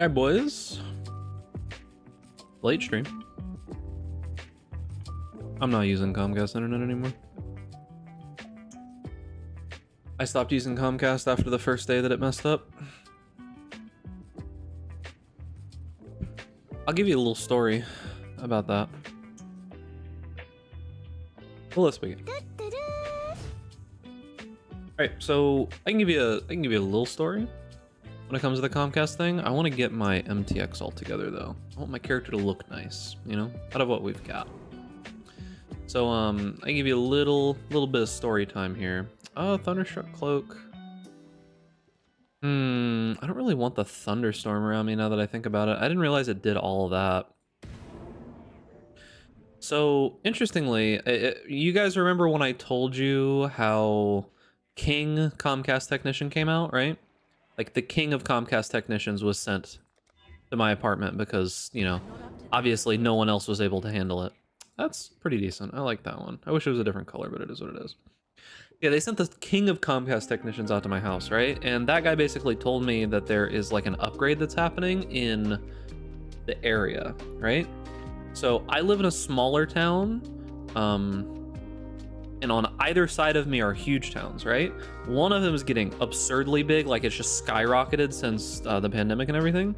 Hi boys. Late stream. I'm not using Comcast internet anymore. I stopped using Comcast after the first day that it messed up. I'll give you a little story about that. Well, let's begin. Alright, so I can give you a little story when it comes to the Comcast thing. I want to get my MTX all together though. I want my character to look nice, you know, out of what we've got. So I give you a little bit of story time here. Oh, Thunderstruck Cloak. I don't really want the Thunderstorm around me now that I think about it. I didn't realize it did all of that. So interestingly, you guys remember when I told you how King Comcast Technician came out, right? Like the King of Comcast Technicians was sent to my apartment because, you know, obviously no one else was able to handle it. That's pretty decent. I like that one. I wish it was a different color, but it is what it is. Yeah, they sent the King of Comcast Technicians out to my house, right? And that guy basically told me that there is like an upgrade that's happening in the area, right? So I live in a smaller town, and on either side of me are huge towns, right? One of them is getting absurdly big, like it's just skyrocketed since the pandemic and everything.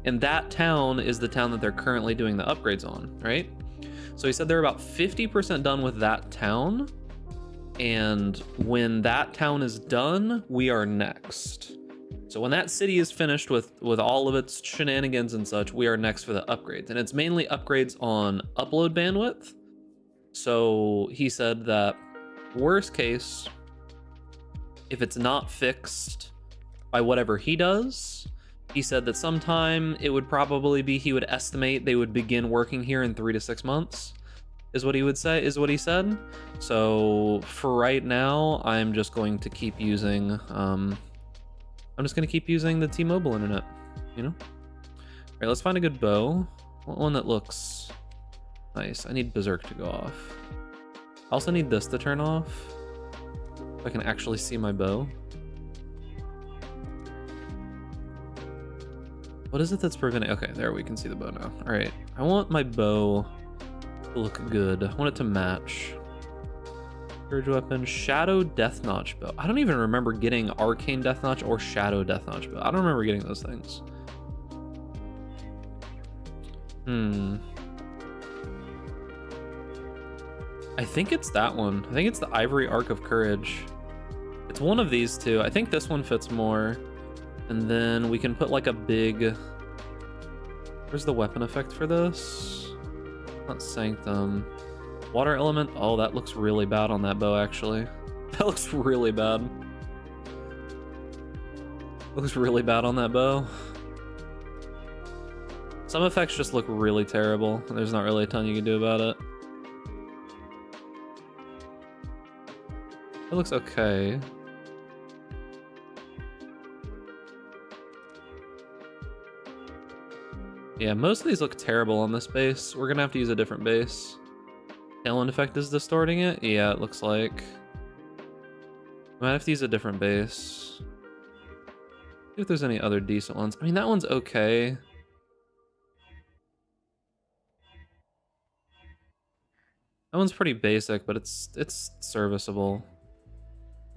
And that town is the town that they're currently doing the upgrades on, right? So he said they're about 50% done with that town. And when that town is done, we are next. So when that city is finished with all of its shenanigans and such, we are next for the upgrades. And it's mainly upgrades on upload bandwidth. So he said that worst case, if it's not fixed by whatever he does, he said that sometime it would probably be, he would estimate they would begin working here in 3 to 6 months. Is what he would say, is what he said. So for right now, I'm just going to keep using, the T-Mobile internet, you know? All right, let's find a good bow. One that looks nice. I need Berserk to go off. I also need this to turn off, so I can actually see my bow. What is it that's preventing? Okay, there, we can see the bow now. All right, I want my bow look good. I want it to match. Surge weapon, Shadow Death Notch bow. I don't even remember getting Arcane Death Notch or Shadow Death Notch bow. I don't remember getting those things. I think it's that one. I think it's the Ivory Arc of Courage. It's one of these two. I think this one fits more. And then we can put like a big... Where's the weapon effect for this? Not Sanctum. Water element. Oh, that looks really bad on that bow, actually. That looks really bad. Looks really bad on that bow. Some effects just look really terrible. There's not really a ton you can do about it. It looks okay. Yeah, most of these look terrible on this base. We're gonna have to use a different base. Tailwind effect is distorting it? Yeah, it looks like. I might have to use a different base. See if there's any other decent ones. I mean, that one's okay. That one's pretty basic, but it's serviceable.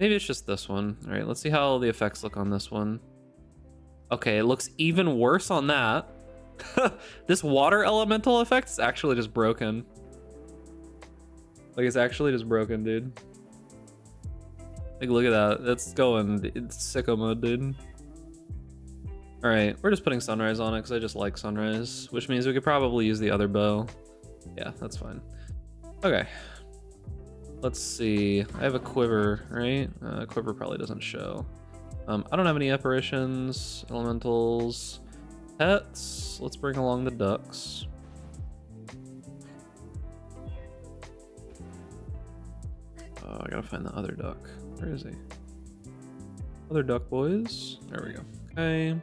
Maybe it's just this one. All right, let's see how the effects look on this one. Okay, it looks even worse on that. This water elemental effect is actually just broken. Like, it's actually just broken, dude. Like, look at that. It's going. It's sicko mode, dude. All right, we're just putting Sunrise on it because I just like Sunrise, which means we could probably use the other bow. Yeah, that's fine. Okay. Let's see. I have a quiver, right? Quiver probably doesn't show. I don't have any apparitions, elementals. Pets, let's bring along the ducks. Oh, I gotta find the other duck. Where is he? Other duck boys. There we go. Okay.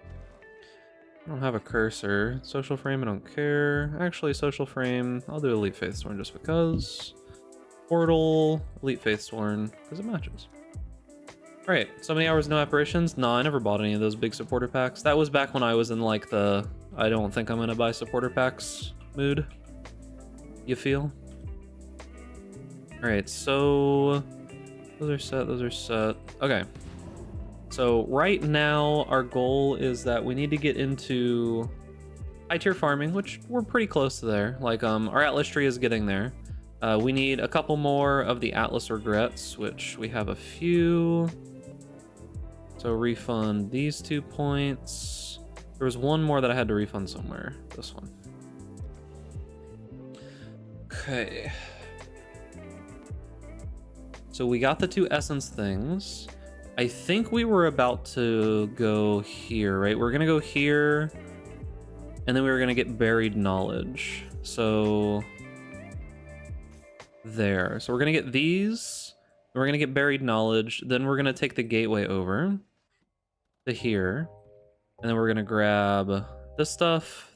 I don't have a cursor. Social frame, I don't care. Actually, social frame, I'll do Elite Faithsworn just because. Portal, Elite Faithsworn, because it matches. Right, so many hours, no apparitions? No, I never bought any of those big supporter packs. That was back when I was in like the I don't think I'm gonna buy supporter packs mood. You feel? Alright, so those are set, those are set. Okay. So right now our goal is that we need to get into high tier farming, which we're pretty close to there. Like our Atlas tree is getting there. We need a couple more of the Atlas regrets, which we have a few. So refund these 2 points. There was one more that I had to refund somewhere. This one. Okay. So we got the 2 essence things. I think we were about to go here, right? We're gonna go here, and then we were gonna get buried knowledge. So there. So we're gonna get these. We're gonna get buried knowledge. Then we're gonna take the gateway over to here, and then we're gonna grab this stuff,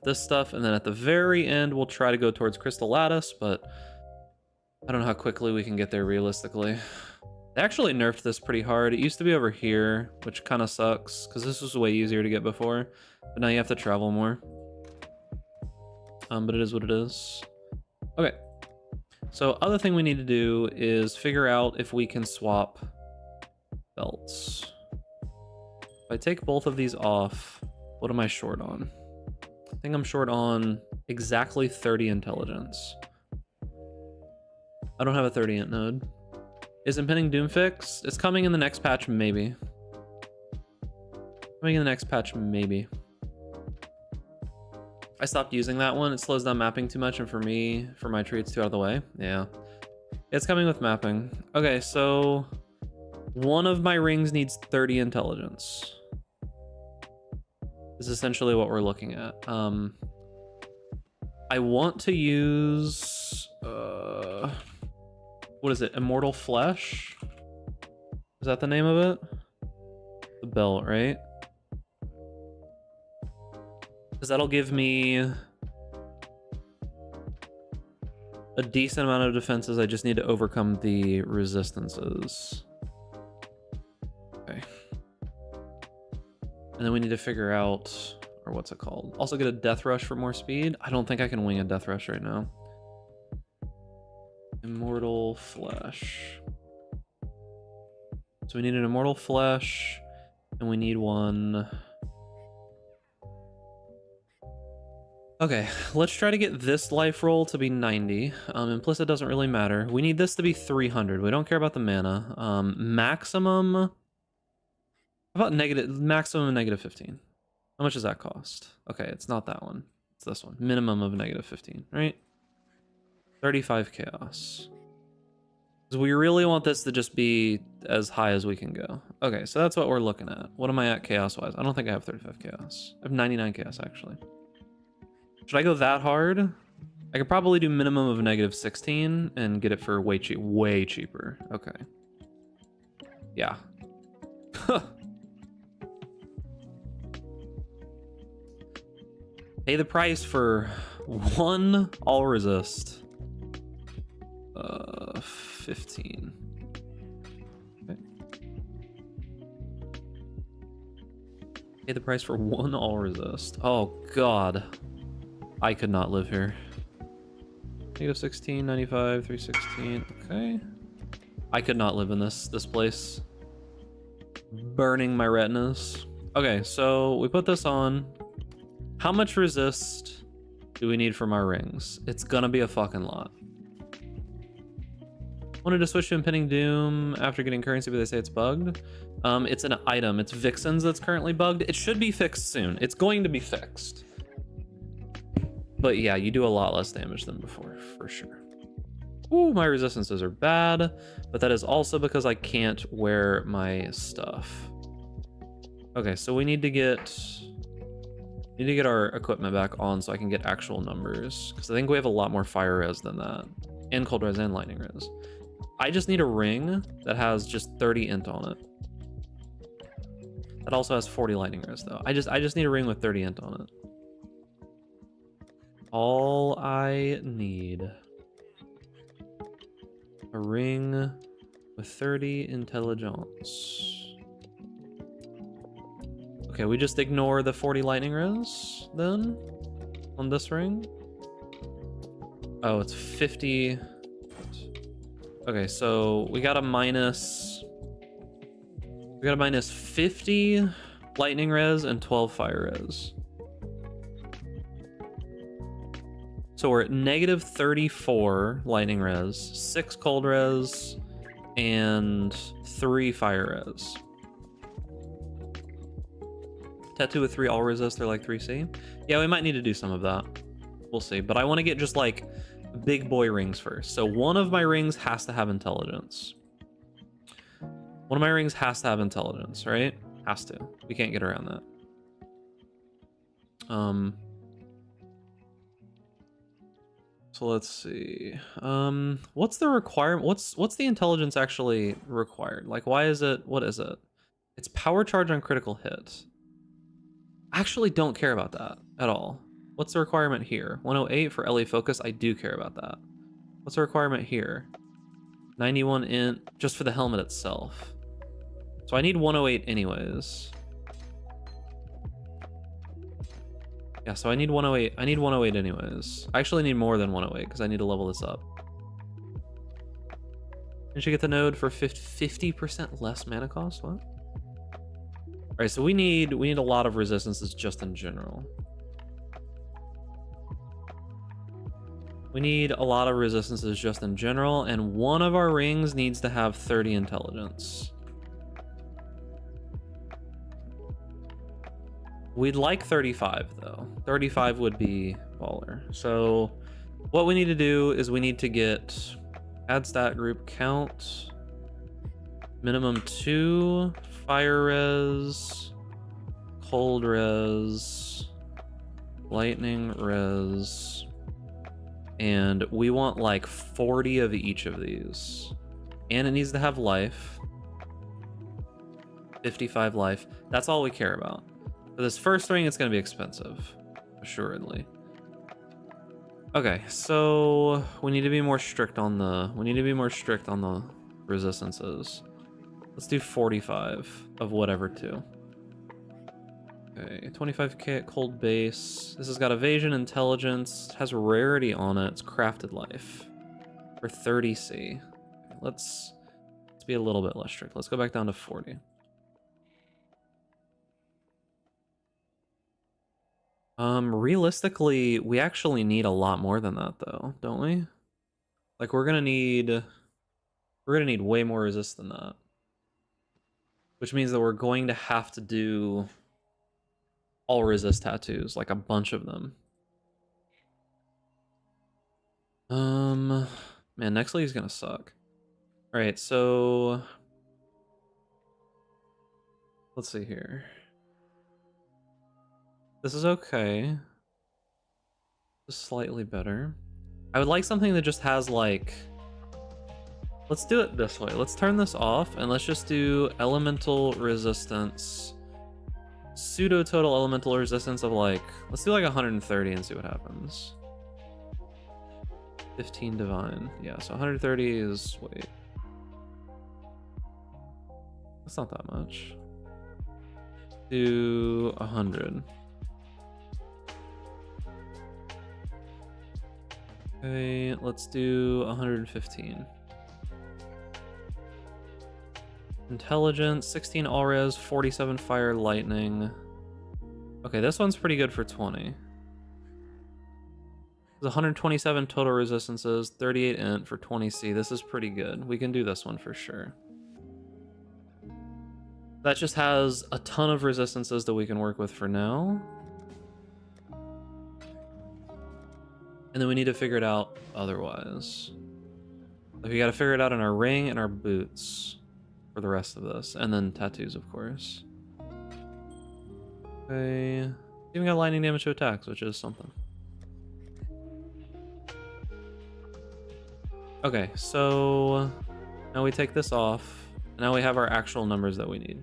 and then at the very end we'll try to go towards Crystal Lattice, but I don't know how quickly we can get there realistically. They actually nerfed this pretty hard. It used to be over here, which kind of sucks because this was way easier to get before, but now you have to travel more. But it is what it is. Okay, so other thing we need to do is figure out if we can swap belts. If I take both of these off, what am I short on? I think I'm short on exactly 30 intelligence. I don't have a 30 int node. Is Impending Doom fixed? It's coming in the next patch, maybe. Coming in the next patch, maybe. I stopped using that one. It slows down mapping too much, and for me, for my tree, it's too out of the way. Yeah. It's coming with mapping. Okay, so one of my rings needs 30 intelligence. Is essentially what we're looking at. I want to use what is it? Immortal Flesh? Is that the name of it? The belt, right? Because that'll give me a decent amount of defenses. I just need to overcome the resistances. Okay. And then we need to figure out, or what's it called? Also get a Death Rush for more speed. I don't think I can wing a Death Rush right now. Immortal Flesh. So we need an Immortal Flesh, and we need one. Okay, let's try to get this life roll to be 90. Implicit doesn't really matter. We need this to be 300. We don't care about the mana. Maximum. How about maximum negative 15? How much does that cost? Okay, it's not that one. It's this one. Minimum of negative 15, right? 35 chaos. Because we really want this to just be as high as we can go. Okay, so that's what we're looking at. What am I at chaos-wise? I don't think I have 35 chaos. I have 99 chaos, actually. Should I go that hard? I could probably do minimum of negative 16 and get it for way cheaper. Okay. Yeah. Pay the price for one all resist. 15. Okay. Pay the price for one all resist. Oh god. I could not live here. Negative 16, 95, 316. Okay. I could not live in this place. Burning my retinas. Okay, so we put this on. How much resist do we need from our rings? It's gonna be a fucking lot. Wanted to switch to Impending Doom after getting currency, but they say it's bugged. It's an item. It's Vixen's that's currently bugged. It should be fixed soon. It's going to be fixed. But yeah, you do a lot less damage than before, for sure. Ooh, my resistances are bad, but that is also because I can't wear my stuff. Okay, so we need to get our equipment back on so I can get actual numbers, because I think we have a lot more fire res than that, and cold res and lightning res. I just need a ring that has just 30 int on it. That also has 40 lightning res though. I just need a ring with 30 int on it. All I need. A ring with 30 intelligence. Okay, we just ignore the 40 lightning res then on this ring. Oh, it's 50. Okay, so we got a minus 50 lightning res and 12 fire res. So we're at negative 34 lightning res, 6 cold res, and 3 fire res. Tattoo with 3 all resist, they're like 3C. Yeah, we might need to do some of that. We'll see. But I want to get just like big boy rings first. So one of my rings has to have intelligence. One of my rings has to have intelligence, right? Has to. We can't get around that. So let's see. What's the requirement? What's the intelligence actually required? Like, why is it? What is it? It's power charge on critical hit. I actually don't care about that at all. What's the requirement here? 108 for LE focus. I do care about that. What's the requirement here? 91 int just for the helmet itself. So I need 108 anyways. Yeah, so I need 108. I need 108 anyways. I actually need more than 108 because I need to level this up. And you get the node for 50% less mana cost. What? All right, so we need a lot of resistances just in general. We need a lot of resistances just in general, and one of our rings needs to have 30 intelligence. We'd like 35 though. 35 would be baller. So what we need to do is we need to get add stat group count, minimum 2 fire res, cold res, lightning res, and we want like 40 of each of these. And it needs to have life. 55 life. That's all we care about. For this first ring, it's going to be expensive, assuredly. Okay, so we need to be more strict on the resistances. Let's do 45 of whatever two. Okay, 25k at cold base. This has got evasion, intelligence, has rarity on it. It's crafted life for 30c. Let's be a little bit less strict. Let's go back down to 40. Realistically, we actually need a lot more than that though, don't we? Like we're gonna need way more resist than that. Which means that we're going to have to do all resist tattoos, like a bunch of them. Man, next league's gonna suck. Alright, so let's see here. This is okay. Just slightly better. I would like something that just has like... Let's do it this way. Let's turn this off and let's just do elemental resistance. Pseudo total elemental resistance of like... Let's do like 130 and see what happens. 15 divine. Yeah, so 130 is... Wait. That's not that much. Do 100. Okay, let's do 115. Intelligence, 16 all res, 47 fire lightning. Okay, this one's pretty good for 20. There's 127 total resistances, 38 int for 20c. This is pretty good. We can do this one for sure. That just has a ton of resistances that we can work with for now. And then we need to figure it out otherwise. Like we got to figure it out in our ring and our boots for the rest of this. And then tattoos, of course. Okay. Even got lightning damage to attacks, which is something. Okay, so now we take this off. Now we have our actual numbers that we need.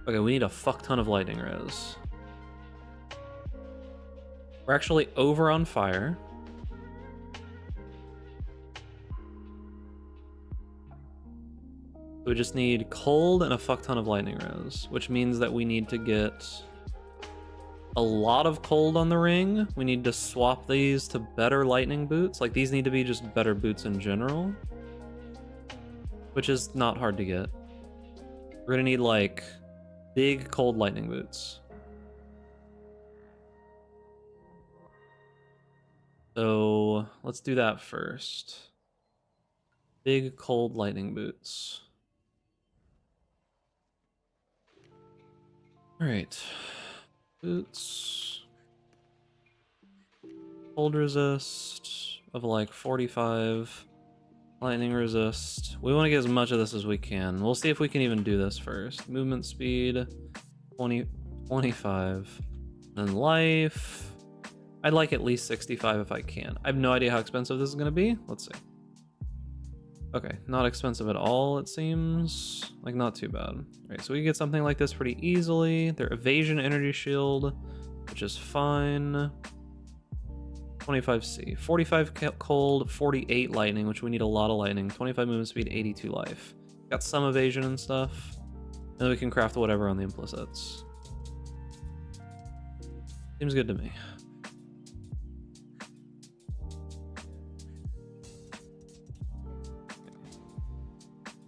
Okay, we need a fuck ton of lightning res. We're actually over on fire. We just need cold and a fuck ton of lightning res, which means that we need to get a lot of cold on the ring. We need to swap these to better lightning boots. Like, these need to be just better boots in general, which is not hard to get. We're gonna need like big cold lightning boots. So let's do that first. Big cold lightning boots. All right, boots. Cold resist of like 45. Lightning resist. We want to get as much of this as we can. We'll see if we can even do this first. Movement speed, 25. Then life. I'd like at least 65 if I can. I have no idea how expensive this is going to be. Let's see. Okay, not expensive at all, it seems. Like, not too bad. All right, so we get something like this pretty easily. Their evasion energy shield, which is fine. 25C, 45 cold, 48 lightning, which we need a lot of lightning, 25 movement speed, 82 life. Got some evasion and stuff. And then we can craft whatever on the implicits. Seems good to me.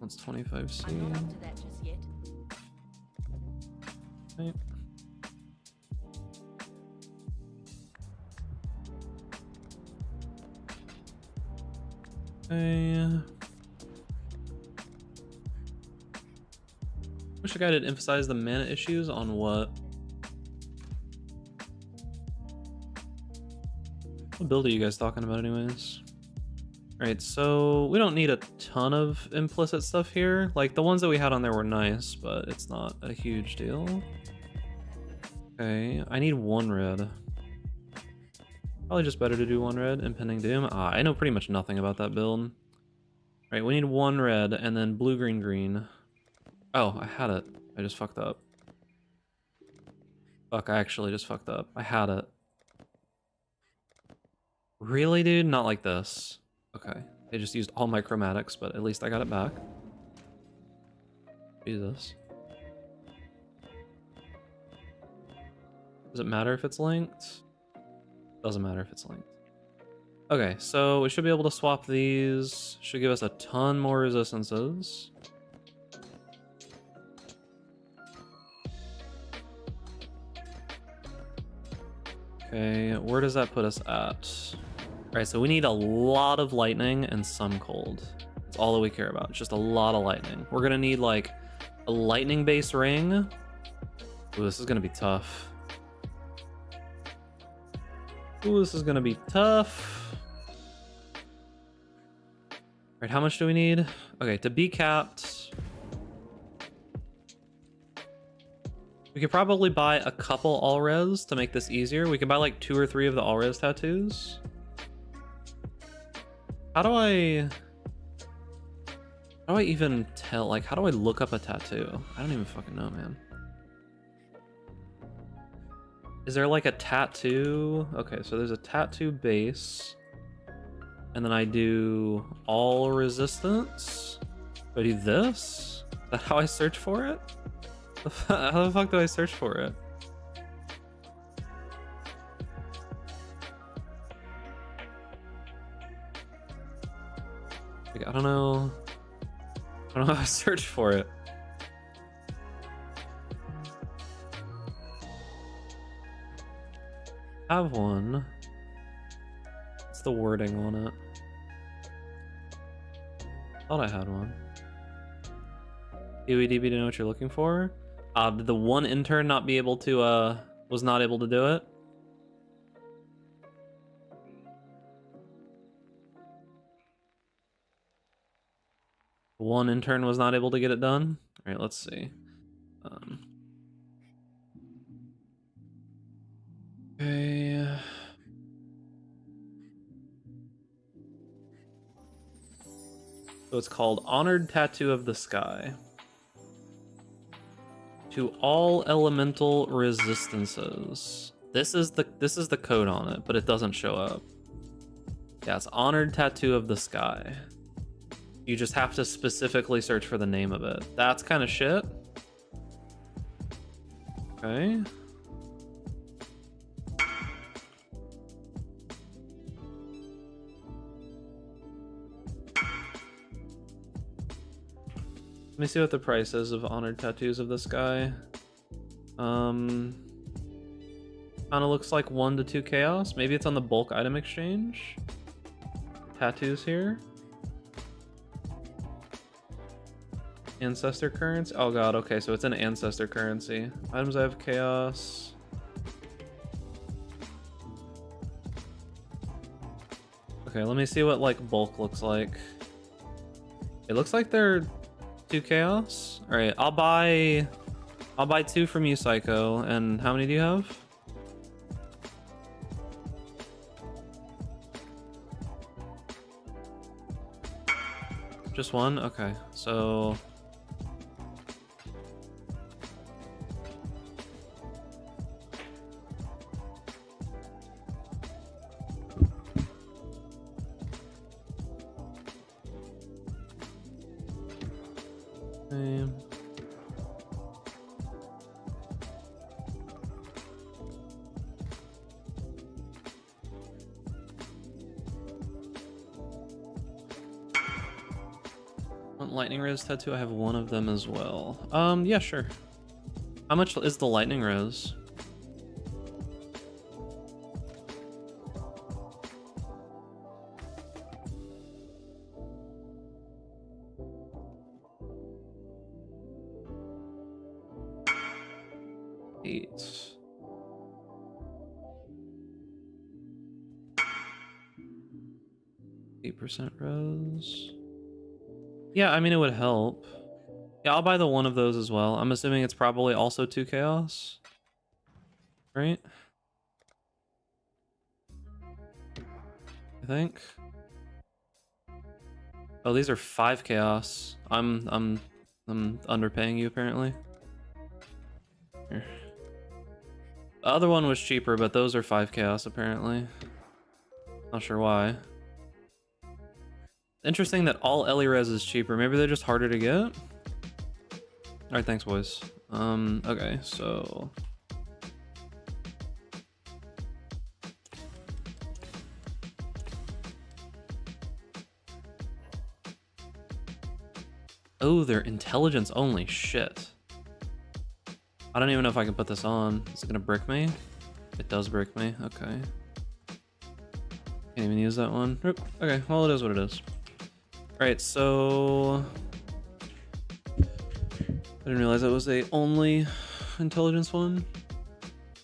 That's 25C. I'm not up to that just yet. Okay. Wish a guy did emphasize the mana issues on what? What build are you guys talking about anyways? Alright, so we don't need a ton of implicit stuff here. Like, the ones that we had on there were nice, but it's not a huge deal. Okay, I need one red. Probably just better to do one red, Impending Doom. Ah, I know pretty much nothing about that build. Right, we need one red and then blue, green, green. Oh, I had it. I just fucked up. Fuck, I actually just fucked up. I had it. Really, dude? Not like this. Okay. They just used all my chromatics, but at least I got it back. Jesus. Does it matter if it's linked? Doesn't matter if it's linked. Okay, so we should be able to swap these. Should give us a ton more resistances. Okay, where does that put us at? Alright, so we need a lot of lightning and some cold. That's all that we care about. Just a lot of lightning. We're gonna need like a lightning base ring. Ooh, this is gonna be tough. Ooh, this is gonna be tough. Alright, how much do we need? Okay, to be capped, we could probably buy a couple all-res to make this easier. We could buy like 2 or 3 of the all-res tattoos. How do I even tell? Like, how do I look up a tattoo? I don't even fucking know, man. Is there like a tattoo? Okay, so there's a tattoo base. And then I do all resistance. Do I do this? Is that how I search for it? How the fuck do I search for it? Like, I don't know. I don't know how to search for it. Have one. What's the wording on it? Thought I had one. UEDB to know what you're looking for. Did the one intern not be able to, was not able to do it? One intern was not able to get it done? All right, let's see. Okay. So it's called Honored Tattoo of the Sky. To all elemental resistances. This is the code on it, but it doesn't show up. Yeah, it's Honored Tattoo of the Sky. You just have to specifically search for the name of it. That's kind of shit. Okay. Let me see what the price is of honored tattoos of this guy. Kind of looks like 1 to 2 chaos. Maybe it's on the bulk item exchange. Tattoos here. Ancestor currency. Oh god, okay, so it's an ancestor currency. Items I have chaos. Okay, let me see what like bulk looks like. It looks like they're 2 chaos. All right, I'll buy 2 from you, Psycho. And how many do you have? Just 1? Okay, so lightning res tattoo. I have 1 of them as well. Yeah, sure. How much is the lightning res? Eight. %, res. Yeah, I mean, it would help. Yeah, I'll buy the 1 of those as well. I'm assuming it's probably also 2 chaos. Right? I think. Oh, these are 5 chaos. I'm underpaying you apparently. Here. The other one was cheaper, but those are 5 chaos apparently. Not sure why. Interesting that all Ellie res is cheaper. Maybe they're just harder to get. Alright, thanks boys. Okay, so oh, they're intelligence only. Shit. I don't even know if I can put this on. Is it gonna brick me? It does brick me. Okay. Can't even use that one. Oop. Okay, well, it is what it is. Alright, so I didn't realize that was a only intelligence one.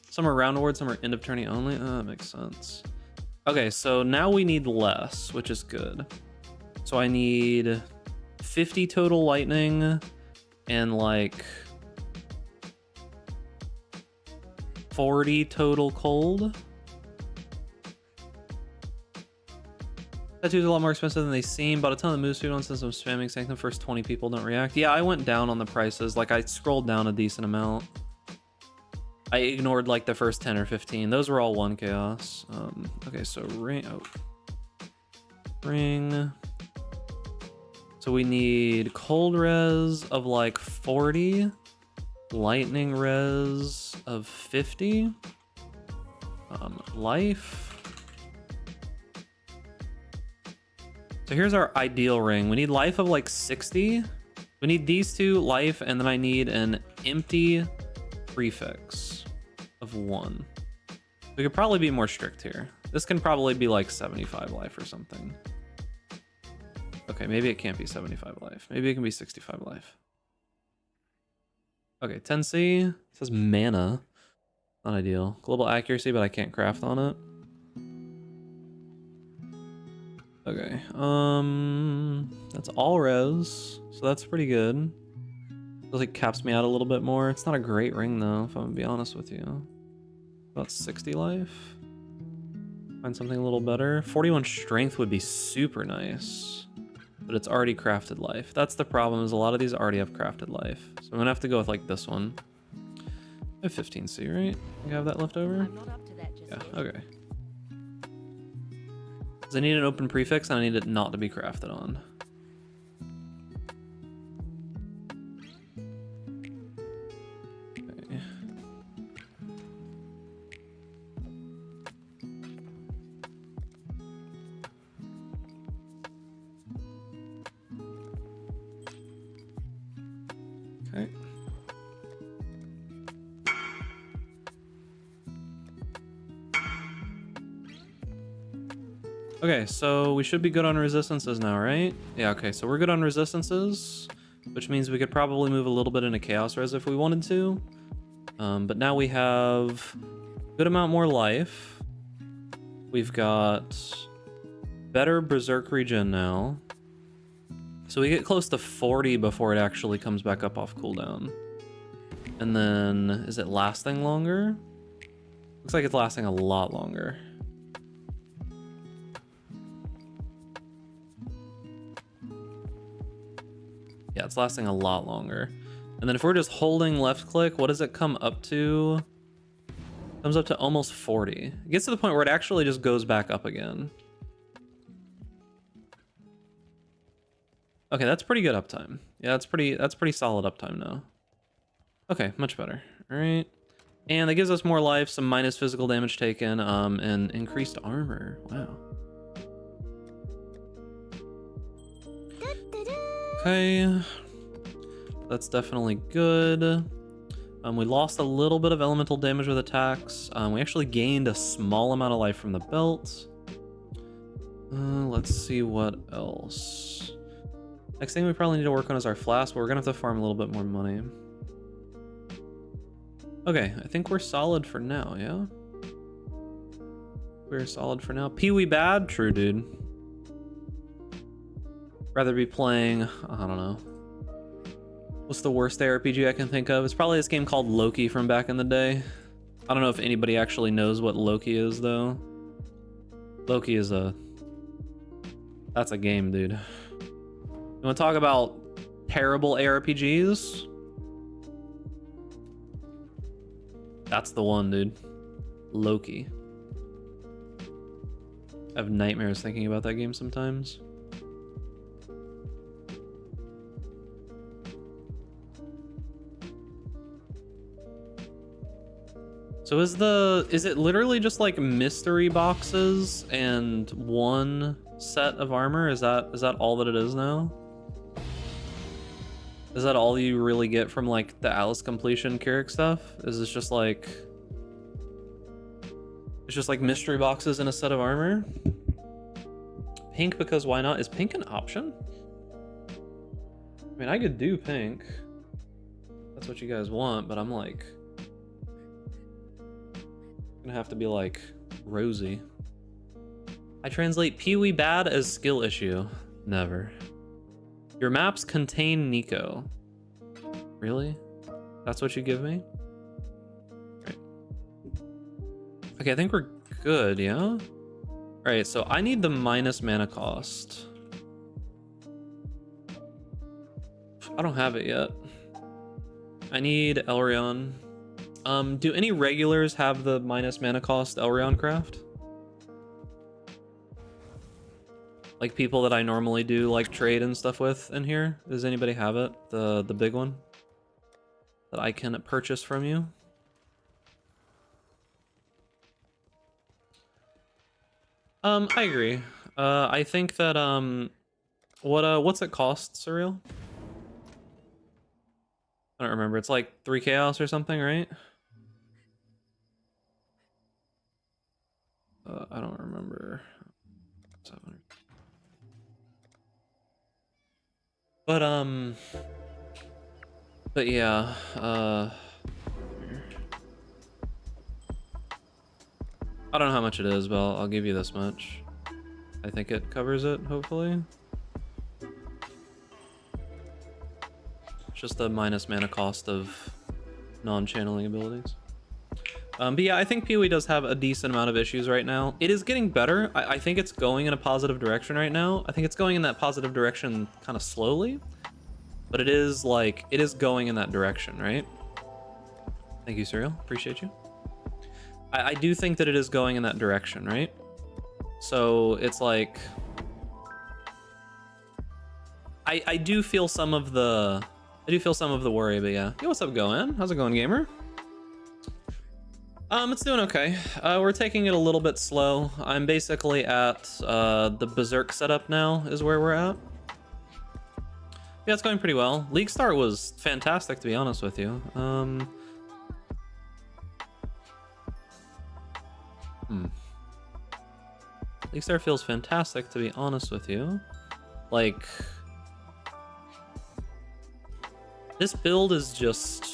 Some are round award, some are end of tourney only. Oh, that makes sense. Okay, so now we need less, which is good. So I need 50 total lightning and like 40 total cold. Tattoos are a lot more expensive than they seem. Bought a ton of moose food on since I'm spamming saying the first 20 people don't react. Yeah, I went down on the prices. Like I scrolled down a decent amount. I ignored like the first 10 or 15. Those were all 1 chaos. Okay, so ring. Oh. Ring. So we need cold res of like 40. Lightning res of 50. Life. So here's our ideal ring. We need life of like 60. We need these 2, life, and then I need an empty prefix of 1. We could probably be more strict here. This can probably be like 75 life or something. Okay, maybe it can't be 75 life. Maybe it can be 65 life. Okay, 10C. It says mana. Not ideal. Global accuracy, but I can't craft on it. Okay, that's all res, so that's pretty good. Feels like caps me out a little bit more. It's not a great ring though, if I'm gonna be honest with you. About 60 life. Find something a little better. 41 strength would be super nice, but it's already crafted life. That's the problem, is a lot of these already have crafted life. So I'm gonna have to go with like this one. I have 15C, right? You have that left over? I'm not up to that just Yeah, yet. okay. I need an open prefix and I need it not to be crafted on. Okay. Okay, so we should be good on resistances now, right? Yeah, okay, so we're good on resistances, which means we could probably move a little bit into chaos res if we wanted to. But now we have a good amount more life. We've got better Berserk regen now. So we get close to 40 before it actually comes back up off cooldown. And then, is it lasting longer? Looks like it's lasting a lot longer. Yeah, it's lasting a lot longer. And then if we're just holding left click, what does it come up to? It comes up to almost 40. It gets to the point where it actually just goes back up again. Okay, that's pretty good uptime. Yeah, that's pretty solid uptime now. Okay, much better. All right. And that gives us more life, some minus physical damage taken, and increased armor. Wow. Okay, that's definitely good. We lost a little bit of elemental damage with attacks. We actually gained a small amount of life from the belt. Let's see what else. Next thing we probably need to work on is our flasks, but we're gonna have to farm a little bit more money. Okay, I think we're solid for now, yeah? We're solid for now. Pee-wee bad? True, dude. Rather be playing, I don't know. What's the worst ARPG I can think of? It's probably this game called Loki from back in the day. I don't know if anybody actually knows what Loki is, though. Loki is that's a game, dude. You wanna talk about terrible ARPGs? That's the one, dude. Loki. I have nightmares thinking about that game sometimes. So is it literally just like mystery boxes and one set of armor? Is that all that it is now? Is that all you really get from like the Alice completion Keurig stuff? Is this just like it's just like mystery boxes and a set of armor? Pink because why not? Is pink an option? I mean, I could do pink. That's what you guys want, but I'm like gonna have to be like rosy. I translate Pee-wee bad as skill issue. Never. Your maps contain Nico. Really? That's what you give me? Right. Okay, I think we're good, yeah? All right, so I need the minus mana cost. I don't have it yet. I need Elrion. Do any regulars have the minus mana cost Elrion craft? Like people that I normally do like trade and stuff with in here? Does anybody have it? The big one? That I can purchase from you? I agree. I think that what's it cost, Surreal? I don't remember. It's like 3 chaos or something, right? I don't remember. 700. But yeah, I don't know how much it is, but I'll give you this much. I think it covers it, hopefully. It's just the minus mana cost of non-channeling abilities. But yeah, I think Pee-wee does have a decent amount of issues right now. It is getting better. I think it's going in a positive direction right now. I think it's going in that positive direction kind of slowly, but it is going in that direction, right? Thank you, Serial. Appreciate you. I do think that it is going in that direction, right? So it's like, I do feel some of the worry, but yeah. Yo, what's up, Gohan? How's it going, gamer? It's doing okay. We're taking it a little bit slow. I'm basically at the Berserk setup now is where we're at. Yeah, it's going pretty well. League start was fantastic, to be honest with you. League start feels fantastic, to be honest with you. Like, this build is just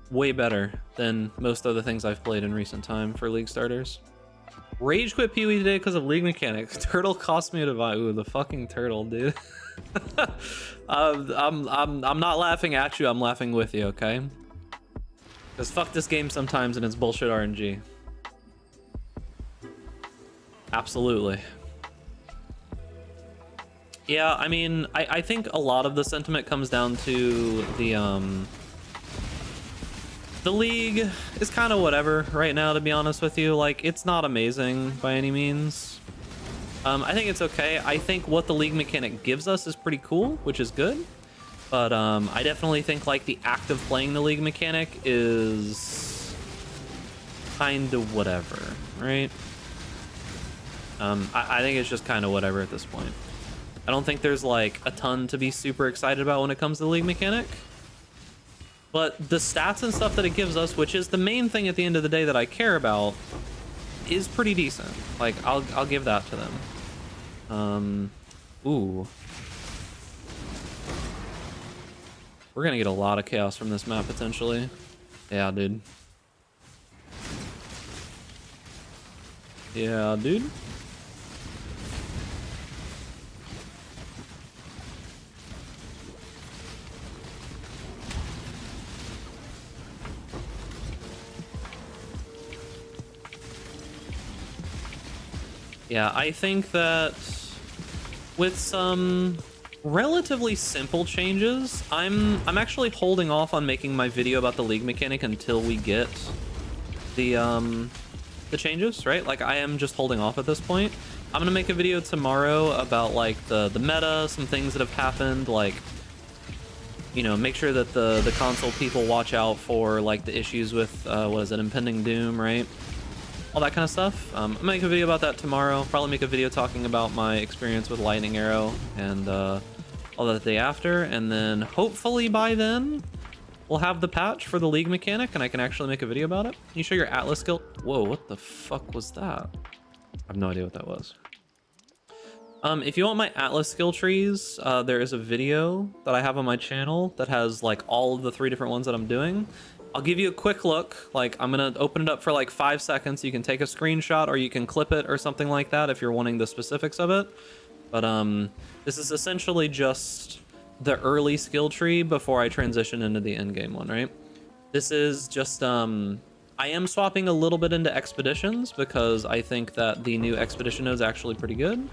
way better than most other things I've played in recent time for League starters. Rage quit PoE today because of League mechanics. Turtle cost me to buy. Ooh, the fucking turtle, dude. I'm not laughing at you. I'm laughing with you, okay? Because fuck this game sometimes and it's bullshit RNG. Absolutely. Yeah, I mean, I think a lot of the sentiment comes down to the league is kind of whatever right now, to be honest with you. Like, it's not amazing by any means. I think it's okay. I think what the league mechanic gives us is pretty cool, which is good. But I definitely think like the act of playing the league mechanic is kind of whatever, right? I think it's just kind of whatever at this point. I don't think there's like a ton to be super excited about when it comes to the league mechanic. But the stats and stuff that it gives us, which is the main thing at the end of the day that I care about, is pretty decent. Like, I'll give that to them. Ooh. We're gonna get a lot of chaos from this map, potentially. Yeah, dude. Yeah, dude. Yeah, I think that with some relatively simple changes, I'm actually holding off on making my video about the league mechanic until we get the changes, right? Like, I am just holding off at this point. I'm gonna make a video tomorrow about like the meta, some things that have happened, like, you know, make sure that the console people watch out for like the issues with what is it, impending doom, right? All that kind of stuff. I'm gonna make a video about that tomorrow. Probably make a video talking about my experience with Lightning Arrow and all that the day after. And then hopefully by then we'll have the patch for the league mechanic and I can actually make a video about it. Can you show your Atlas skill? Whoa, what the fuck was that? I have no idea what that was. If you want my Atlas skill trees, there is a video that I have on my channel that has like all of the 3 different ones that I'm doing. I'll give you a quick look. Like, I'm gonna open it up for like 5 seconds. You can take a screenshot or you can clip it or something like that if you're wanting the specifics of it. But this is essentially just the early skill tree before I transition into the endgame one, right? This is just I am swapping a little bit into expeditions because I think that the new expedition node is actually pretty good.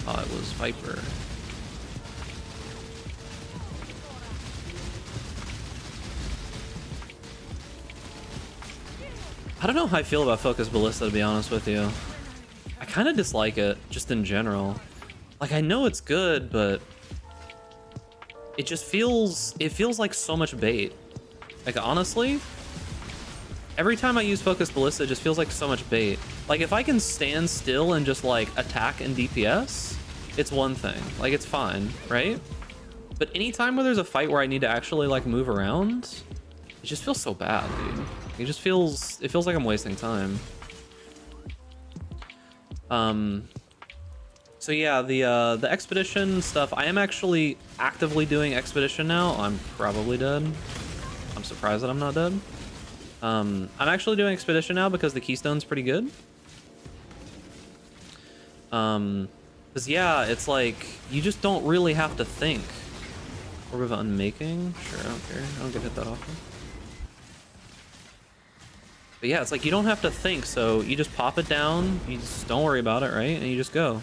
Oh, it was Viper. I don't know how I feel about Focus Ballista, to be honest with you. I kind of dislike it, just in general. Like, I know it's good, but it just feels like so much bait. Like, honestly, every time I use Focus Ballista, it just feels like so much bait. Like, if I can stand still and just like attack and DPS, it's one thing. Like, it's fine, right? But anytime where there's a fight where I need to actually like move around, it just feels so bad, dude. It feels like I'm wasting time. So yeah, the expedition stuff, I am actually actively doing expedition now. I'm probably dead. I'm surprised that I'm not dead. I'm actually doing expedition now because the keystone's pretty good. Because yeah, it's like you just don't really have to think. Orb of Unmaking? Sure, I don't care. I don't get hit that often. But yeah, it's like you don't have to think, so you just pop it down, you just don't worry about it, right? And you just go.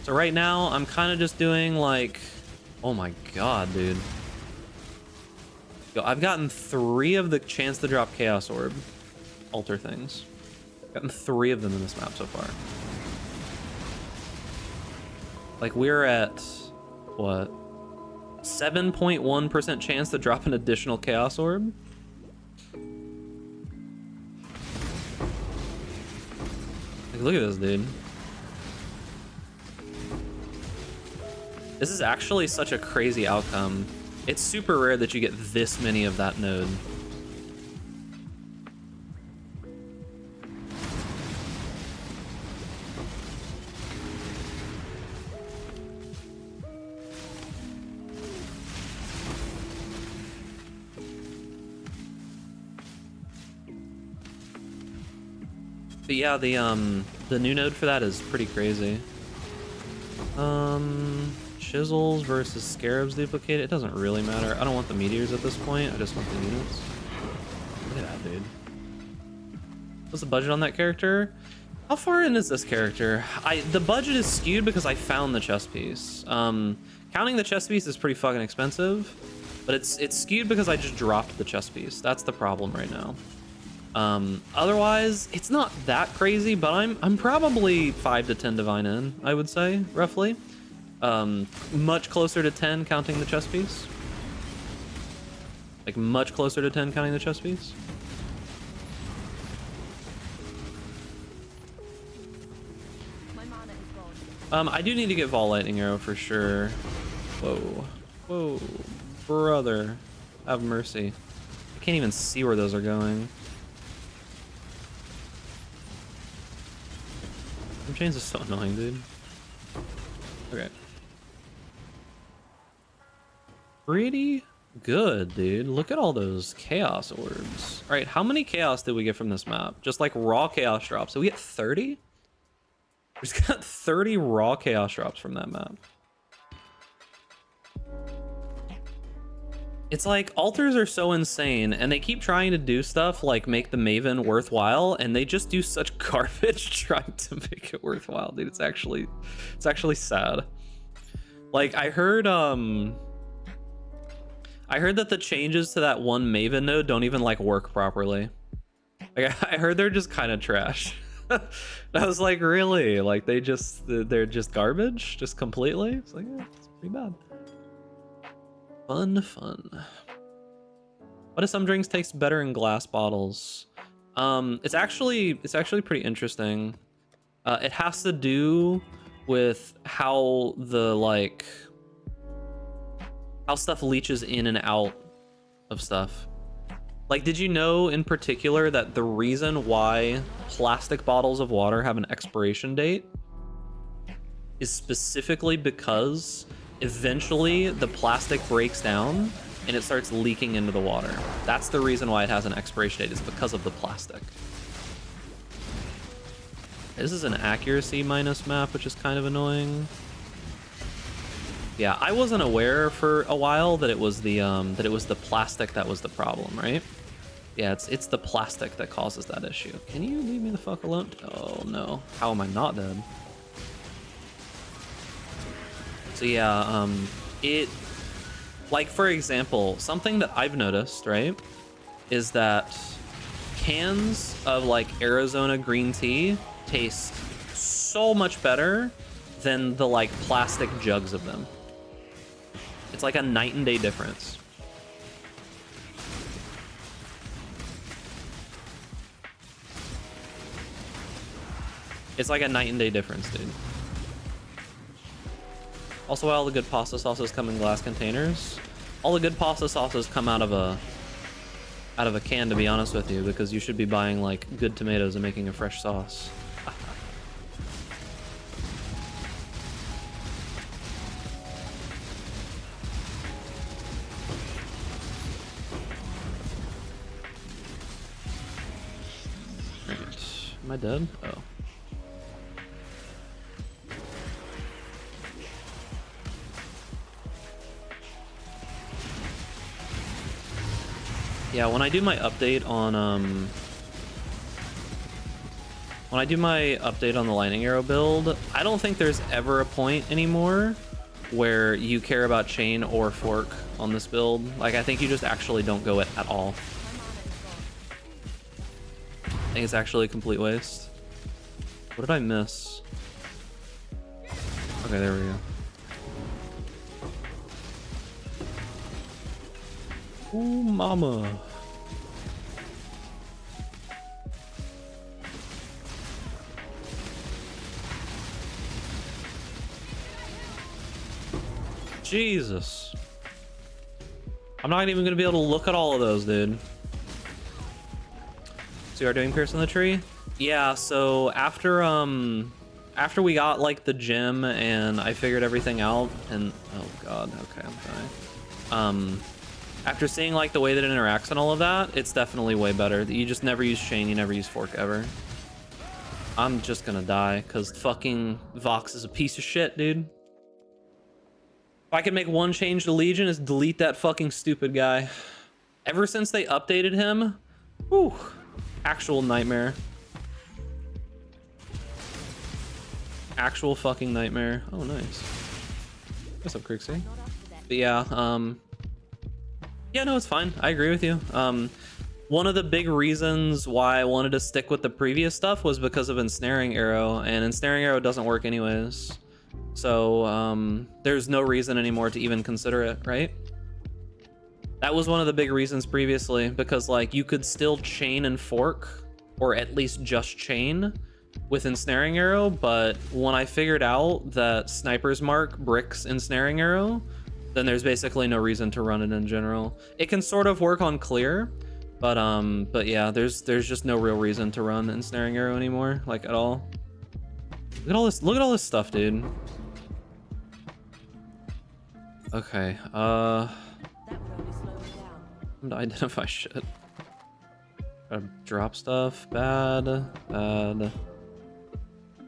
So right now, I'm kind of just doing like... Oh my god, dude. Yo, I've gotten 3 of the chance to drop Chaos Orb altar things. Gotten 3 of them in this map so far. Like, we're at... what? 7.1% chance to drop an additional Chaos Orb? Like, look at this, dude. This is actually such a crazy outcome. It's super rare that you get this many of that node. But yeah, the new node for that is pretty crazy. Chisels versus scarabs duplicated. It doesn't really matter. I don't want the meteors at this point. I just want the units. Look at that, dude. What's the budget on that character? How far in is this character? The budget is skewed because I found the chess piece. Counting the chess piece is pretty fucking expensive, but it's skewed because I just dropped the chess piece. That's the problem right now. Otherwise, it's not that crazy, but I'm probably 5 to 10 divine in, I would say, roughly. Much closer to 10 counting the chess piece. Like, much closer to 10 counting the chess piece. I do need to get Vol Lightning Arrow for sure. Whoa. Whoa. Brother. Have mercy. I can't even see where those are going. Chains is so annoying, dude. Okay. Pretty good, dude. Look at all those chaos orbs. All right, how many chaos did we get from this map? Just like raw chaos drops. So we get 30? We just got 30 raw chaos drops from that map. It's like altars are so insane and they keep trying to do stuff like make the Maven worthwhile, and they just do such garbage trying to make it worthwhile, dude. It's actually sad. Like I heard that the changes to that one Maven node don't even like work properly. Like I heard they're just kind of trash. I was like, really? Like they're just garbage, just completely? It's like, yeah, it's pretty bad. Fun. What if some drinks taste better in glass bottles? It's actually pretty interesting. It has to do with how how stuff leaches in and out of stuff. Like, did you know in particular that the reason why plastic bottles of water have an expiration date is specifically because eventually the plastic breaks down and it starts leaking into the water? That's the reason why it has an expiration date, is because of the plastic. This is an accuracy minus map, which is kind of annoying. Yeah, I wasn't aware for a while that it was the plastic that was the problem, right? Yeah, it's the plastic that causes that issue. Can you leave me the fuck alone? Oh no, how am I not dead? So yeah, like for example, something that I've noticed, right, is that cans of like Arizona green tea taste so much better than the like plastic jugs of them. It's like a night and day difference. It's like a night and day difference, dude. Also, all the good pasta sauces come in glass containers. All the good pasta sauces come out of a can, to be honest with you, because you should be buying like good tomatoes and making a fresh sauce. Right. Am I dead? Oh. Yeah, when I do my update on the lightning arrow build, I don't think there's ever a point anymore where you care about chain or fork on this build. Like, I think you just actually don't go it at all. I think it's actually a complete waste. What did I miss? Okay, there we go. Ooh, mama. Jesus. I'm not even gonna be able to look at all of those, dude. So you are doing Pierce in the Tree? Yeah, so after we got like the gym and I figured everything out and oh god, okay, I'm dying. After seeing like the way that it interacts and all of that, it's definitely way better. You just never use chain, you never use fork ever. I'm just gonna die because fucking Vox is a piece of shit, dude. If I can make one change to Legion, is delete that fucking stupid guy. Ever since they updated him, whew, actual nightmare. Actual fucking nightmare. Oh, nice. What's up, Crixie? But yeah, yeah, no, it's fine. I agree with you. One of the big reasons why I wanted to stick with the previous stuff was because of Ensnaring Arrow, and Ensnaring Arrow doesn't work anyways. So there's no reason anymore to even consider it, right? That was one of the big reasons previously, because like you could still chain and fork, or at least just chain with Ensnaring Arrow, but when I figured out that Sniper's Mark bricks Ensnaring Arrow, then there's basically no reason to run it in general. It can sort of work on clear, but yeah, there's just no real reason to run Ensnaring Arrow anymore, like at all. Look at all this stuff, dude. Okay, time to identify shit. Gotta drop stuff, bad.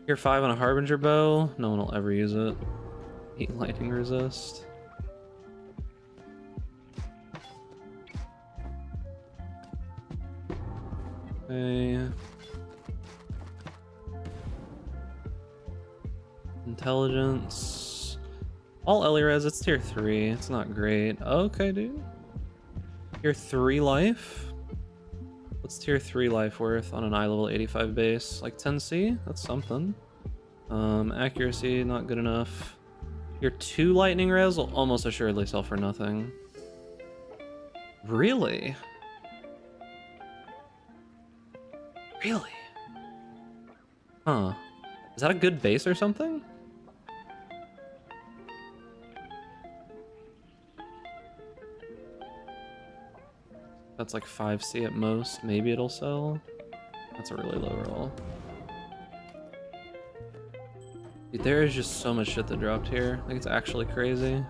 Tier 5 on a Harbinger bow, no one will ever use it. 8 lightning resist. Okay. Intelligence. All Elirez, it's tier 3. It's not great. Okay, dude. Tier 3 life? What's tier 3 life worth on an eye level 85 base? Like 10C? That's something. Accuracy, not good enough. Tier 2 lightning res will almost assuredly sell for nothing. Really? Really? Huh. Is that a good base or something? That's like 5C at most. Maybe it'll sell. That's a really low roll. Dude, there is just so much shit that dropped here. Like, it's actually crazy.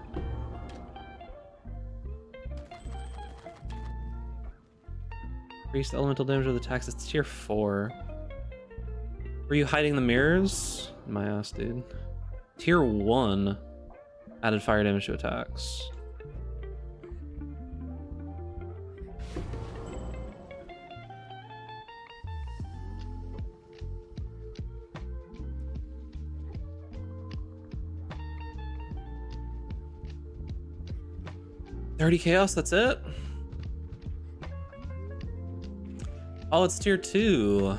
Increased elemental damage with attacks. It's tier 4. Were you hiding the mirrors? My ass, dude. Tier 1. Added fire damage to attacks. $30 chaos, that's it? Oh, it's tier 2.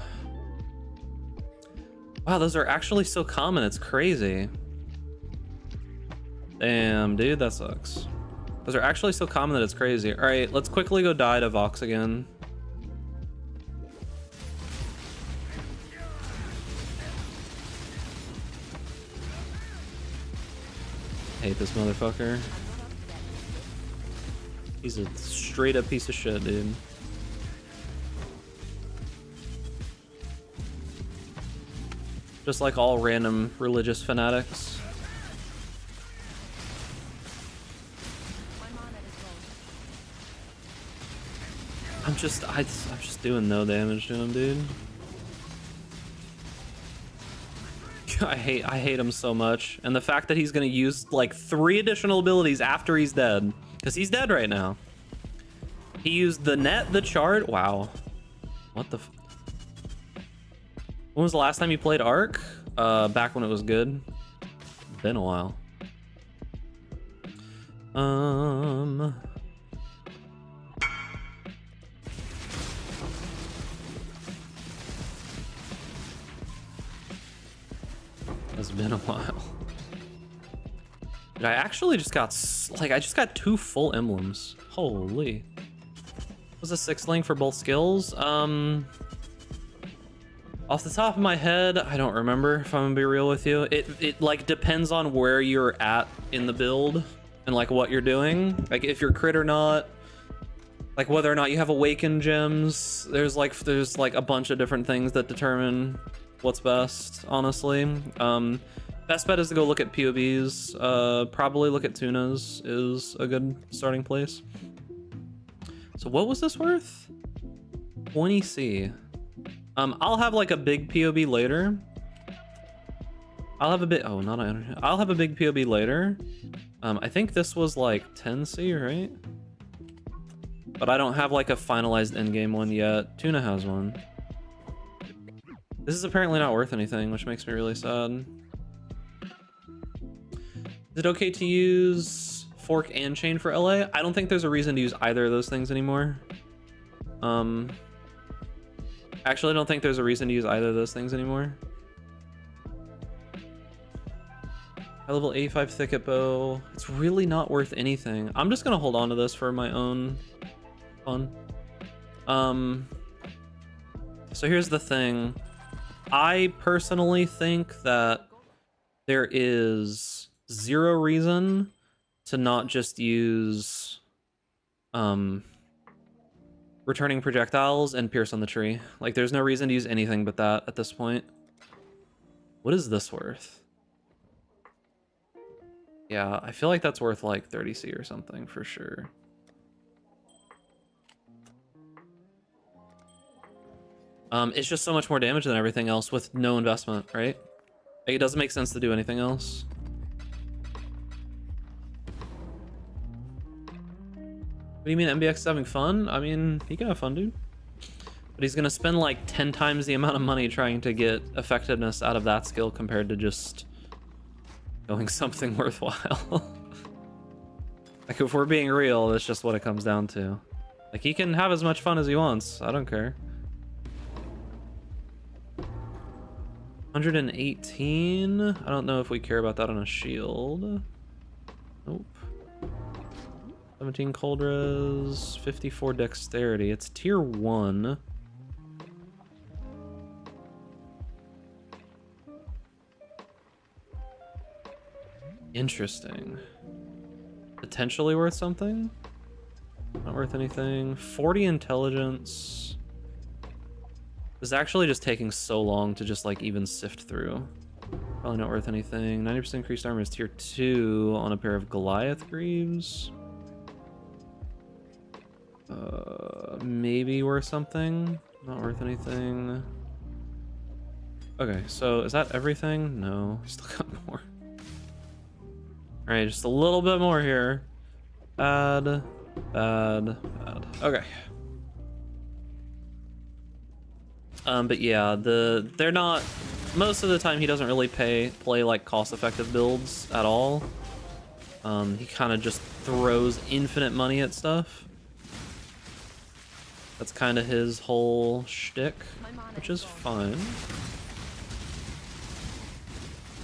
Wow, those are actually so common, it's crazy. Damn, dude, that sucks. Those are actually so common that it's crazy. All right, let's quickly go die to Vox again. Hate this motherfucker. He's a straight up piece of shit, dude. Just like all random religious fanatics. I'm just doing no damage to him, dude. I hate him so much. And the fact that he's gonna use like 3 additional abilities after he's dead. Because he's dead right now. He used the net, the chart. Wow. What the when was the last time you played Arc? Back when it was good. Been a while. It's been a while. Dude, I actually just got like I just got 2 full emblems. Holy. Was a 6 link for both skills? Off the top of my head, I don't remember, if I'm gonna be real with you. It like depends on where you're at in the build and like what you're doing, like if you're crit or not, like whether or not you have awakened gems. There's like a bunch of different things that determine what's best, honestly. Best bet is to go look at POBs. Probably look at tunas is a good starting place. So what was this worth? 20C. I'll have like a big POB later. I'll have a bit. Oh, not a. I'll have a big POB later. I think this was like 10C, right? But I don't have like a finalized endgame one yet. Tuna has one. This is apparently not worth anything, which makes me really sad. Is it okay to use fork and chain for LA? I don't think there's a reason to use either of those things anymore. Actually, I don't think there's a reason to use either of those things anymore. High level 85 thicket bow. It's really not worth anything. I'm just gonna hold on to this for my own fun. So here's the thing. I personally think that there is zero reason to not just use returning projectiles and pierce on the tree. Like there's no reason to use anything but that at this point. What is this worth? Yeah, I feel like that's worth like 30C or something for sure. It's just so much more damage than everything else with no investment, right? Like, it doesn't make sense to do anything else. What do you mean MBX is having fun? I mean, he can have fun, dude. But he's gonna spend like 10 times the amount of money trying to get effectiveness out of that skill compared to just going something worthwhile. Like, if we're being real, that's just what it comes down to. Like, he can have as much fun as he wants. I don't care. 118. I don't know if we care about that on a shield. Nope. 17 cold res, 54 dexterity. It's tier 1. Interesting. Potentially worth something? Not worth anything. 40 intelligence. This is actually just taking so long to just like even sift through. Probably not worth anything. 90% increased armor is tier 2 on a pair of Goliath Greaves. Maybe worth something. Not worth anything. Okay, so is that everything? No, we still got more. All right, just a little bit more here. Bad, bad, bad. Okay. But yeah, they're not. Most of the time, he doesn't really play like cost-effective builds at all. He kind of just throws infinite money at stuff. That's kind of his whole shtick, which is fine.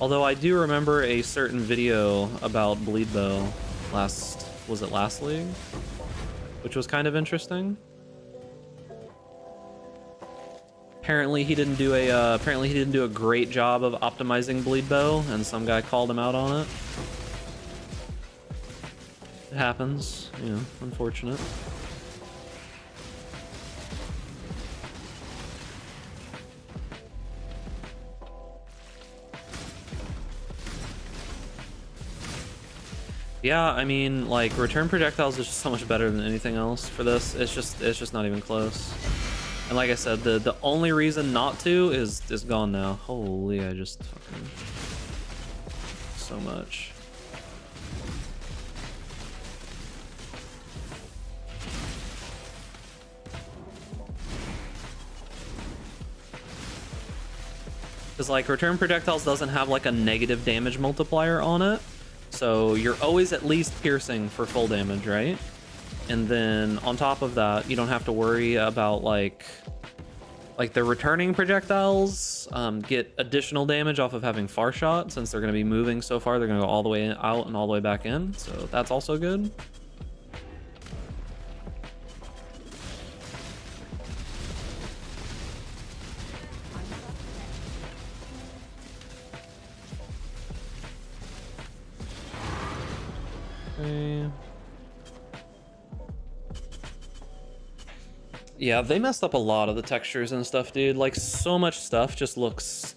Although I do remember a certain video about Bleed Bow last league, which was kind of interesting. Apparently he didn't do a great job of optimizing Bleed Bow, and some guy called him out on it. It happens, you know, unfortunate. Yeah, I mean, like, return projectiles is just so much better than anything else for this. It's just not even close. And like I said, the only reason not to is gone now. Holy, I just fucking so much. Because like return projectiles doesn't have like a negative damage multiplier on it. So you're always at least piercing for full damage, right? And then on top of that, you don't have to worry about like the returning projectiles get additional damage off of having far shot, since they're going to be moving so far. They're going to go all the way out and all the way back in. So that's also good. Okay. Yeah, they messed up a lot of the textures and stuff, dude. Like, so much stuff just looks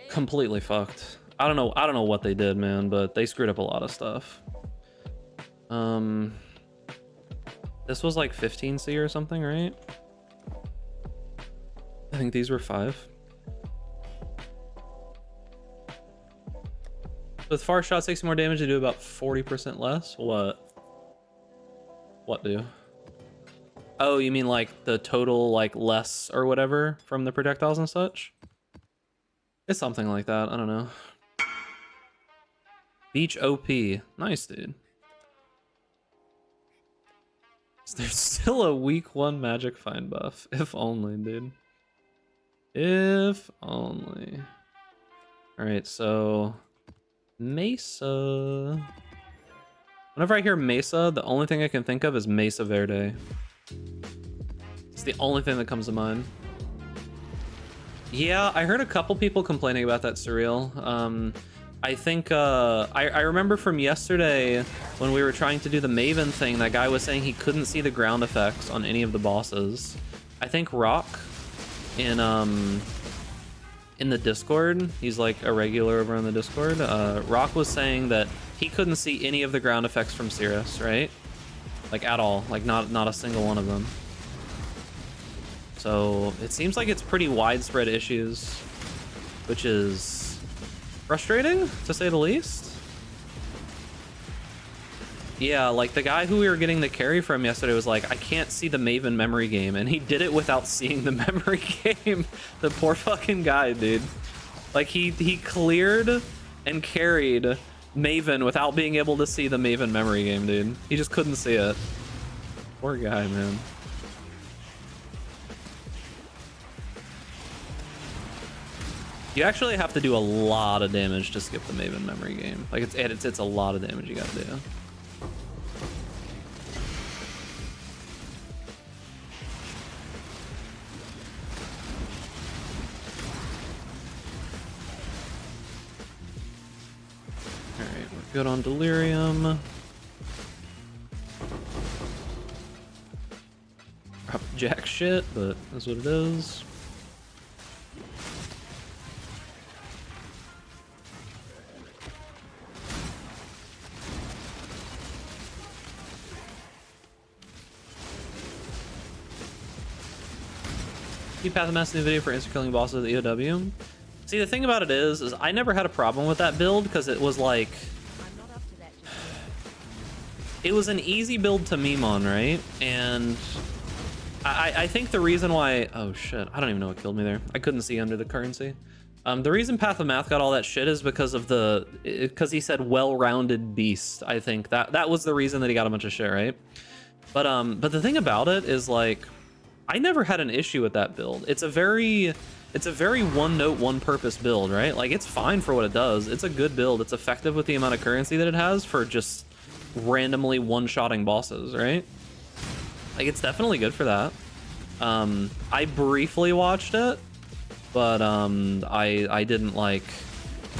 completely fucked. I don't know what they did, man, but they screwed up a lot of stuff. This was like 15C or something, right? I think these were 5. With far shots, 60 more damage, they do about 40% less. What? What do? Oh, you mean like the total, like, less or whatever from the projectiles and such? It's something like that. I don't know. Beach OP. Nice, dude. There's still a week 1 magic find buff. If only, dude. If only. Alright, so... Mesa. Whenever I hear Mesa, the only thing I can think of is Mesa Verde. It's the only thing that comes to mind. Yeah, I heard a couple people complaining about that, Surreal. I think, I remember from yesterday when we were trying to do the Maven thing, that guy was saying he couldn't see the ground effects on any of the bosses. I think Rock in the Discord, he's like a regular over on the Discord, Rock was saying that he couldn't see any of the ground effects from Cirrus, right? Like, at all. Like, not a single one of them. So it seems like it's pretty widespread issues, which is frustrating, to say the least. Yeah, like the guy who we were getting the carry from yesterday was like, I can't see the Maven memory game, and he did it without seeing the memory game. The poor fucking guy, dude. Like, he cleared and carried Maven without being able to see the Maven memory game, dude. He just couldn't see it. Poor guy, man. You actually have to do a lot of damage to skip the Maven memory game. Like, it's a lot of damage you gotta do. Alright, we're good on Delirium. Jack shit, but that's what it is. You path a mass new video for instant killing bosses with EOW. See, the thing about it is I never had a problem with that build because it was like, it was an easy build to meme on, right? And I think the reason why, oh shit, I don't even know what killed me there. I couldn't see under the currency. The reason Path of Math got all that shit is because of because he said well-rounded beast. I think that was the reason that he got a bunch of shit, right? But the thing about it is, like, I never had an issue with that build. It's a very one note, one purpose build, right? Like, it's fine for what it does. It's a good build. It's effective with the amount of currency that it has for just randomly one-shotting bosses, right? Like, it's definitely good for that. I briefly watched it, but I didn't like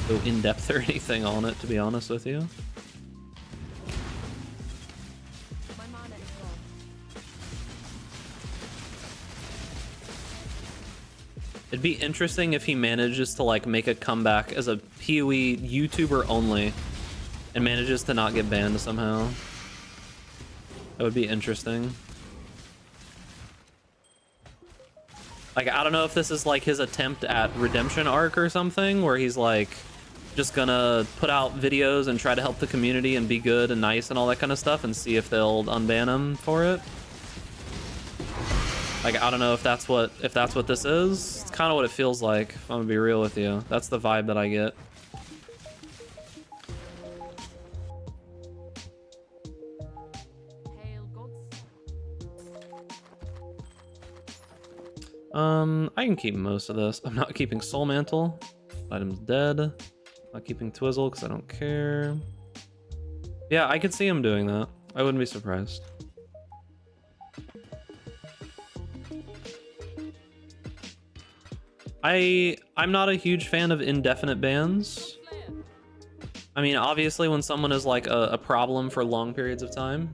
go in depth or anything on it, to be honest with you. It'd be interesting if he manages to, like, make a comeback as a PoE YouTuber only and manages to not get banned somehow. That would be interesting. Like, I don't know if this is like his attempt at redemption arc or something, where he's like just gonna put out videos and try to help the community and be good and nice and all that kind of stuff and see if they'll unban him for it. Like, I don't know if that's what this is. It's kind of what it feels like, if I'm gonna be real with you. That's the vibe that I get. I can keep most of this. I'm not keeping Soul Mantle. Item's dead. I'm not keeping Twizzle because I don't care. Yeah, I could see him doing that. I wouldn't be surprised. I'm not a huge fan of indefinite bans. I mean, obviously when someone is like a problem for long periods of time.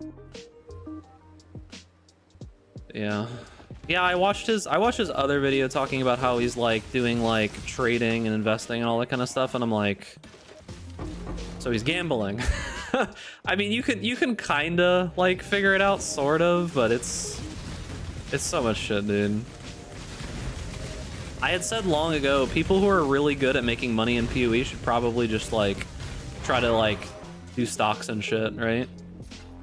Yeah. Yeah, I watched his other video talking about how he's like doing like trading and investing and all that kind of stuff, and I'm like, so he's gambling. I mean, you can kinda like figure it out, sort of, but it's so much shit, dude. I had said long ago, people who are really good at making money in PoE should probably just like try to like do stocks and shit, right?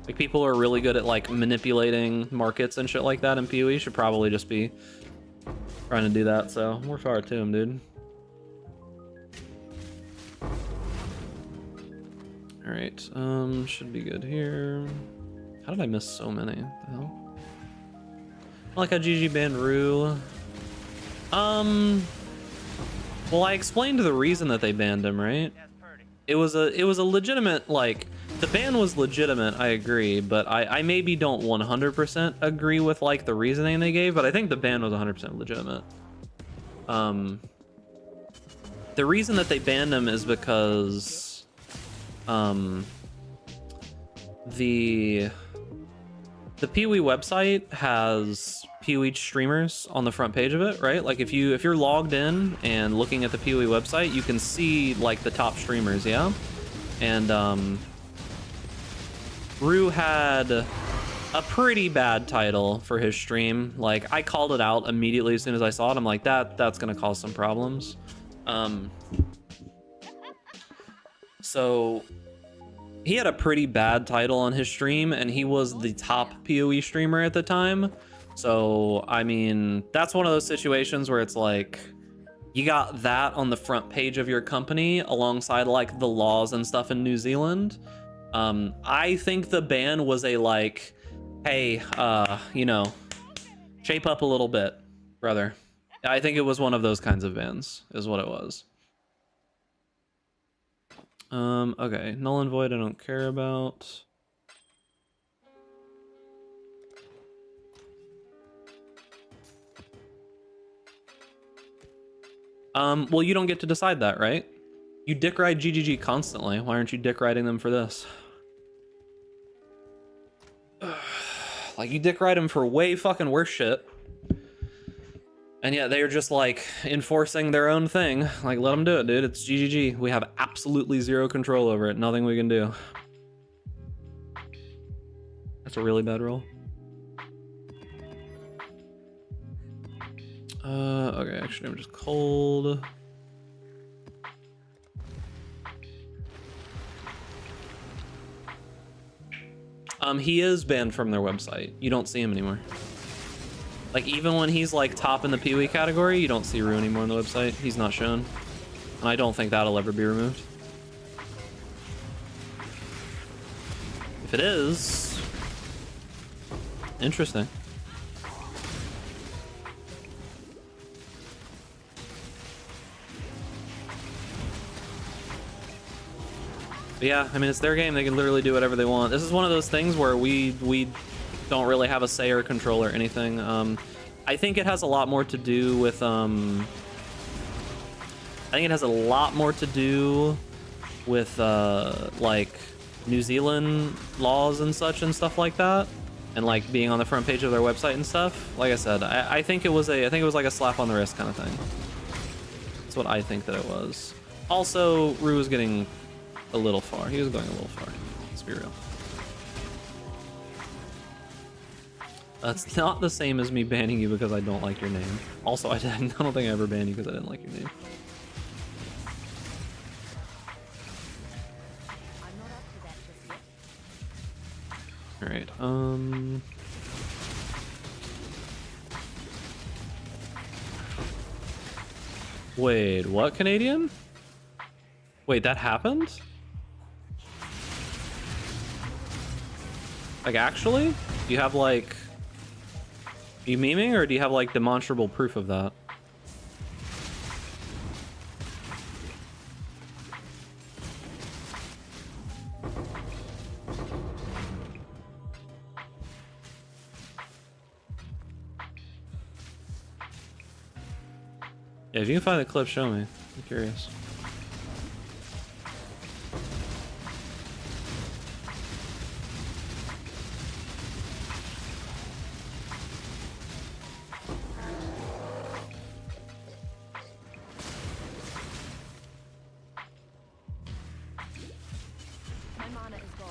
Like people who are really good at like manipulating markets and shit like that in PoE should probably just be trying to do that. So more power to him, dude. All right, should be good here. How did I miss so many? What the hell? I like how GG banned Rue. Well, I explained the reason that they banned him, right? It was a legitimate, like, the ban was legitimate, I agree, but I maybe don't 100% agree with like the reasoning they gave, but I think the ban was 100% legitimate. The reason that they banned him is because the PoE website has PoE streamers on the front page of it, right? Like if you're logged in and looking at the PoE website, you can see like the top streamers, yeah? And Rue had a pretty bad title for his stream. Like I called it out immediately as soon as I saw it. I'm like, that's gonna cause some problems. So he had a pretty bad title on his stream, and he was the top PoE streamer at the time. So, I mean, that's one of those situations where it's like, you got that on the front page of your company alongside like the laws and stuff in New Zealand. I think the ban was a like, hey, you know, shape up a little bit, brother. I think it was one of those kinds of bans, is what it was. Okay, null and void I don't care about. Well, you don't get to decide that, right? You dick ride GGG constantly. Why aren't you dick riding them for this? Like, you dick ride them for way fucking worse shit. And yeah, they're just like enforcing their own thing. Like, let them do it, dude. It's GGG. We have absolutely zero control over it. Nothing we can do. That's a really bad roll. Okay, actually, I'm just cold. He is banned from their website. You don't see him anymore. Like, even when he's like top in the PoE category, you don't see Rue anymore on the website. He's not shown. And I don't think that'll ever be removed. If it is, interesting. But yeah, I mean, it's their game. They can literally do whatever they want. This is one of those things where we don't really have a say or control or anything. I think it has a lot more to do with I think it has a lot more to do with like New Zealand laws and such and stuff like that, and like being on the front page of their website and stuff. Like I said, I think it was like a slap on the wrist kind of thing. That's what I think that it was. Also, Rue was getting a little far. He was going a little far. Let's be real. That's not the same as me banning you because I don't like your name. Also, I don't think I ever banned you because I didn't like your name. All right. Wait, what, Canadian? Wait, that happened? Like, actually? Do you have like... Are you memeing, or do you have like demonstrable proof of that? Yeah, if you can find the clip, show me. I'm curious. mana is gone.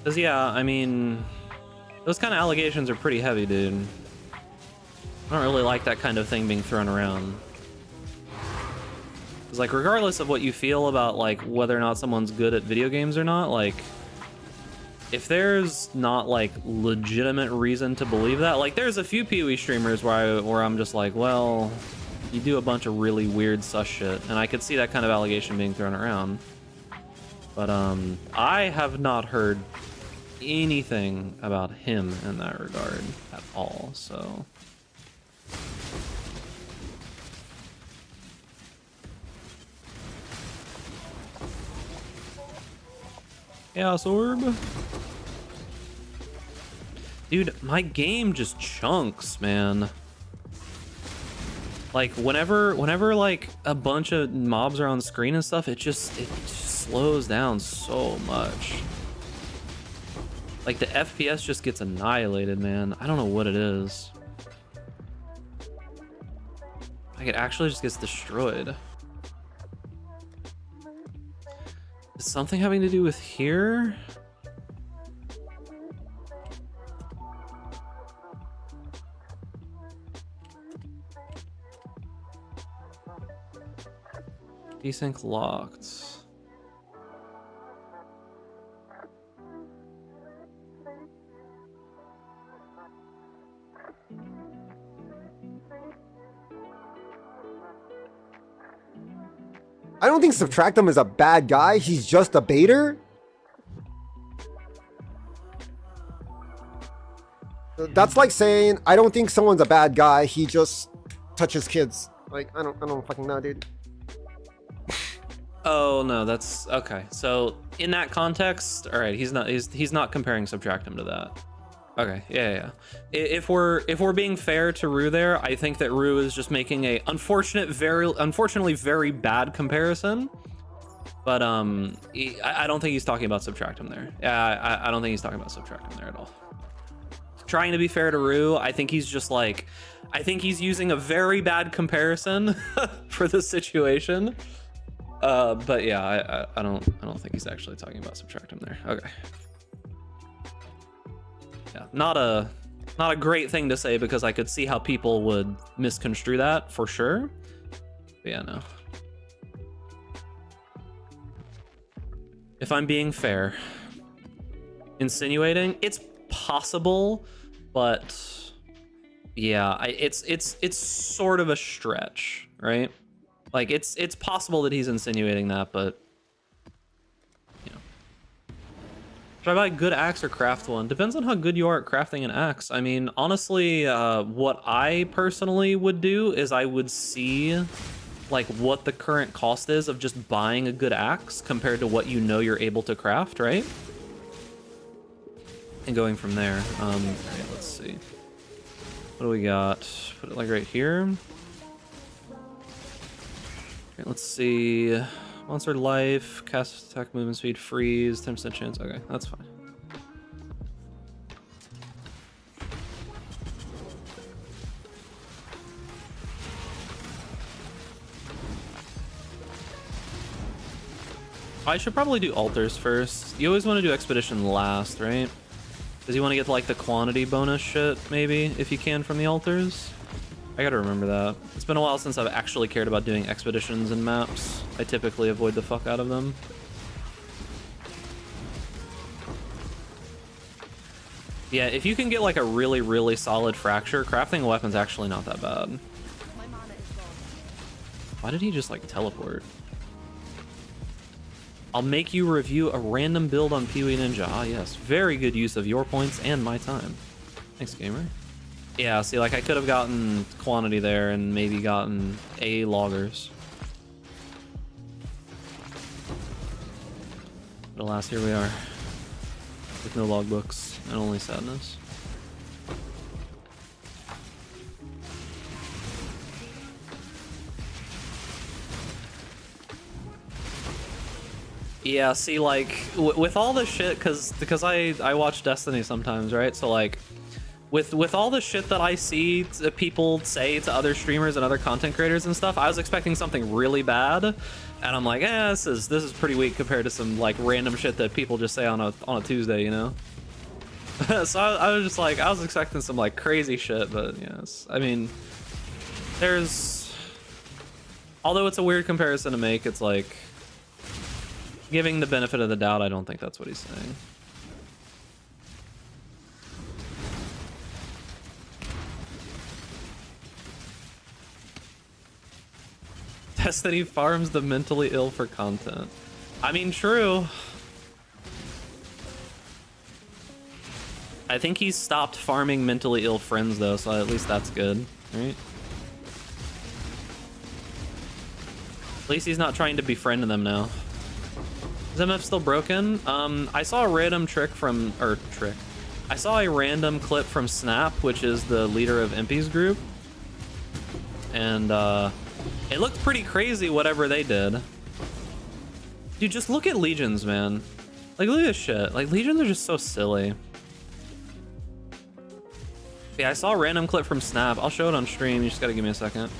Cause yeah, I mean, those kind of allegations are pretty heavy, dude. I don't really like that kind of thing being thrown around. Cause like, regardless of what you feel about like whether or not someone's good at video games or not, like, if there's not like legitimate reason to believe that, like, there's a few PoE streamers where I'm just like, well, you do a bunch of really weird sus shit, and I could see that kind of allegation being thrown around. But I have not heard anything about him in that regard at all, so. Chaos Orb. Dude, my game just chunks, man. Like whenever like a bunch of mobs are on screen and stuff, it just slows down so much. Like the FPS just gets annihilated, man. I don't know what it is. Like it actually just gets destroyed. Is something having to do with here? Desync locked. I don't think Subtractum is a bad guy. He's just a baiter. That's like saying I don't think someone's a bad guy. He just touches kids. Like I don't fucking know, dude. Oh no, that's okay. So in that context, all right, he's not comparing Subtractum to that. Okay, yeah. If we're being fair to Rue there, I think that Rue is just making a unfortunately very bad comparison. But I don't think he's talking about Subtractum there. Yeah, I don't think he's talking about Subtractum there at all. Trying to be fair to Rue, I think he's just like, I think he's using a very bad comparison for the situation. But yeah, I don't think he's actually talking about Subtractum there. Okay. Yeah, not a great thing to say because I could see how people would misconstrue that for sure. But yeah, no. If I'm being fair, insinuating, it's possible, but yeah, it's sort of a stretch, right? Like it's possible that he's insinuating that, but you know. Should I buy a good axe or craft one? Depends on how good you are at crafting an axe. I mean, honestly, what I personally would do is I would see like what the current cost is of just buying a good axe compared to what you know you're able to craft, right? And going from there. Right, let's see. What do we got? Put it like right here. Okay, let's see. Monster life, cast attack, movement speed, freeze, 10% chance. Okay, that's fine. I should probably do altars first. You always want to do expedition last, right? Because you want to get like the quantity bonus shit, maybe, if you can from the altars. I gotta remember that. It's been a while since I've actually cared about doing expeditions and maps. I typically avoid the fuck out of them. Yeah, if you can get like a really, really solid fracture, crafting a weapon's actually not that bad. Why did he just like teleport? I'll make you review a random build on PoE Ninja. Ah yes, very good use of your points and my time. Thanks, gamer. Yeah, see, like I could have gotten quantity there and maybe gotten A loggers. But alas, here we are. With no logbooks and only sadness. Yeah, see, like, with all the shit, because I watch Destiny sometimes, right? So, like, with all the shit that I see people say to other streamers and other content creators and stuff, I was expecting something really bad, and I'm like, this is pretty weak compared to some, like, random shit that people just say on a Tuesday, you know? So I was just like, I was expecting some, like, crazy shit, but yes, I mean, although it's a weird comparison to make, it's like, giving the benefit of the doubt, I don't think that's what he's saying. Destiny farms the mentally ill for content. I mean, true. I think he's stopped farming mentally ill friends though, so at least that's good, right? At least he's not trying to befriend them now. Is MF still broken? I saw a random I saw a random clip from Snap, which is the leader of Impy's group. And it looked pretty crazy, whatever they did. Dude, just look at Legions, man. Like, look at this shit. Like, Legions are just so silly. Yeah, I saw a random clip from Snap. I'll show it on stream. You just gotta give me a second.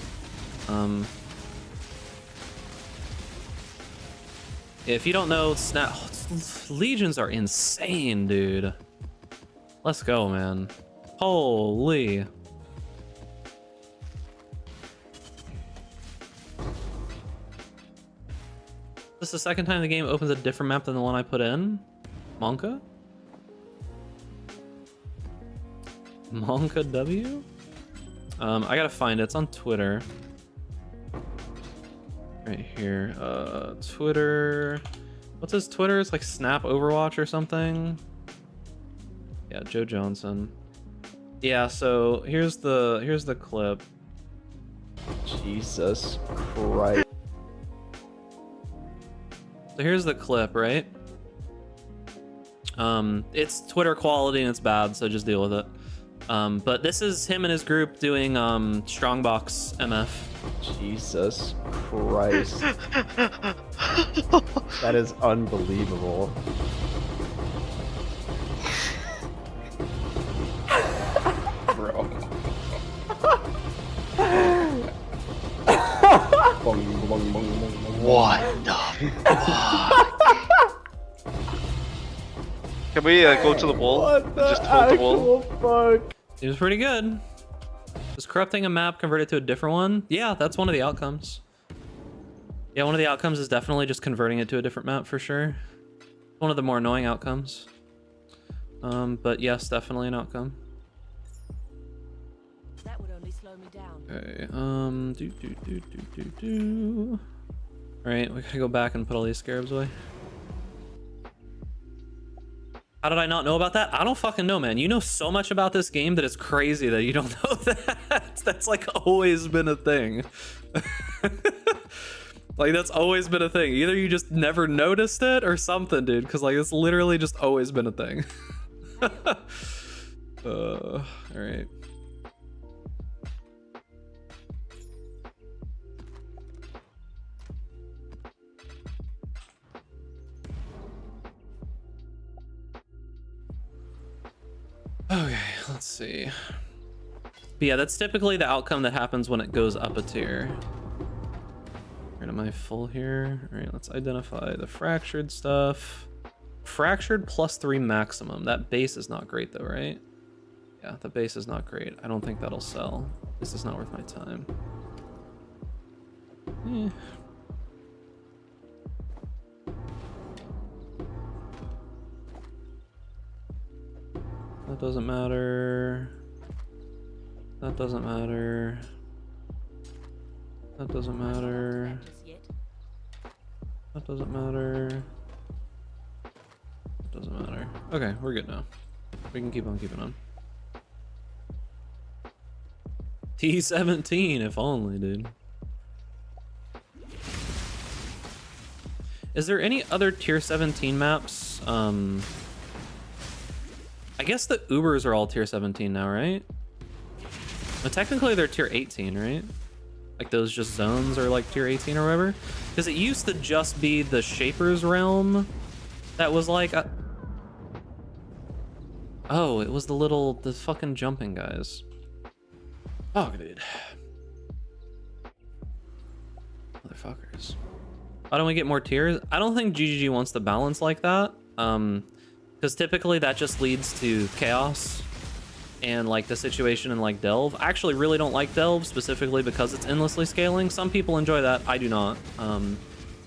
If you don't know, Snap... Legions are insane, dude. Let's go, man. Holy. This is the second time the game opens a different map than the one I put in? Monka? Monka W? I gotta find it. It's on Twitter. Right here. Twitter. What's his Twitter? It's like Snap Overwatch or something. Yeah, Joe Johnson. Yeah, so here's the clip. Jesus Christ. So here's the clip, right? It's Twitter quality and it's bad, so just deal with it. But this is him and his group doing Strongbox MF. Jesus Christ. That is unbelievable. Bro. What the fuck? Can we go to the wall? What the Just hold the wall? fuck? Seems pretty good. Is corrupting a map converted to a different one? Yeah, that's one of the outcomes. Yeah, one of the outcomes is definitely just converting it to a different map for sure. One of the more annoying outcomes. But yes, definitely an outcome. That would only slow me down. Okay, Alright, we gotta go back and put all these scarabs away. How did I not know about that? I don't fucking know, man. You know so much about this game that it's crazy that you don't know that. That's like always been a thing. Like, that's always been a thing. Either you just never noticed it or something, dude, because like it's literally just always been a thing. All right. Okay, let's see. But yeah, that's typically the outcome that happens when it goes up a tier. Right, am I full here? All right, let's identify the fractured stuff. Fractured +3 maximum. That base is not great though, right? Yeah, the base is not great. I don't think that'll sell. This is not worth my time. That doesn't matter. That doesn't matter. That doesn't matter. That doesn't matter. That doesn't matter. Okay, we're good now. We can keep on keeping on. T17, if only, dude. Is there any other tier 17 maps? I guess the Ubers are all tier 17 now, right? But technically they're tier 18, right? Like those just zones are like tier 18 or whatever. Because it used to just be the Shaper's Realm that was like oh, it was the fucking jumping guys. Oh, dude. Motherfuckers. Why don't we get more tiers? I don't think GGG wants to balance like that. Because typically that just leads to chaos and like the situation in like Delve. I actually really don't like Delve specifically because it's endlessly scaling. Some people enjoy that. I do not. I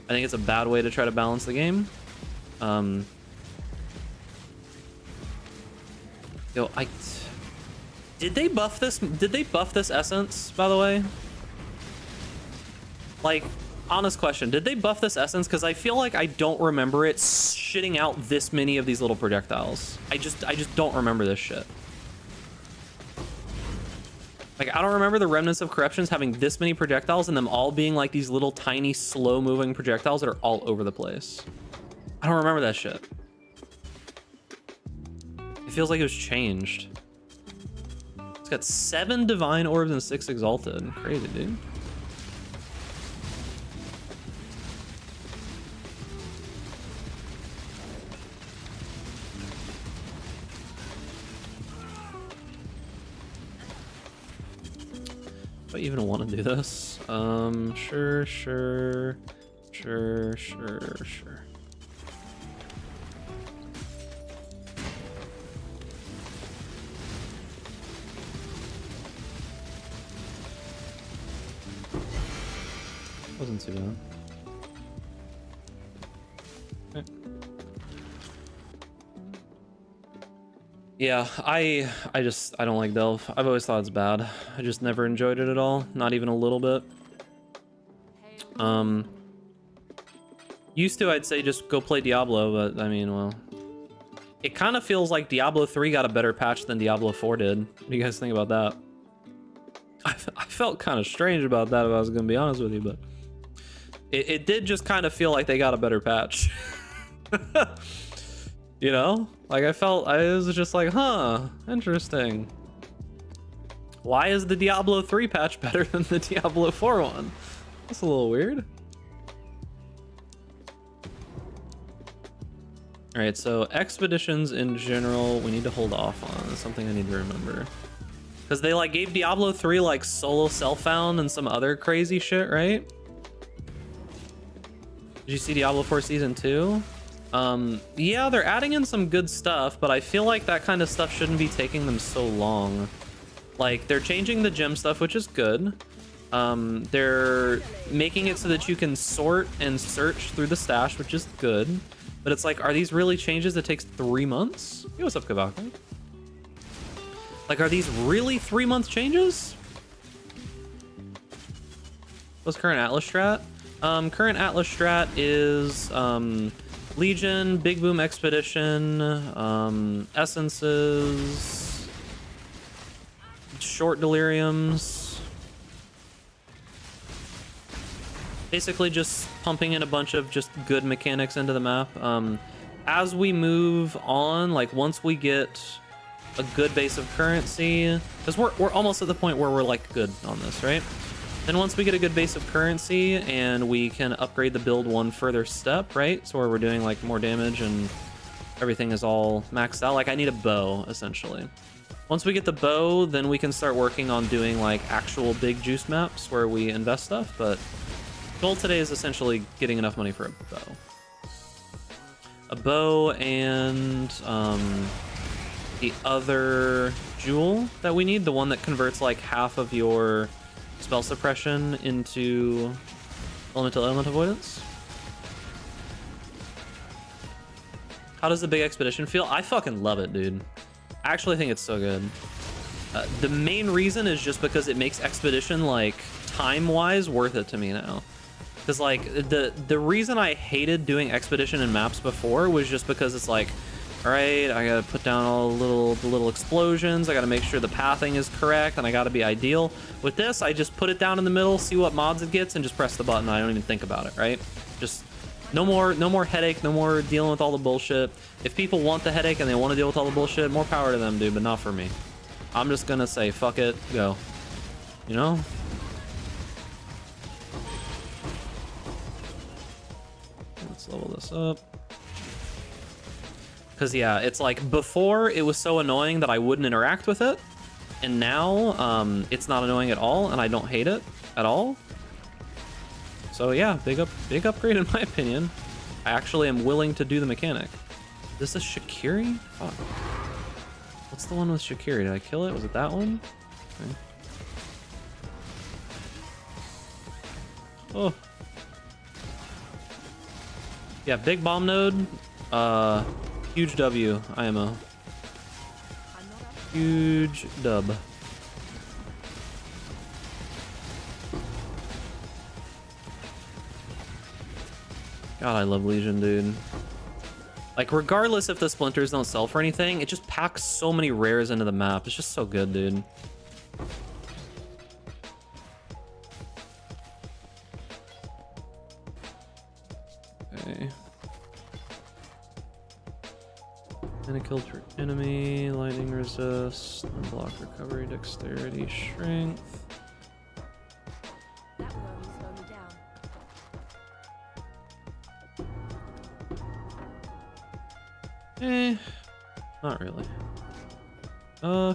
think it's a bad way to try to balance the game. Yo, did they buff this? Did they buff this essence, by the way? Like, honest question, did they buff this essence? Because I feel like I don't remember it shitting out this many of these little projectiles. I just don't remember this shit. Like, I don't remember the Remnants of Corruptions having this many projectiles and them all being like these little tiny slow moving projectiles that are all over the place. I don't remember that shit. It feels like it was changed. It's got 7 Divine Orbs and 6 Exalted. Crazy, dude. Do I even want to do this? Sure. Wasn't too bad. Okay. Yeah, I don't like Delve. I've always thought it's bad. I just never enjoyed it at all, not even a little bit. Used to, I'd say just go play Diablo, but I mean, well, it kind of feels like Diablo 3 got a better patch than Diablo 4 did. What do you guys think about that? I felt kind of strange about that, if I was gonna be honest with you, but it did just kind of feel like they got a better patch. You know, like I was just like, huh, interesting. Why is the Diablo 3 patch better than the Diablo 4 one? That's a little weird. All right, so expeditions in general, we need to hold off on. That's something I need to remember. Because they like gave Diablo 3 like solo self-found and some other crazy shit, right? Did you see Diablo 4 Season 2? Yeah, they're adding in some good stuff, but I feel like that kind of stuff shouldn't be taking them so long. Like, they're changing the gem stuff, which is good. They're making it so that you can sort and search through the stash, which is good. But it's like, are these really changes that takes 3 months? Hey, what's up, Kabaka? Like, are these really 3-month changes? What's current Atlas strat? Current Atlas strat is Legion, Big Boom Expedition, Essences, Short Deliriums. Basically just pumping in a bunch of just good mechanics into the map. As we move on, like once we get a good base of currency, because we're almost at the point where we're like good on this, right? Then once we get a good base of currency and we can upgrade the build one further step, right? So where we're doing like more damage and everything is all maxed out. Like I need a bow essentially. Once we get the bow, then we can start working on doing like actual big juice maps where we invest stuff. But goal today is essentially getting enough money for a bow. A bow and the other jewel that we need, the one that converts like half of your spell suppression into elemental avoidance. How does the big expedition feel? I fucking love it, dude. I actually think it's so good. The main reason is just because it makes expedition like time-wise worth it to me now. Because like the reason I hated doing expedition in maps before was just because it's like, all right, I gotta put down all the little explosions. I gotta make sure the pathing is correct, and I gotta be ideal. With this, I just put it down in the middle, see what mods it gets, and just press the button. I don't even think about it, right? Just no more headache, no more dealing with all the bullshit. If people want the headache and they want to deal with all the bullshit, more power to them, dude, but not for me. I'm just gonna say, fuck it, go. You know? this up. Because, yeah, it's like before it was so annoying that I wouldn't interact with it. And now it's not annoying at all, and I don't hate it at all. So, yeah, big upgrade in my opinion. I actually am willing to do the mechanic. Is this a Shikiri? Fuck. What's the one with Shikiri? Did I kill it? Was it that one? Okay. Oh. Yeah, big bomb node. Huge W, IMO. Huge dub. God, I love Legion, dude. Like, regardless if the splinters don't sell for anything, it just packs so many rares into the map. It's just so good, dude. Okay. And a kill per enemy, lightning resist, unblock recovery, dexterity, strength. That will only slow me down. Not really.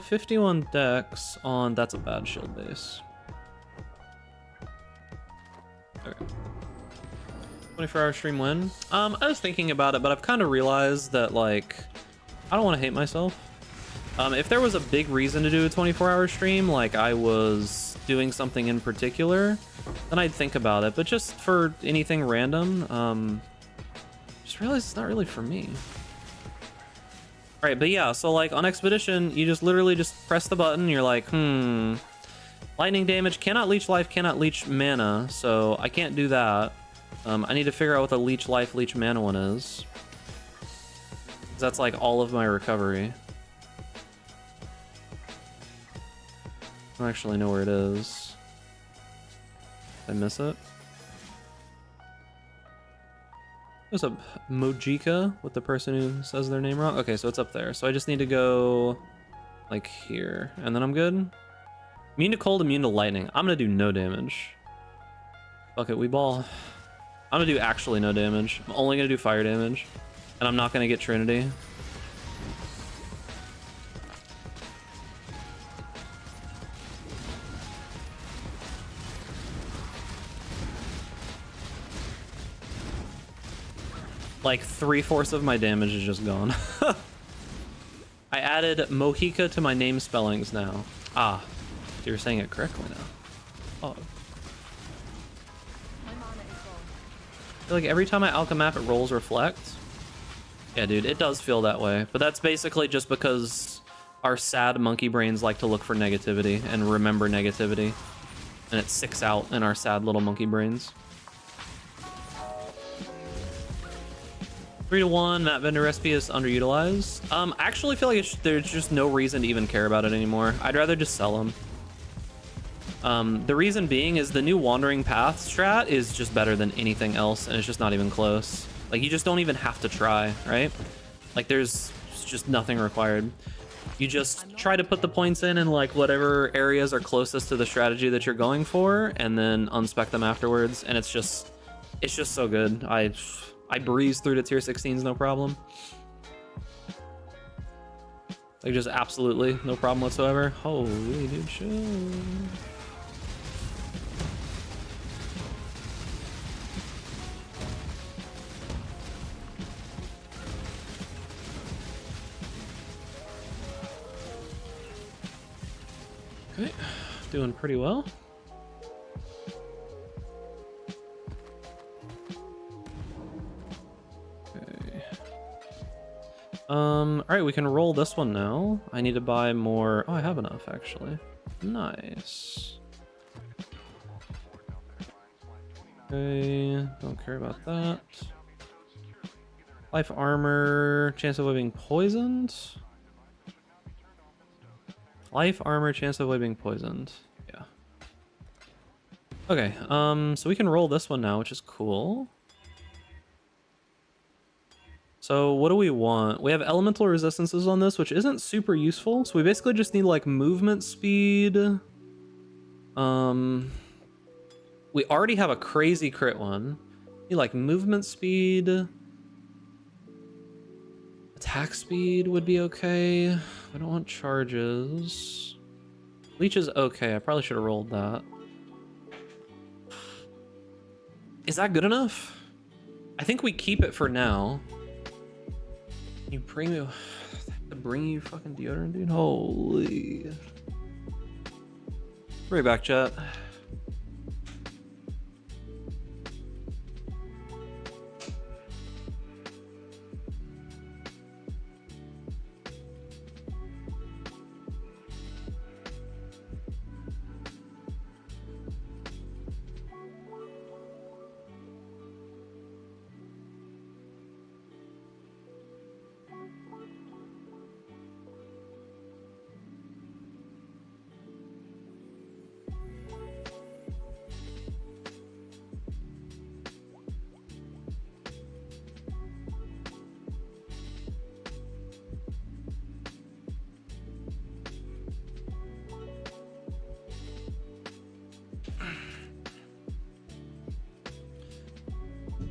51 dex on, that's a bad shield base. Okay. 24-hour stream win. I was thinking about it, but I've kind of realized that, like, I don't want to hate myself. If there was a big reason to do a 24-hour stream, like I was doing something in particular, then I'd think about it. But just for anything random, just realized it's not really for me. All right, but yeah, so like on Expedition, you just literally just press the button. You're like, lightning damage, cannot leech life, cannot leech mana, so I can't do that. I need to figure out what the leech life, leech mana one is. That's like all of my recovery. I don't actually know where it is. Did I miss it? There's a Mojika with the person who says their name wrong. Okay, so it's up there. So I just need to go like here, and then I'm good. Immune to cold, immune to lightning. I'm gonna do no damage. Fuck it, we ball. I'm gonna do actually no damage. I'm only gonna do fire damage. And I'm not gonna get Trinity. Like 3/4 of my damage is just gone. I added Mohika to my name spellings now. Ah, so you're saying it correctly now. Oh. My mana is gone. I feel like every time I alchemap it rolls reflect. Yeah, dude, it does feel that way. But that's basically just because our sad monkey brains like to look for negativity and remember negativity. And it sticks out in our sad little monkey brains. 3-1, Matt Vendor recipe is underutilized. I actually feel like there's just no reason to even care about it anymore. I'd rather just sell them. The reason being is the new Wandering Path strat is just better than anything else, and it's just not even close. Like, you just don't even have to try, right? Like, there's just nothing required. You just try to put the points in like whatever areas are closest to the strategy that you're going for, and then unspec them afterwards, and it's just so good. I breeze through to tier 16s, no problem. Like, just absolutely no problem whatsoever. Holy dude, shit. Okay, doing pretty well. All right, we can roll this one now. I need to buy more. Oh, I have enough actually. Nice. Okay, don't care about that. Life armor, chance of avoiding poisoned. Life armor, chance of avoiding poisoned. Yeah. Okay, so we can roll this one now, which is cool. So what do we want? We have elemental resistances on this, which isn't super useful. So we basically just need like movement speed. We already have a crazy crit one. Need like movement speed, Attack speed would be okay. I don't want charges. Leech is okay. I probably should have rolled that. Is that good enough? I think we keep it for now. You bring me... to bring you fucking deodorant, dude? Holy... Bring it back, chat.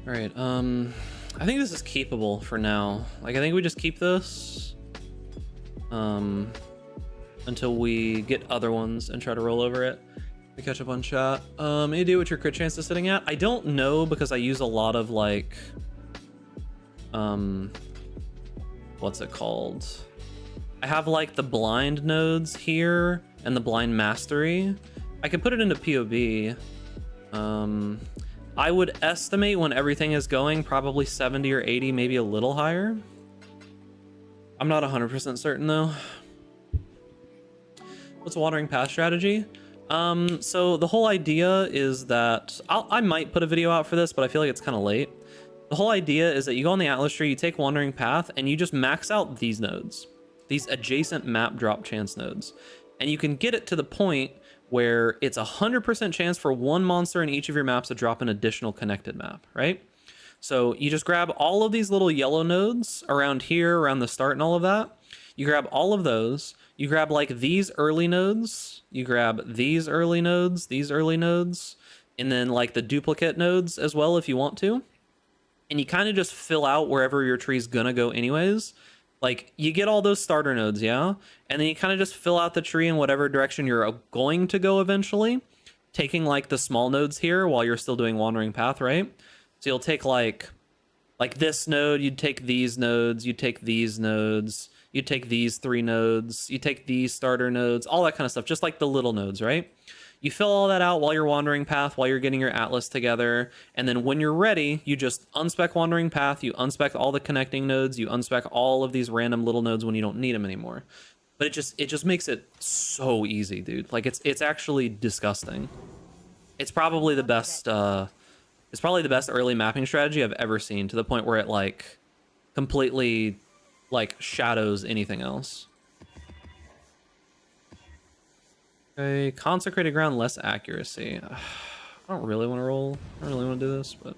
All right, I think this is keepable for now. Like, I think we just keep this until we get other ones and try to roll over it. To catch up on chat. Any idea what your crit chance is sitting at? I don't know because I use a lot of like, what's it called? I have like the blind nodes here and the blind mastery. I could put it into POB. I would estimate when everything is going probably 70 or 80, maybe a little higher. I'm not 100% certain though. What's a wandering path strategy? So the whole idea is that I might put a video out for this, but I feel like it's kind of late. The whole idea is that you go on the Atlas tree, you take wandering path, and you just max out these nodes, these adjacent map drop chance nodes, and you can get it to the point where it's 100% chance for one monster in each of your maps to drop an additional connected map, right? So you just grab all of these little yellow nodes around here, around the start and all of that. You grab all of those. You grab like these early nodes. You grab these early nodes, and then like the duplicate nodes as well if you want to. And you kind of just fill out wherever your tree's gonna go anyways. Like, you get all those starter nodes, yeah? And then you kind of just fill out the tree in whatever direction you're going to go eventually, taking, like, the small nodes here while you're still doing Wandering Path, right? So you'll take, like this node, you'd take these nodes, you'd take these nodes, you'd take these 3 nodes, you take these starter nodes, all that kind of stuff, just like the little nodes, right? You fill all that out while you're Wandering Path, while you're getting your Atlas together, and then when you're ready, you just unspec Wandering Path, you unspec all the connecting nodes, you unspec all of these random little nodes when you don't need them anymore. But it just makes it so easy, dude. Like, it's actually disgusting. It's probably the best early mapping strategy I've ever seen, to the point where it like completely like shadows anything else. Okay, consecrated ground, less accuracy. I don't really want to roll. I don't really want to do this, but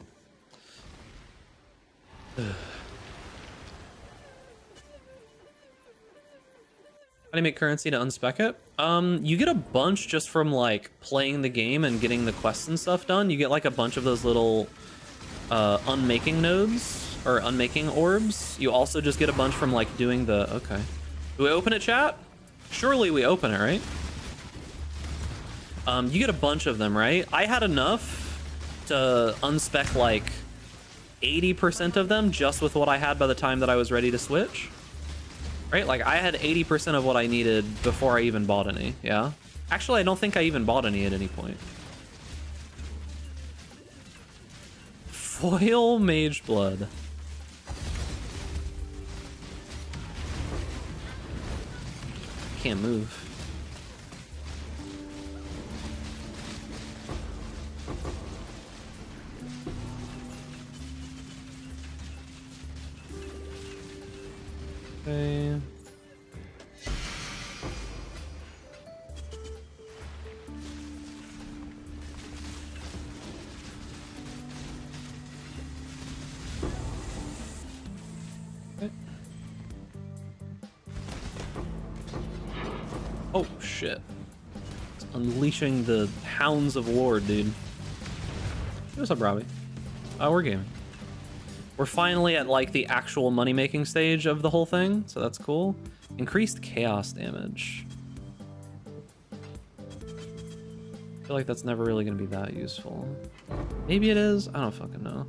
how do you make currency to unspec it? You get a bunch just from like playing the game and getting the quests and stuff done. You get like a bunch of those little unmaking nodes or unmaking orbs. You also just get a bunch from like doing the, okay. Do we open it, chat? Surely we open it, right? You get a bunch of them, right? I had enough to unspec like 80% of them just with what I had by the time that I was ready to switch. Right? Like, I had 80% of what I needed before I even bought any, yeah? Actually, I don't think I even bought any at any point. Foil Mage Blood. Can't move. Okay. Okay. Oh shit. It's unleashing the hounds of war, dude. What's up, Robbie? We're gaming. We're finally at like the actual money-making stage of the whole thing, so that's cool. Increased chaos damage. I feel like that's never really gonna be that useful. Maybe it is, I don't fucking know.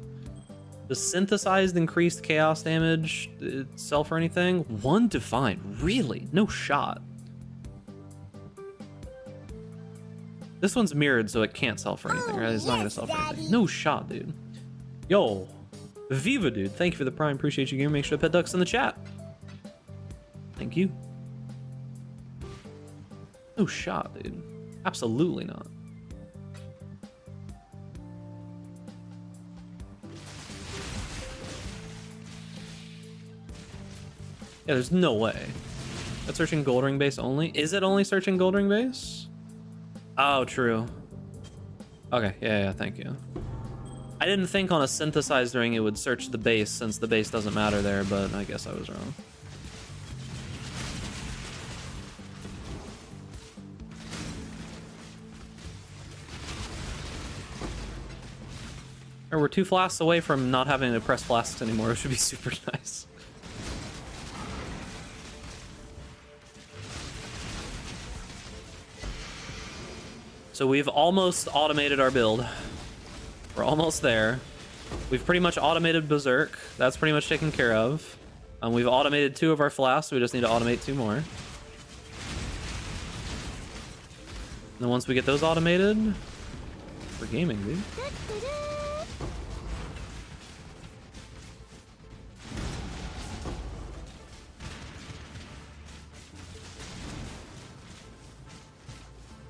Does synthesized increased chaos damage sell for anything? 1 divine, really? No shot. This one's mirrored, so it can't sell for anything, right? It's not gonna sell for anything. No shot, dude. Yo, Viva, dude. Thank you for the prime. Appreciate you, gamer. Make sure to pet ducks in the chat. Thank you. No shot, dude. Absolutely not. Yeah, there's no way. That's searching gold ring base only? Is it only searching gold ring base? Oh, true. Okay, yeah, thank you. I didn't think on a synthesized ring it would search the base since the base doesn't matter there, but I guess I was wrong. Or we're 2 flasks away from not having to press flasks anymore, which would be super nice. So we've almost automated our build. We're almost there. We've pretty much automated Berserk. That's pretty much taken care of. We've automated 2 of our flasks. We just need to automate 2 more. And then once we get those automated, we're gaming, dude.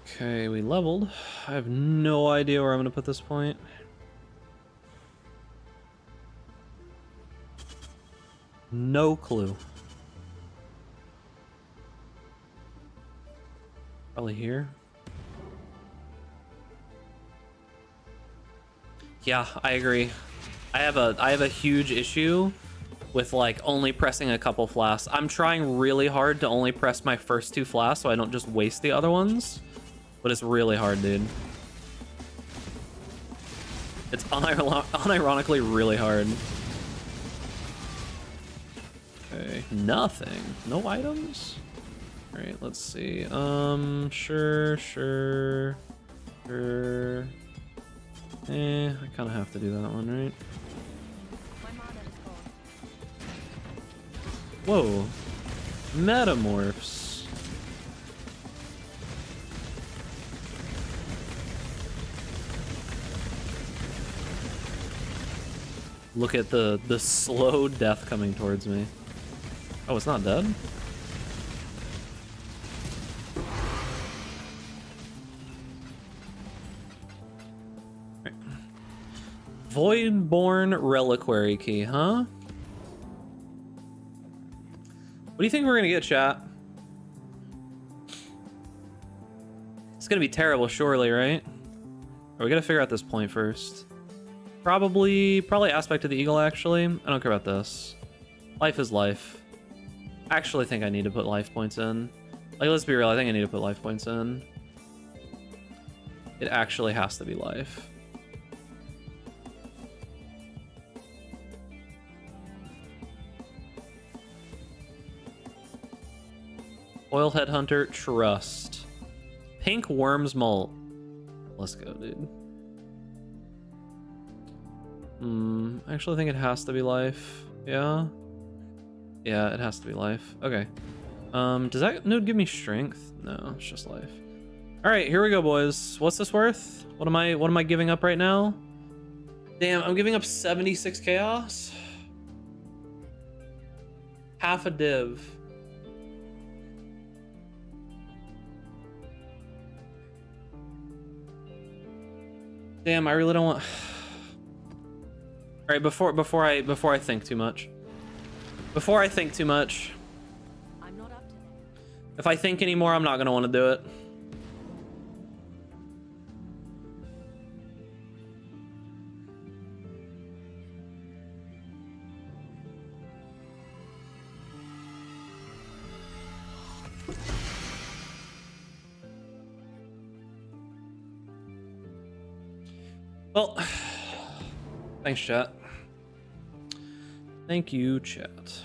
Okay, we leveled. I have no idea where I'm gonna put this point. No clue. Probably here. Yeah, I agree. I have a huge issue with like only pressing a couple flasks. I'm trying really hard to only press my first 2 flasks so I don't just waste the other ones. But it's really hard, dude. It's unironically really hard. Okay, nothing. No items? Alright, let's see. Sure. I kind of have to do that one, right? My mana is gone. Whoa. Metamorphs. Look at the slow death coming towards me. Oh, it's not dead? Right. Voidborn Reliquary Key, huh? What do you think we're gonna get, chat? It's gonna be terrible, surely, right? Or we gotta figure out this point first. Probably Aspect of the Eagle, actually. I don't care about this. Life is life. I actually think I need to put life points in. Like, let's be real, I think I need to put life points in. It actually has to be life. Oil Headhunter, Trust. Pink Worm's Molt. Let's go, dude. I actually think it has to be life. Yeah? Yeah, it has to be life. Okay. Does that node give me strength? No, it's just life. Alright, here we go, boys. What's this worth? What am I giving up right now? Damn, I'm giving up 76 chaos? Half a div. Damn, I really don't want... All right, before I think too much. Before I think too much. I'm not up to it. If I think anymore, I'm not gonna want to do it. Well, thanks, chat. Thank you, chat.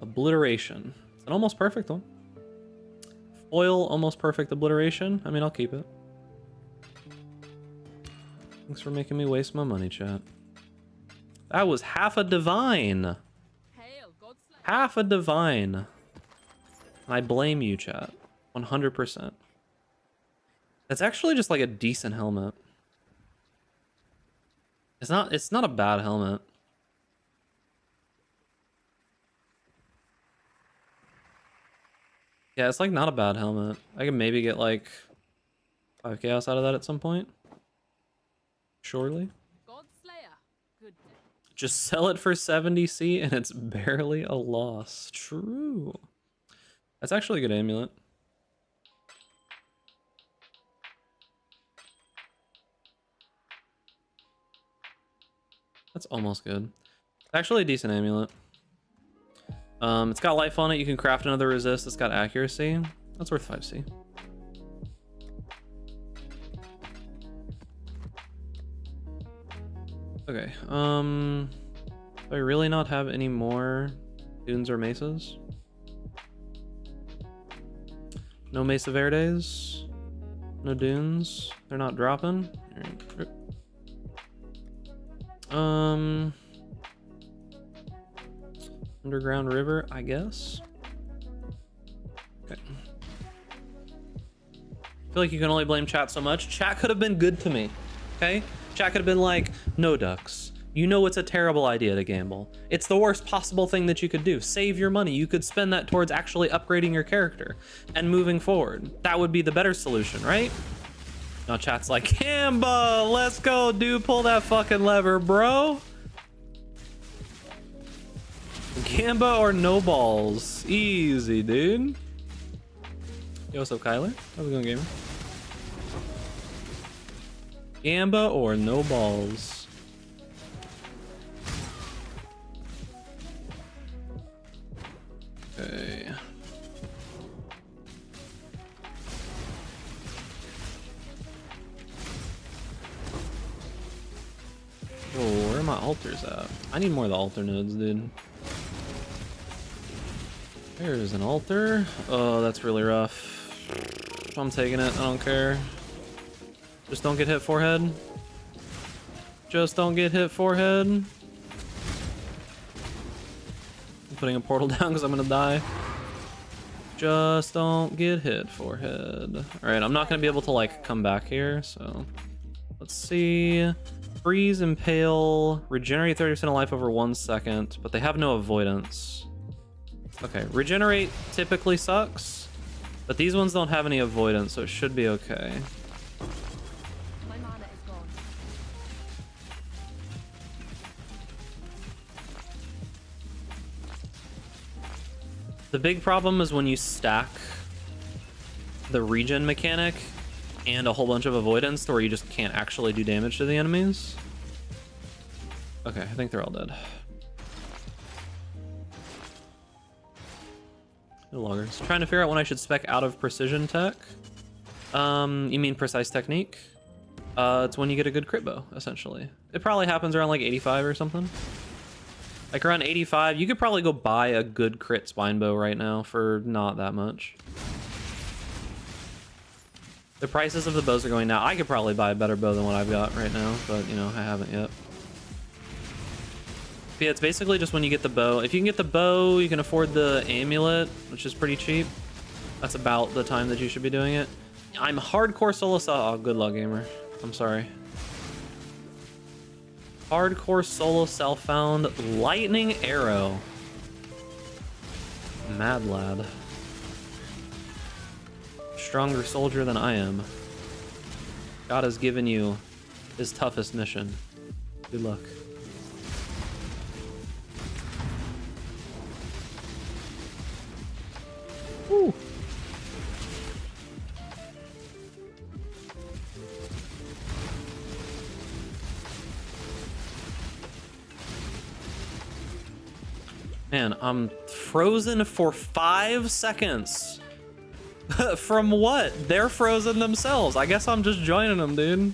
Obliteration. It's an almost perfect one. Foil, almost perfect obliteration. I mean, I'll keep it. Thanks for making me waste my money, chat. That was half a divine. Hail, Godslayer. Half a divine. I blame you, chat. 100%. That's actually just like a decent helmet. It's not a bad helmet. Yeah, it's like not a bad helmet. I can maybe get like 5 chaos out of that at some point. Surely. Godslayer. Good day. Just sell it for 70C and it's barely a loss. True. That's actually a good amulet. That's almost good. It's actually a decent amulet. It's got life on it. You can craft another resist. It's got accuracy. That's worth 5C. Okay. Do I really not have any more dunes or mesas? No Mesa Verdes? No dunes? They're not dropping? Alright. Underground river, I guess. Okay. I feel like you can only blame chat so much. Chat could have been good to me, okay? Chat could have been like, no, Ducks. You know it's a terrible idea to gamble. It's the worst possible thing that you could do. Save your money. You could spend that towards actually upgrading your character and moving forward. That would be the better solution, right? Now chat's like, Kamba, let's go, dude. Pull that fucking lever, bro. Gamba or no balls? Easy, dude. Yo, what's up, Kyler? How's it going, gamer? Gamba or no balls? Okay. Oh, where are my altars at? I need more of the altar nodes, dude. There's an altar. Oh, that's really rough. I'm taking it. I don't care. Just don't get hit forehead. Just don't get hit forehead. I'm putting a portal down because I'm gonna die. Just don't get hit forehead. All right, I'm not gonna be able to like come back here. So let's see. Freeze, impale, regenerate 30% of life over 1 second, but they have no avoidance. Okay, regenerate typically sucks, but these ones don't have any avoidance, so it should be okay. My mana is gone. The big problem is when you stack the regen mechanic and a whole bunch of avoidance to where you just can't actually do damage to the enemies. Okay, I think they're all dead. No loggers. Trying to figure out when I should spec out of precision tech. You mean precise technique? It's when you get a good crit bow, essentially. It probably happens around like 85 or something. Like around 85, you could probably go buy a good crit spine bow right now for not that much. The prices of the bows are going now. I could probably buy a better bow than what I've got right now, but you know, I haven't yet. But yeah, it's basically just when you get the bow. If you can get the bow, you can afford the amulet, which is pretty cheap. That's about the time that you should be doing it. I'm hardcore solo self. Oh, good luck, gamer. I'm sorry. Hardcore solo self-found lightning arrow. Mad lad. Stronger soldier than I am. God has given you his toughest mission. Good luck. Woo. Man, I'm frozen for 5 seconds. From what? They're frozen themselves. I guess I'm just joining them, dude.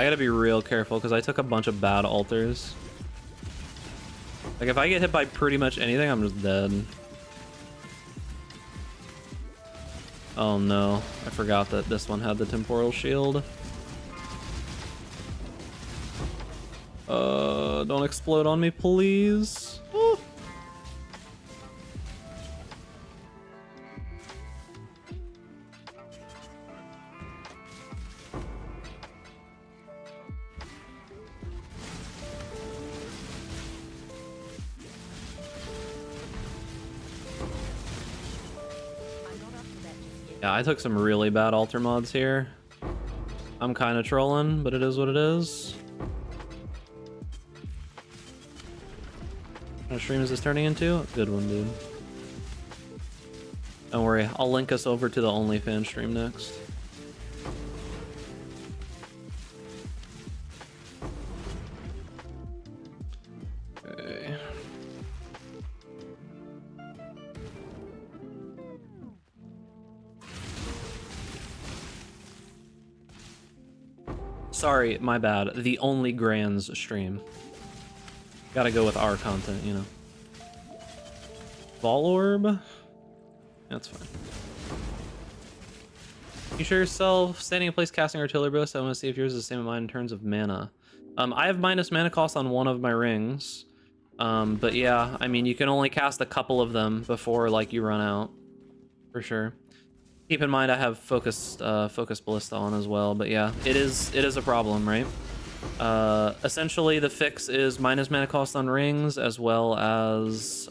I gotta be real careful because I took a bunch of bad alters. Like, if I get hit by pretty much anything, I'm just dead. Oh no, I forgot that this one had the temporal shield. Don't explode on me, please. Ooh. Yeah, I took some really bad alter mods here. I'm kind of trolling, but it is what it is. What kind of stream is this turning into? Good one, dude. Don't worry, I'll link us over to the OnlyFans stream next. Okay. Sorry, my bad. The Only Grands stream. Gotta go with our content, you know. Vol Orb? That's fine. You sure yourself standing in place casting artillery burst? I want to see if yours is the same as mine in terms of mana. I have minus mana cost on one of my rings. But yeah, I mean, you can only cast a couple of them before like you run out. For sure. Keep in mind I have focus ballista on as well, but yeah, it is a problem, right? Essentially the fix is minus mana cost on rings as well as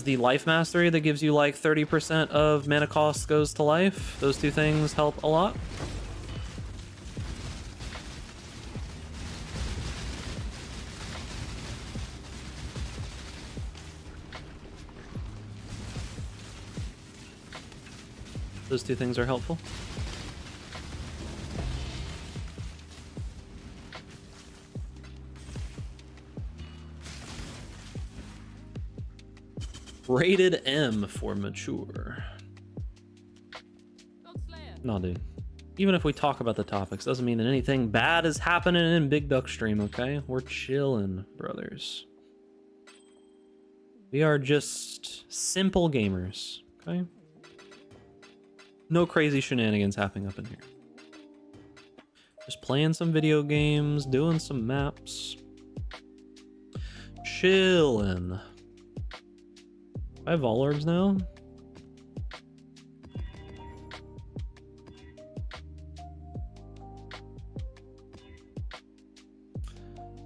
the life mastery that gives you like 30% of mana cost goes to life. Those two things help a lot. Those two things are helpful. Rated M for mature. Nah, dude. Even if we talk about the topics, doesn't mean that anything bad is happening in Big Duck Stream, okay? We're chilling, brothers. We are just simple gamers, okay? No crazy shenanigans happening up in here. Just playing some video games, doing some maps. Chillin'. I have all orbs now.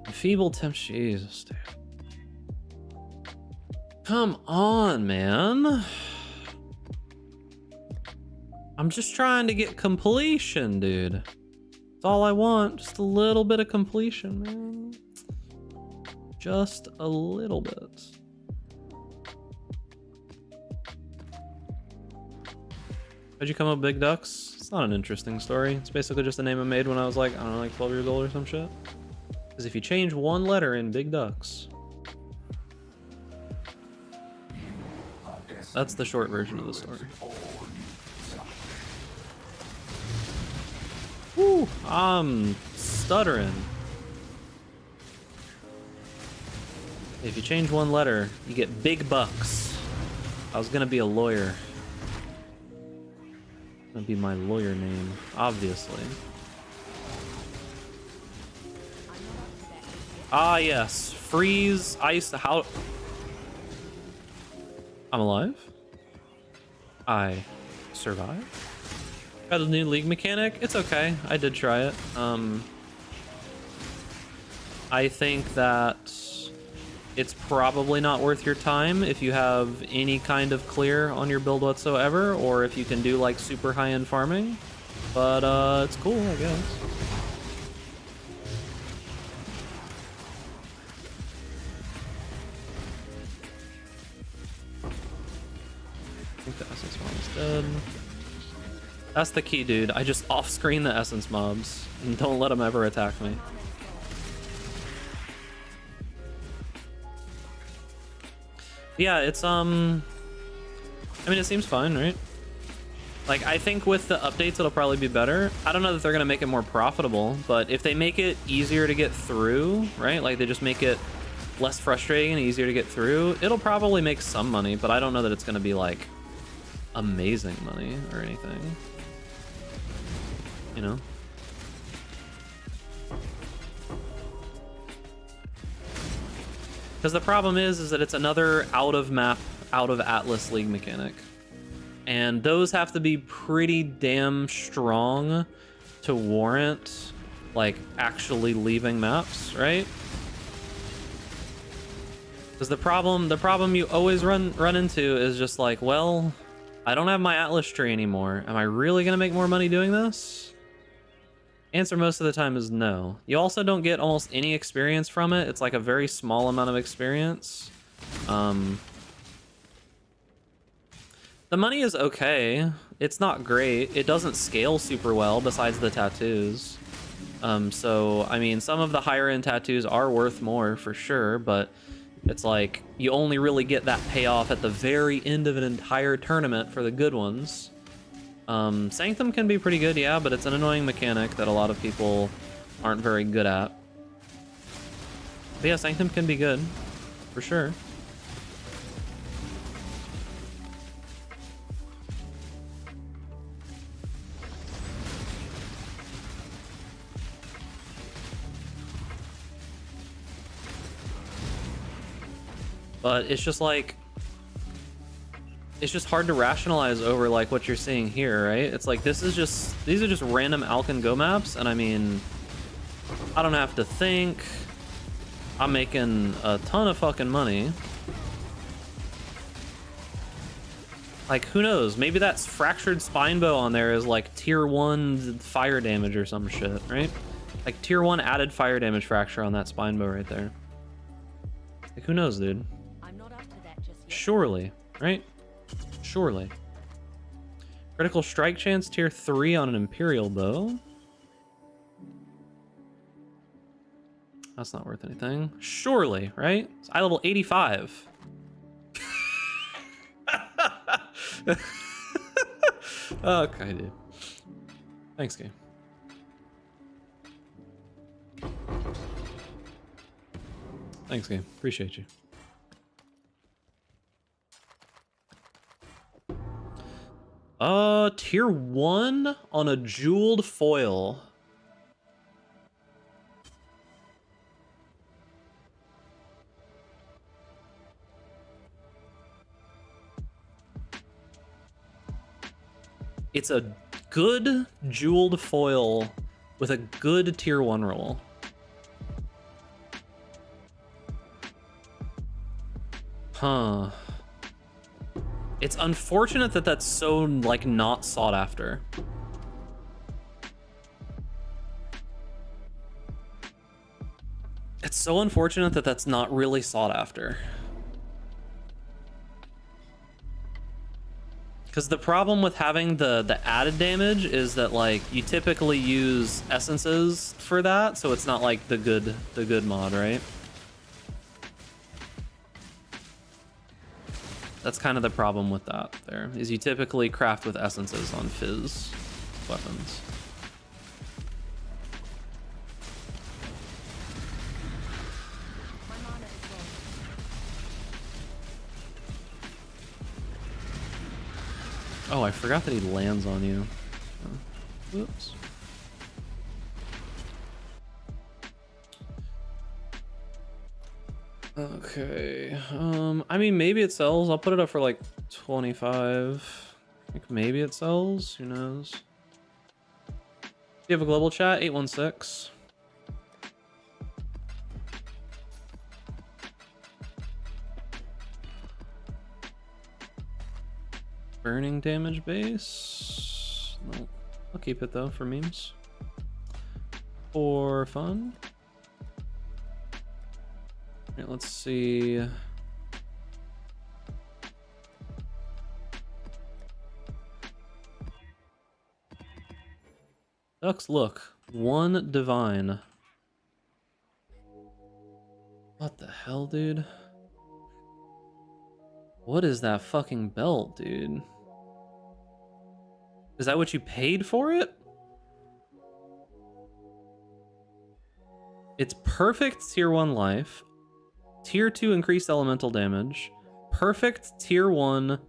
Feeble temp, Jesus, dude. Come on, man. I'm just trying to get completion, dude. That's all I want. Just a little bit of completion, man. Just a little bit. How'd you come up with Big Ducks? It's not an interesting story. It's basically just a name I made when I was like, I don't know, like 12 years old or some shit. Because if you change one letter in Big Ducks, that's the short version of the story. Woo, I'm stuttering. If you change one letter, you get big bucks. I was gonna be a lawyer. That'd be my lawyer name, obviously. Ah, yes. Freeze, ice, how... I'm alive? I survived? Got a new league mechanic? It's okay. I did try it. I think that it's probably not worth your time if you have any kind of clear on your build whatsoever, or if you can do like super high-end farming. But it's cool, I guess. I think the essence mob is dead. That's the key, dude. I just off-screen the essence mobs and don't let them ever attack me. Yeah, it's I mean, it seems fine, right? Like, I think with the updates, it'll probably be better. I don't know that they're going to make it more profitable, but if they make it easier to get through, right? Like, they just make it less frustrating and easier to get through, it'll probably make some money, but I don't know that it's going to be, like, amazing money or anything. You know? Because the problem is that it's another out-of-map, out-of-Atlas League mechanic. And those have to be pretty damn strong to warrant, like, actually leaving maps, right? Because the problem you always run into is just like, well, I don't have my Atlas tree anymore. Am I really gonna make more money doing this? Answer most of the time is no. You also don't get almost any experience from it. It's like a very small amount of experience. The money is okay. It's not great. It doesn't scale super well besides the tattoos. So, I mean, some of the higher end tattoos are worth more for sure, but it's like you only really get that payoff at the very end of an entire tournament for the good ones. Sanctum can be pretty good, yeah, but it's an annoying mechanic that a lot of people aren't very good at. But yeah, Sanctum can be good, for sure. But it's just like, it's just hard to rationalize over like what you're seeing here, right? It's like, these are just random Alkin Go maps, and I mean, I don't have to think. I'm making a ton of fucking money. Like, who knows? Maybe that's Fractured Spine Bow on there is like tier 1 fire damage or some shit, right? Like tier 1 added fire damage fracture on that Spine Bow right there. Like, who knows, dude? Surely, right? Surely. Critical strike chance tier 3 on an Imperial bow. That's not worth anything. Surely, right? It's eye level 85. Okay, dude. Thanks, game. Thanks, game. Appreciate you. Tier 1 on a jeweled foil. It's a good jeweled foil with a good tier 1 roll. Huh. It's unfortunate that that's so, like, not sought after. It's so unfortunate that that's not really sought after. Because the problem with having the added damage is that, like, you typically use essences for that, so it's not like the good mod, right? That's kind of the problem with that there, is you typically craft with essences on fizz weapons. Oh, I forgot that he lands on you. Oh, whoops. Okay, I mean, maybe it sells. I'll put it up for like 25. Like, maybe it sells, who knows? Do you have a global chat? 816. Burning damage base. No, I'll keep it though for memes. For fun. Right, let's see. Ducks, look. 1 divine. What the hell, dude? What is that fucking belt, dude? Is that what you paid for it? It's perfect tier 1 life, tier 2 increased elemental damage, perfect tier 1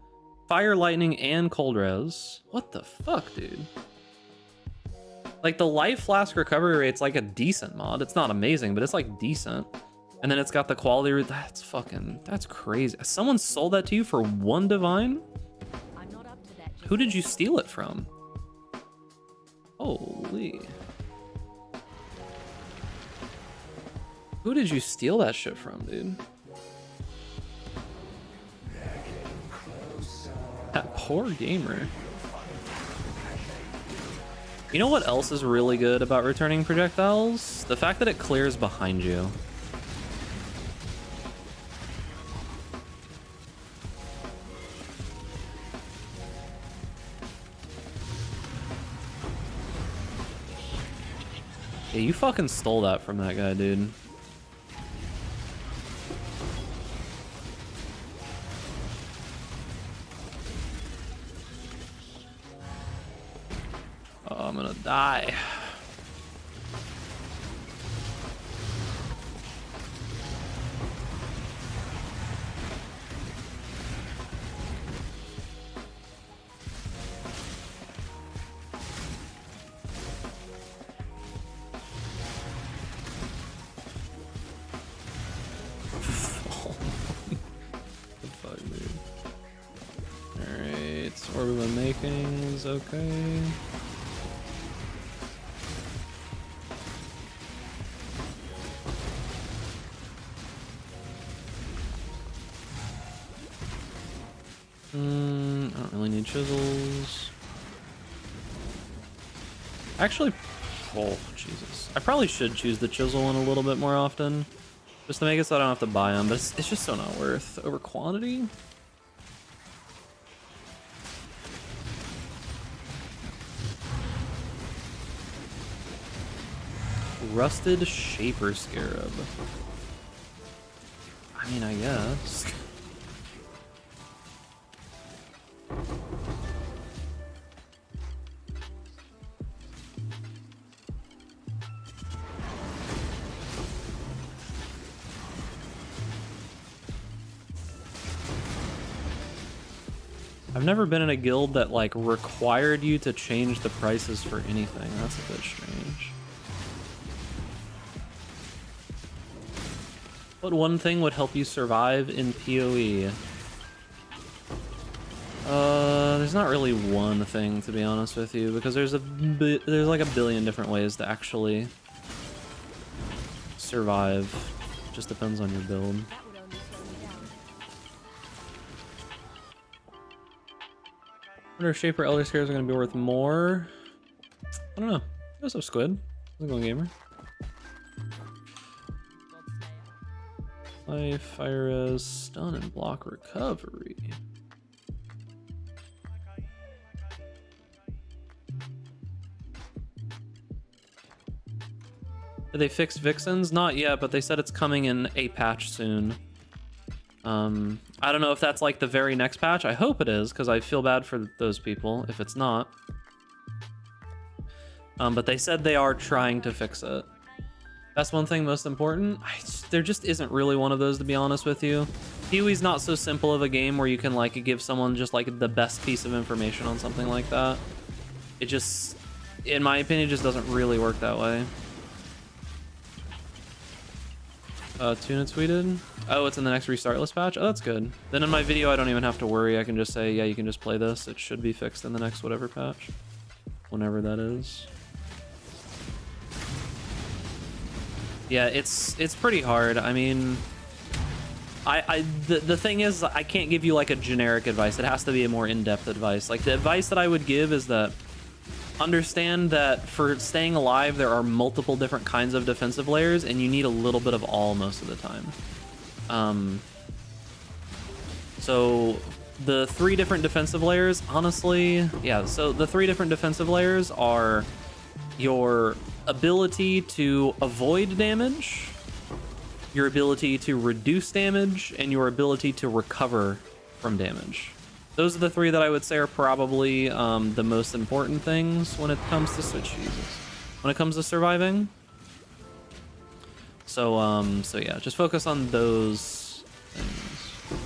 fire, lightning, and cold res. What the fuck, dude? Like, the life flask recovery rate's like a decent mod. It's not amazing, but it's like decent. And then it's got the quality. That's crazy. Someone sold that to you for 1 divine? I'm not up to that. Who did you steal it from? Holy. Who did you steal that shit from, dude? That poor gamer. You know what else is really good about returning projectiles? The fact that it clears behind you. Yeah, you fucking stole that from that guy, dude. Oh, I'm gonna die. Orb of Unmakings, okay. I don't really need chisels. Actually, oh Jesus, I probably should choose the chisel one a little bit more often, just to make it so I don't have to buy them. But it's just so not worth over quantity. Rusted Shaper Scarab. I mean, I guess. I've never been in a guild that like required you to change the prices for anything. That's a bit strange. What one thing would help you survive in PoE? There's not really one thing, to be honest with you, because there's like a billion different ways to actually survive. Just depends on your build. That would only slow me down. I wonder if Shaper Elder Scares are going to be worth more. I don't know. What's up, Squid? How's it going, gamer? Life, fire res, stun, and block recovery. Did they fix Vixens? Not yet, but they said it's coming in a patch soon. I don't know if that's like the very next patch. I hope it is, because I feel bad for those people if it's not. But they said they are trying to fix it. That's one thing most important. There just isn't really one of those, to be honest with you. PoE's not so simple of a game where you can like give someone just like the best piece of information on something like that. It just, in my opinion, just doesn't really work that way. Tuna tweeted. Oh, it's in the next restart list patch? Oh, that's good. Then in my video, I don't even have to worry. I can just say, yeah, you can just play this. It should be fixed in the next whatever patch. Whenever that is. Yeah, it's pretty hard. I mean, the thing is, I can't give you like a generic advice. It has to be a more in-depth advice. Like the advice that I would give is that understand that for staying alive, there are multiple different kinds of defensive layers, and you need a little bit of all most of the time. So the 3 different defensive layers, honestly, yeah. So the 3 different defensive layers are your ability to avoid damage, your ability to reduce damage, and your ability to recover from damage. Those are the three that I would say are probably the most important things when it comes to when it comes to surviving. So yeah, just focus on those things.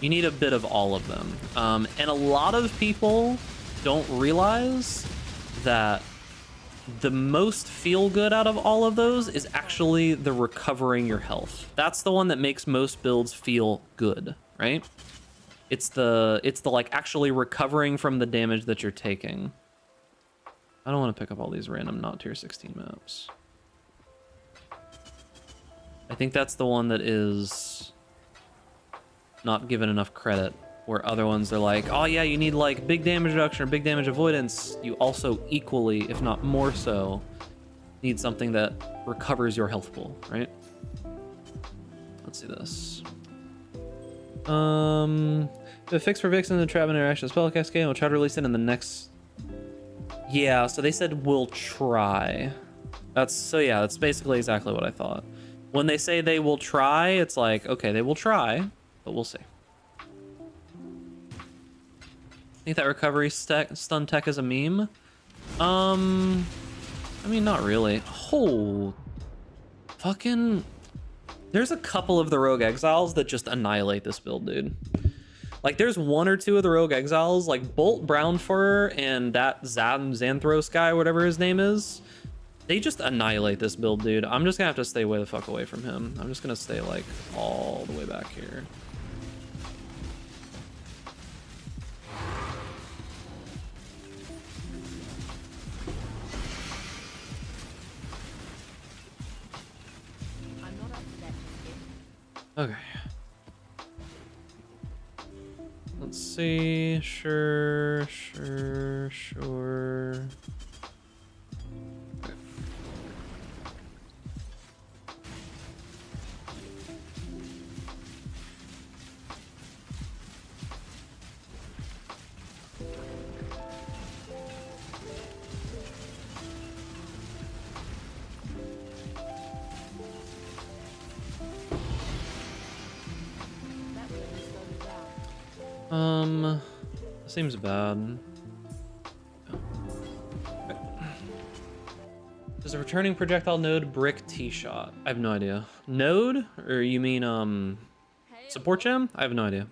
You need a bit of all of them, and a lot of people don't realize that the most feel good out of all of those is actually the recovering your health. That's the one that makes most builds feel good, right? It's the like actually recovering from the damage that you're taking. I don't want to pick up all these random not tier 16 maps. I think that's the one that is not given enough credit, where other ones are like, oh yeah, you need like big damage reduction or big damage avoidance. You also equally, if not more so, need something that recovers your health pool, right? Let's see this. The fix for Vixen and the trap interaction spell cascade, we'll try to release it in the next. Yeah, so they said we'll try. Yeah, that's basically exactly what I thought. When they say they will try, it's like, okay, they will try, but we'll see. I think that recovery stun tech is a meme. I mean, not really. Oh, fucking. There's a couple of the Rogue Exiles that just annihilate this build, dude. Like, there's one or two of the Rogue Exiles, like Bolt Brownfur and that Xanthros guy, whatever his name is. They just annihilate this build, dude. I'm just gonna have to stay way the fuck away from him. I'm just gonna stay, like, all the way back here. I'm not up to that just yet. Okay. Let's see. Sure. Okay. That really slowed me down. Seems bad. Okay. Does a returning projectile node brick T-shot? I have no idea. Node? Or you mean, support gem? I have no idea.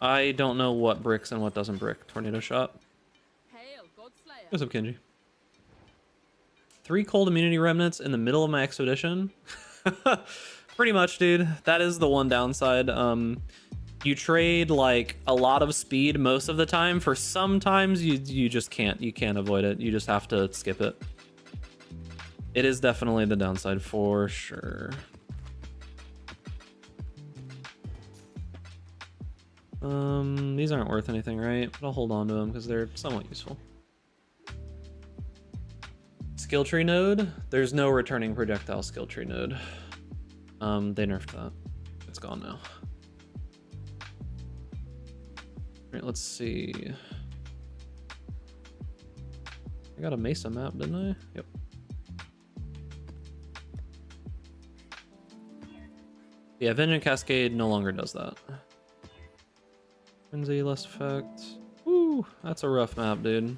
I don't know what bricks and what doesn't brick. Tornado shot. Hail, Godslayer. What's up, Kenji? 3 cold immunity remnants in the middle of my expedition. Pretty much, dude. That is the one downside. You trade like a lot of speed most of the time. For sometimes you just can't. You can't avoid it. You just have to skip it. It is definitely the downside for sure. These aren't worth anything, right? But I'll hold on to them because they're somewhat useful. Skill tree node. There's no returning projectile skill tree node. They nerfed that. It's gone now. All right, let's see. I got a Mesa map, didn't I? Yep. Yeah, Vengeance Cascade no longer does that. Frenzy, less effect. Woo, that's a rough map, dude.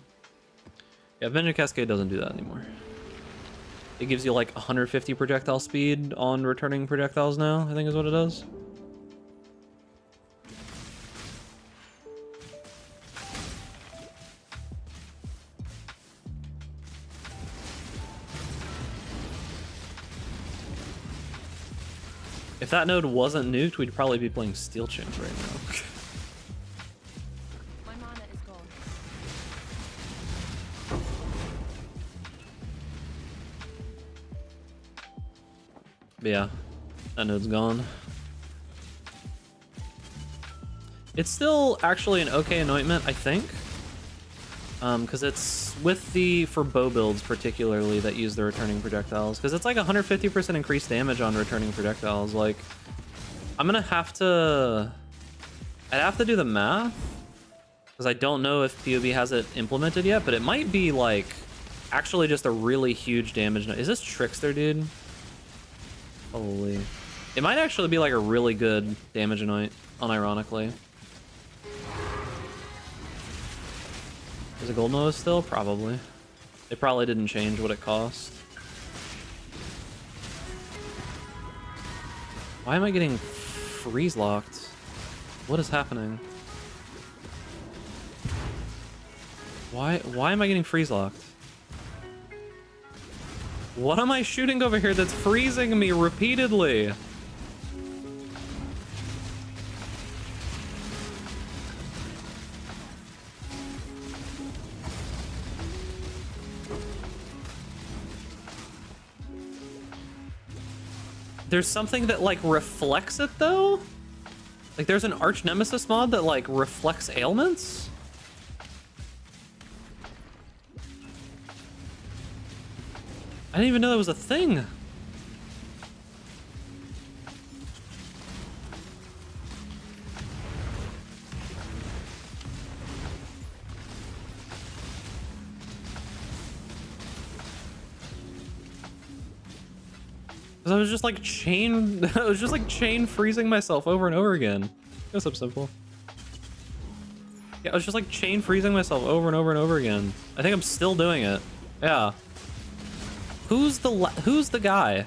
Yeah, Vengeance Cascade doesn't do that anymore. It gives you like 150 projectile speed on returning projectiles now, I think is what it does. If that node wasn't nuked, we'd probably be playing Steel Chains right now. My mana is gone. But yeah, that node's gone. It's still actually an okay anointment, I think. Because it's with for bow builds particularly that use the returning projectiles. Because it's like 150% increased damage on returning projectiles. Like, I'm gonna have to... I'd have to do the math. Because I don't know if POB has it implemented yet, but it might be like actually just a really huge damage. Is this Trickster, dude? Holy. It might actually be like a really good damage unironically. Is it gold nova still? Probably. They probably didn't change what it cost. Why am I getting freeze locked? What is happening? Why am I getting freeze locked? What am I shooting over here that's freezing me repeatedly? There's something that like reflects it though? Like there's an arch nemesis mod that like reflects ailments? I didn't even know that was a thing. Cause I was just like chain freezing myself over and over again. It was so simple. Yeah, I was just like chain freezing myself over and over and over again. I think I'm still doing it. Yeah. Who's the guy?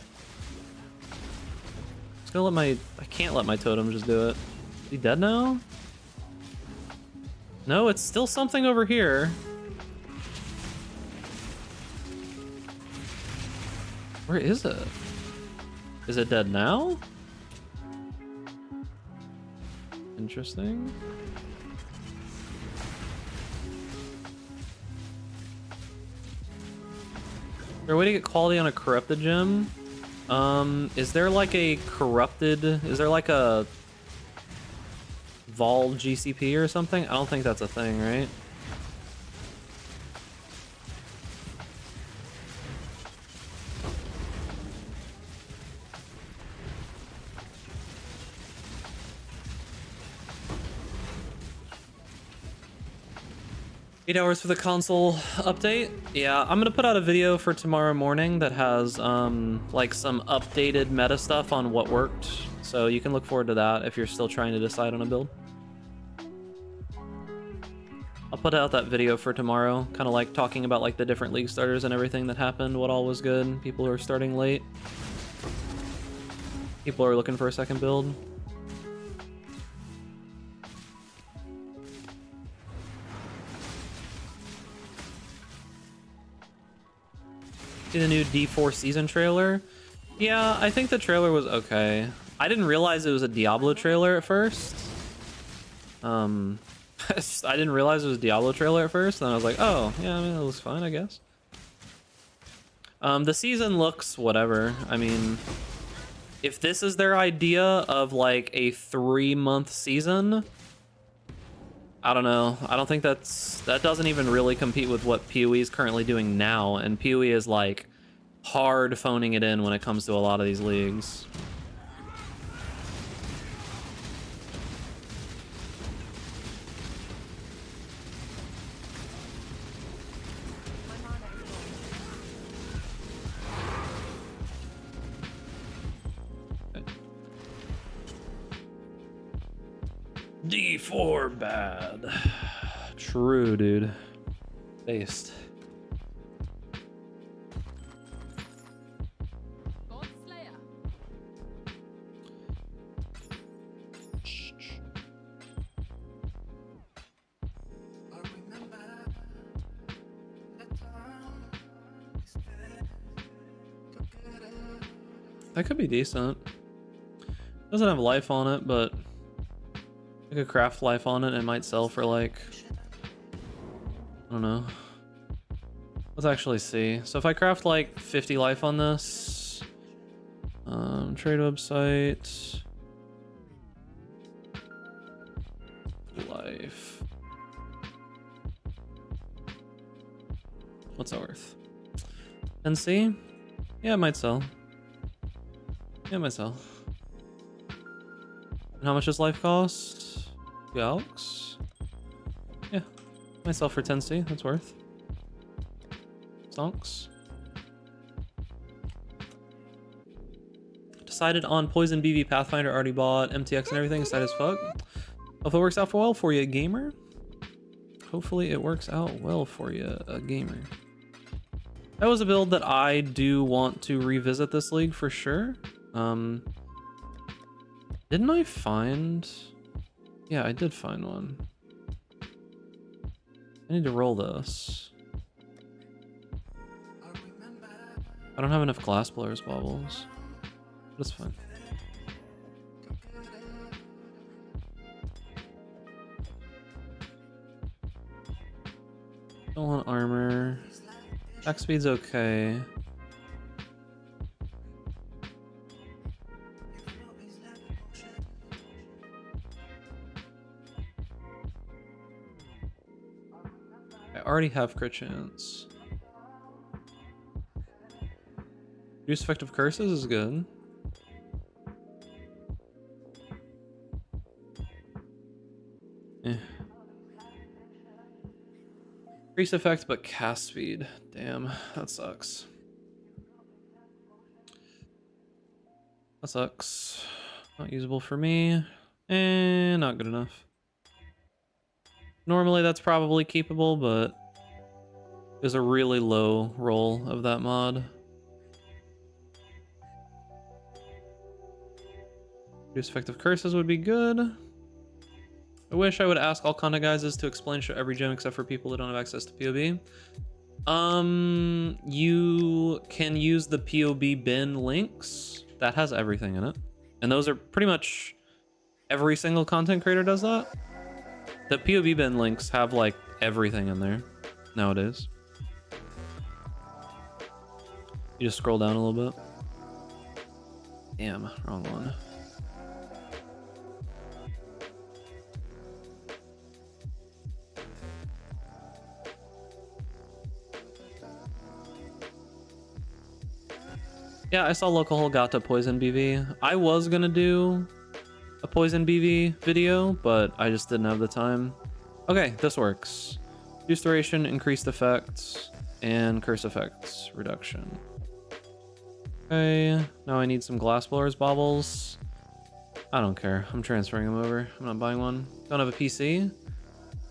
Just gonna let my, I can't let my totem just do it. Is he dead now? No, it's still something over here. Where is it? Is it dead now? Interesting. Is there a way to get quality on a corrupted gem? Is there like a Vol GCP or something? I don't think that's a thing, right? Eight hours for the console update. Yeah, I'm gonna put out a video for tomorrow morning that has like some updated meta stuff on what worked. So you can look forward to that if you're still trying to decide on a build. I'll put out that video for tomorrow, kind of like talking about like the different league starters and everything that happened, what all was good, people who are starting late, people who are looking for a second build. See the new D4 season trailer? Yeah, I think the trailer was okay. I didn't realize it was a Diablo trailer at first. I didn't realize it was a Diablo trailer at first, and I was like, oh, yeah, I mean, it looks fine, I guess. The season looks whatever. I mean, if this is their idea of like a 3-month season, I don't know. I don't think that doesn't even really compete with what PoE is currently doing now, and PoE is like hard phoning it in when it comes to a lot of these leagues. D4 bad. True, dude. Based. God Slayer. That could be decent. Doesn't have life on it, but I could craft life on it and it might sell for like, I don't know. Let's actually see. So if I craft like 50 life on this, trade website, life. What's that worth? NC? Yeah, it might sell. Yeah, it might sell. And how much does life cost? Alex? Yeah, might sell for 10C. That's worth. Stonks. Decided on Poison BV Pathfinder, already bought MTX and everything, excited as fuck. Hope it works out well for you, gamer. Hopefully it works out well for you, a gamer. That was a build that I do want to revisit this league for sure. Didn't I find... Yeah, I did find one. I need to roll this. I don't have enough glass blowers baubles. That's fine. Don't want armor. Attack speed's okay. I already have crit chance. Reduce effective curses is good. Increase effect, but cast speed. Damn, that sucks. That sucks. Not usable for me. And not good enough. Normally that's probably keepable, but there's a really low roll of that mod. Reduce effective curses would be good. I wish I would ask all content guys to explain show every gem except for people that don't have access to POB. You can use the POB bin links. That has everything in it. And those are pretty much every single content creator does that. The POB bin links have like everything in there nowadays. You just scroll down a little bit. Damn, wrong one. Yeah, I saw Local got to Poison BV. I was gonna do a Poison BV video, but I just didn't have the time. Okay, this works. Reduce duration, increased effects, and curse effects reduction. Okay, now I need some glass blowers baubles. I don't care. I'm transferring them over. I'm not buying one. Don't have a PC.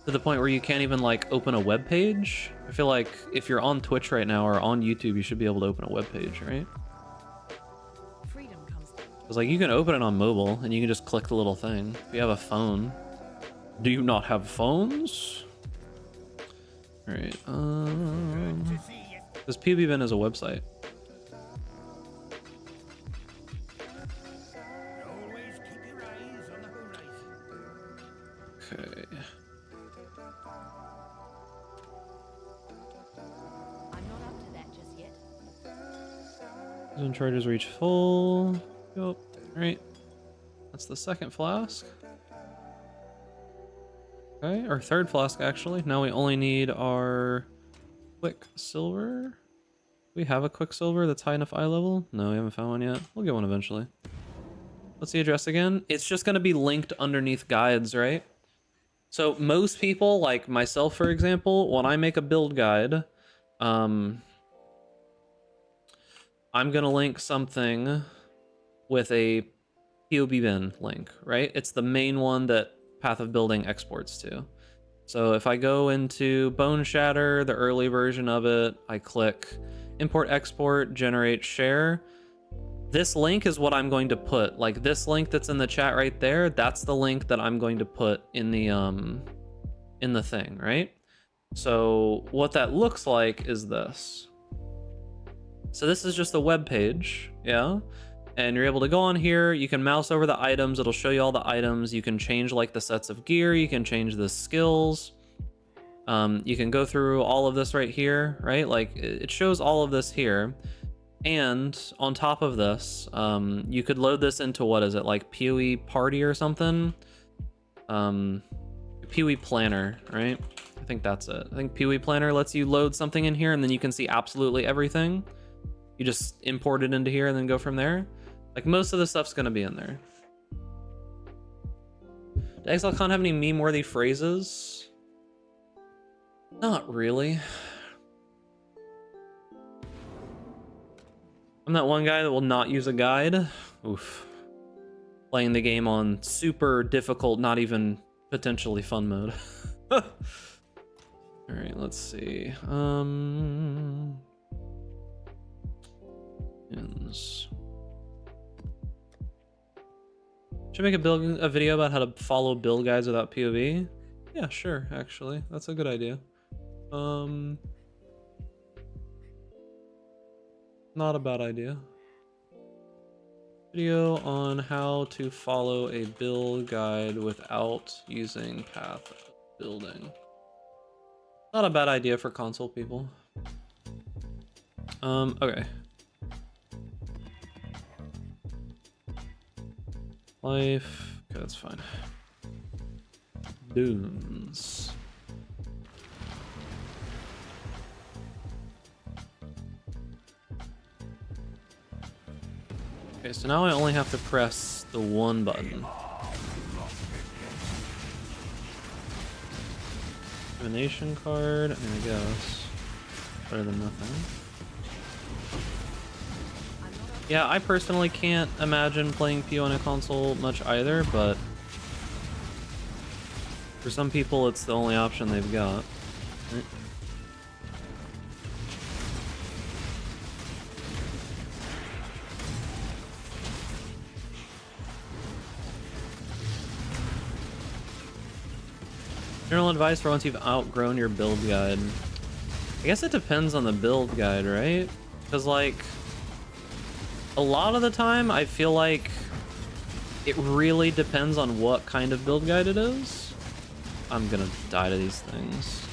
To the point where you can't even like open a web page. I feel like if you're on Twitch right now or on YouTube, you should be able to open a web page, right? Because like you can open it on mobile and you can just click the little thing. If you have a phone. Do you not have phones? Alright, this PB bin is a website. Okay. I'm not up to that just yet. Zone charges reach full. Yep. Alright. That's the second flask. Okay, our third flask actually. Now we only need our quicksilver. We have a quicksilver that's high enough eye level? No, we haven't found one yet. We'll get one eventually. What's the address again? It's just going to be linked underneath guides, right? So most people, like myself for example, when I make a build guide, I'm going to link something with a POB bin link, right? It's the main one that Path of Building exports to. So if I go into Bone Shatter, the early version of it, I click import, export, generate, share. This link is what I'm going to put. Like this link that's in the chat right there, that's the link that I'm going to put in the thing, right? So what that looks like is this. So this is just a web page, yeah? And you're able to go on here, you can mouse over the items, it'll show you all the items, you can change like the sets of gear, you can change the skills, you can go through all of this right here, right? Like it shows all of this here. And on top of this, you could load this into, what is it, like PoE Party or something? PoE Planner, right? I think that's it. I think PoE Planner lets you load something in here and then you can see absolutely everything. You just import it into here and then go from there. Like most of the stuff's gonna be in there. Does XLCon have any meme-worthy phrases? Not really. I'm that one guy that will not use a guide. Oof. Playing the game on super difficult, not even potentially fun mode. Alright, let's see. Ins. Should I make a video about how to follow build guides without POV? Yeah, sure, actually. That's a good idea. Not a bad idea. Video on how to follow a build guide without using path building. Not a bad idea for console people. Okay. Life. Okay, that's fine. Dunes. Okay, so now I only have to press the one button. Divination card, I guess. Better than nothing. Yeah, I personally can't imagine playing PO on a console much either, but for some people it's the only option they've got. Right? General advice for once you've outgrown your build guide. I guess it depends on the build guide, right? Because like a lot of the time I feel like it really depends on what kind of build guide it is. I'm gonna die to these things.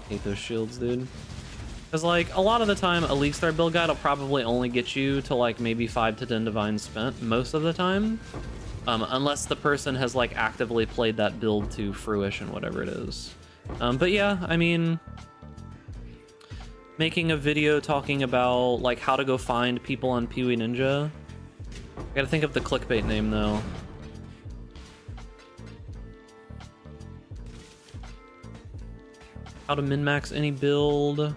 Hate those shields, dude. Because like a lot of the time a League Star build guide will probably only get you to like maybe 5 to 10 divines spent most of the time. Unless the person has like actively played that build to fruition, whatever it is. But yeah, I mean, making a video talking about like how to go find people on Pee Wee Ninja. I gotta think of the clickbait name though. How to min-max any build.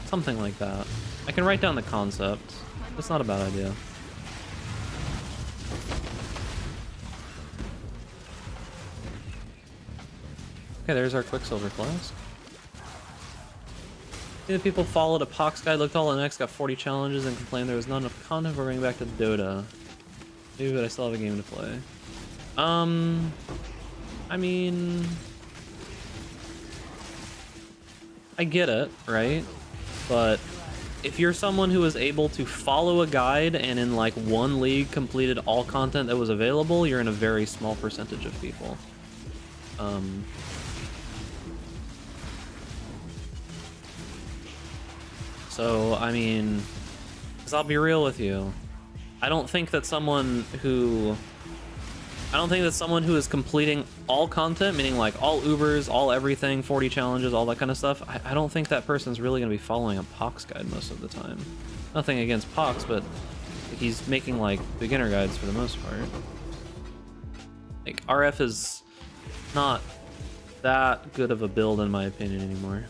Something like that. I can write down the concept. That's not a bad idea. Okay, there's our Quicksilver flask. See the people followed a Pox guide, looked all the next, got 40 challenges, and complained there was not enough content for bringing back to Dota. Maybe, but I still have a game to play. I mean, I get it, right? But if you're someone who is able to follow a guide and in like one league completed all content that was available, you're in a very small percentage of people. So, I mean, 'cause I'll be real with you. I don't think that someone who is completing all content, meaning like all Ubers, all everything, 40 challenges, all that kind of stuff, I don't think that person's really going to be following a Pox guide most of the time. Nothing against Pox, but he's making like beginner guides for the most part. Like, RF is not that good of a build in my opinion anymore.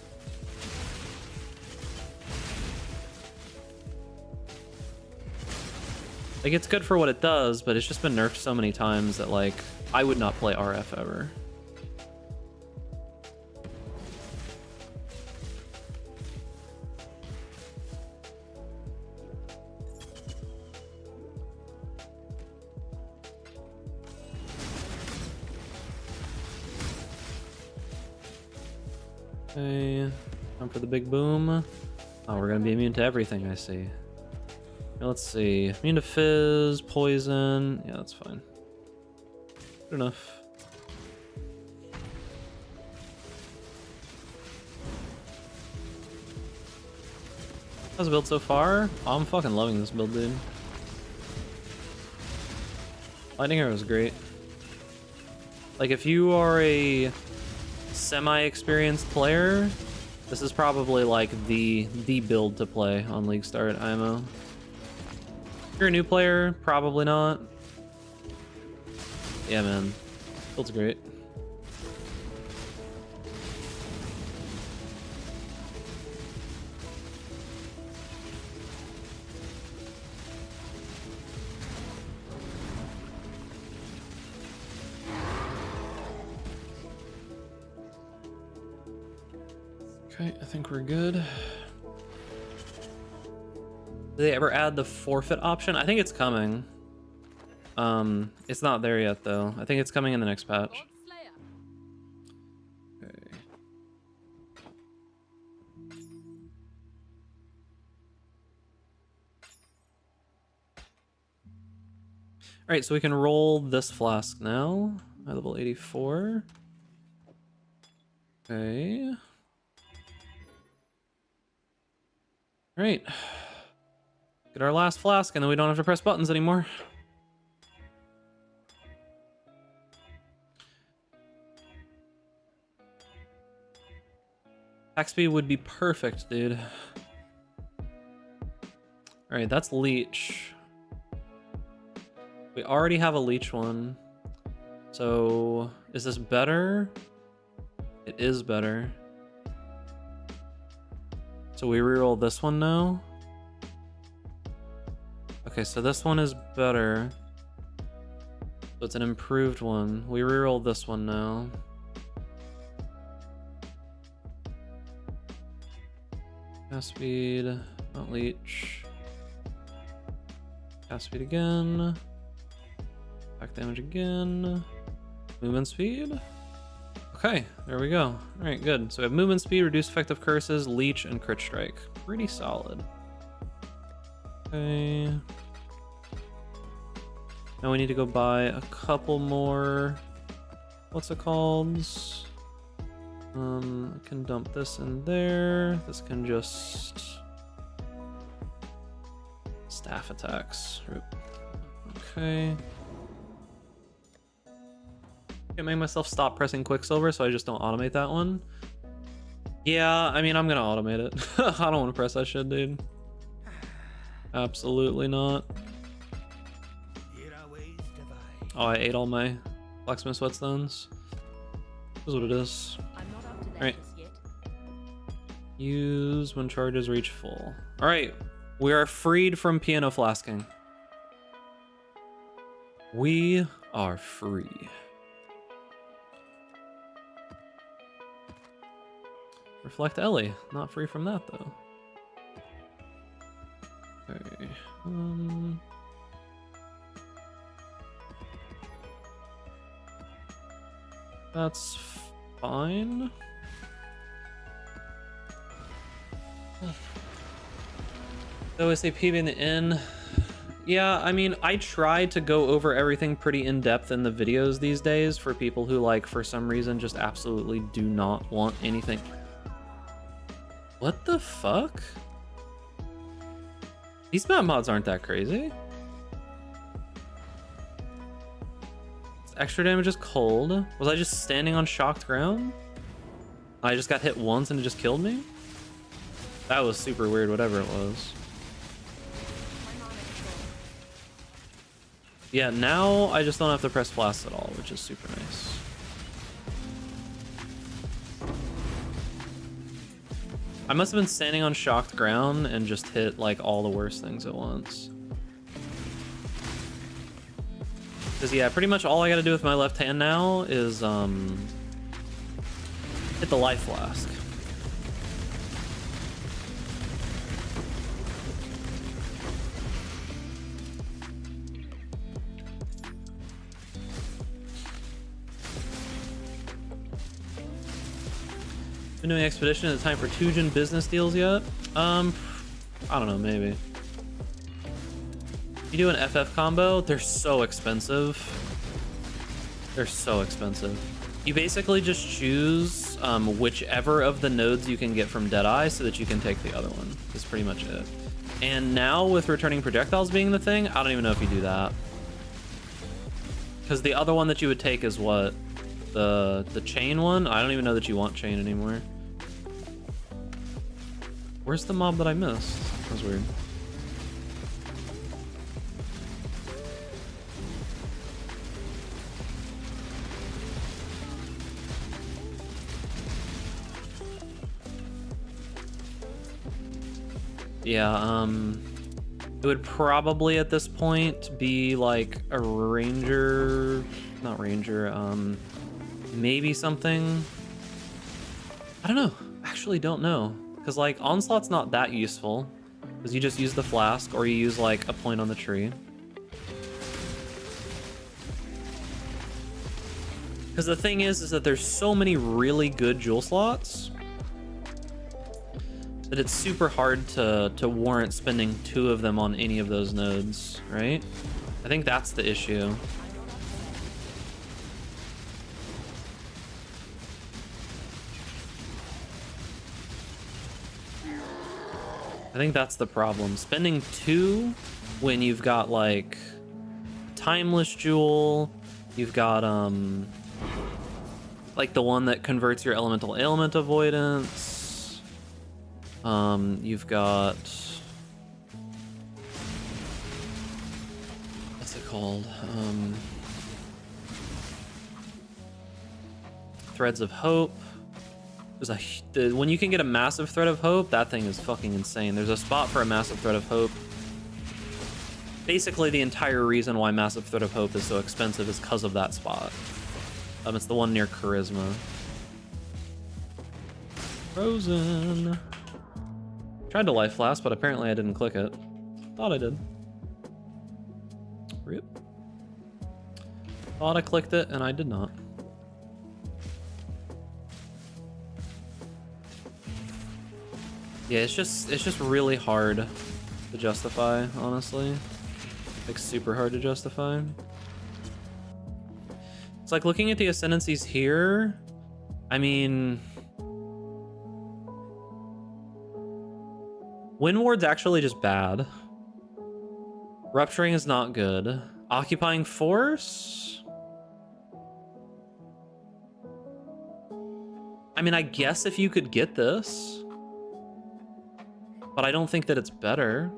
Like, it's good for what it does, but it's just been nerfed so many times that, like, I would not play RF ever. Okay, time for the big boom. Oh, we're gonna be immune to everything, I see. Let's see. Immune to fizz, poison. Yeah, that's fine. Good enough. How's the build so far? Oh, I'm fucking loving this build, dude. Lightning Arrow is great. Like, if you are a semi-experienced player, this is probably like the build to play on League Star at IMO. If you're a new player, probably not. Yeah, man. Build's great. Okay, I think we're good. Did they ever add the forfeit option? I think it's coming. It's not there yet though. I think it's coming in the next patch. God Slayer. Okay. All right, so we can roll this flask now. High level 84. Okay. All right. Get our last flask, and then we don't have to press buttons anymore. Attack speed would be perfect, dude. All right, that's leech. We already have a leech one. So is this better? It is better. So we reroll this one now. Okay, so this one is better. So it's an improved one. We reroll this one now. Cast speed, not leech. Cast speed again. Attack damage again. Movement speed. Okay, there we go. All right, good. So we have movement speed, reduced effective curses, leech, and crit strike. Pretty solid. Okay. Now we need to go buy a couple more. What's it called? I can dump this in there. This can just staff attacks. Okay. Can't make myself stop pressing Quicksilver, so I just don't automate that one. Yeah, I mean, I'm gonna automate it. I don't want to press that shit, dude. Absolutely not. Oh, I ate all my Blacksmith Sweatstones. This is what it is. I'm not up to that Alright. just yet. Use when charges reach full. Alright, we are freed from piano flasking. We are free. Reflect Ellie, not free from that though. Okay. That's fine. So SAP being the N. Yeah, I mean, I try to go over everything pretty in depth in the videos these days for people who, like, for some reason just absolutely do not want anything. What the fuck? These map mods aren't that crazy. Extra damage is cold. Was I just standing on shocked ground? I just got hit once and it just killed me? That was super weird, whatever it was. Yeah, now I just don't have to press flasks at all, which is super nice. I must have been standing on shocked ground and just hit like all the worst things at once. Because yeah, pretty much all I gotta do with my left hand now is hit the life flask. Been doing expedition. Is it time for Tujin business deals yet? I don't know, maybe. You do an FF combo, they're so expensive. They're so expensive. You basically just choose whichever of the nodes you can get from Deadeye so that you can take the other one. That's pretty much it. And now with returning projectiles being the thing, I don't even know if you do that. Because the other one that you would take is what? The chain one? I don't even know that you want chain anymore. Where's the mob that I missed? That was weird. Yeah, it would probably at this point be like a ranger, not ranger, maybe something. I don't know. Actually, actually don't know. Because, like, Onslaught's not that useful. Because you just use the flask, or you use, like, a point on the tree. Because the thing is that there's so many really good jewel slots that it's super hard to warrant spending 2 of them on any of those nodes, right? I think that's the issue. I think that's the problem. Spending 2 when you've got like timeless jewel, you've got like the one that converts your elemental ailment avoidance. You've got, what's it called? Threads of Hope. There's when you can get a massive thread of hope, that thing is fucking insane. There's a spot for a massive thread of hope. Basically, the entire reason why massive thread of hope is so expensive is because of that spot. It's the one near charisma. Frozen. Tried to life flask, but apparently I didn't click it. Thought I did. Rip. Thought I clicked it and I did not. Yeah, it's just really hard to justify, honestly. Like super hard to justify. It's like looking at the ascendancies here. I mean, Wind Ward's actually just bad. Rupturing is not good. Occupying Force? I mean, I guess if you could get this. But I don't think that it's better.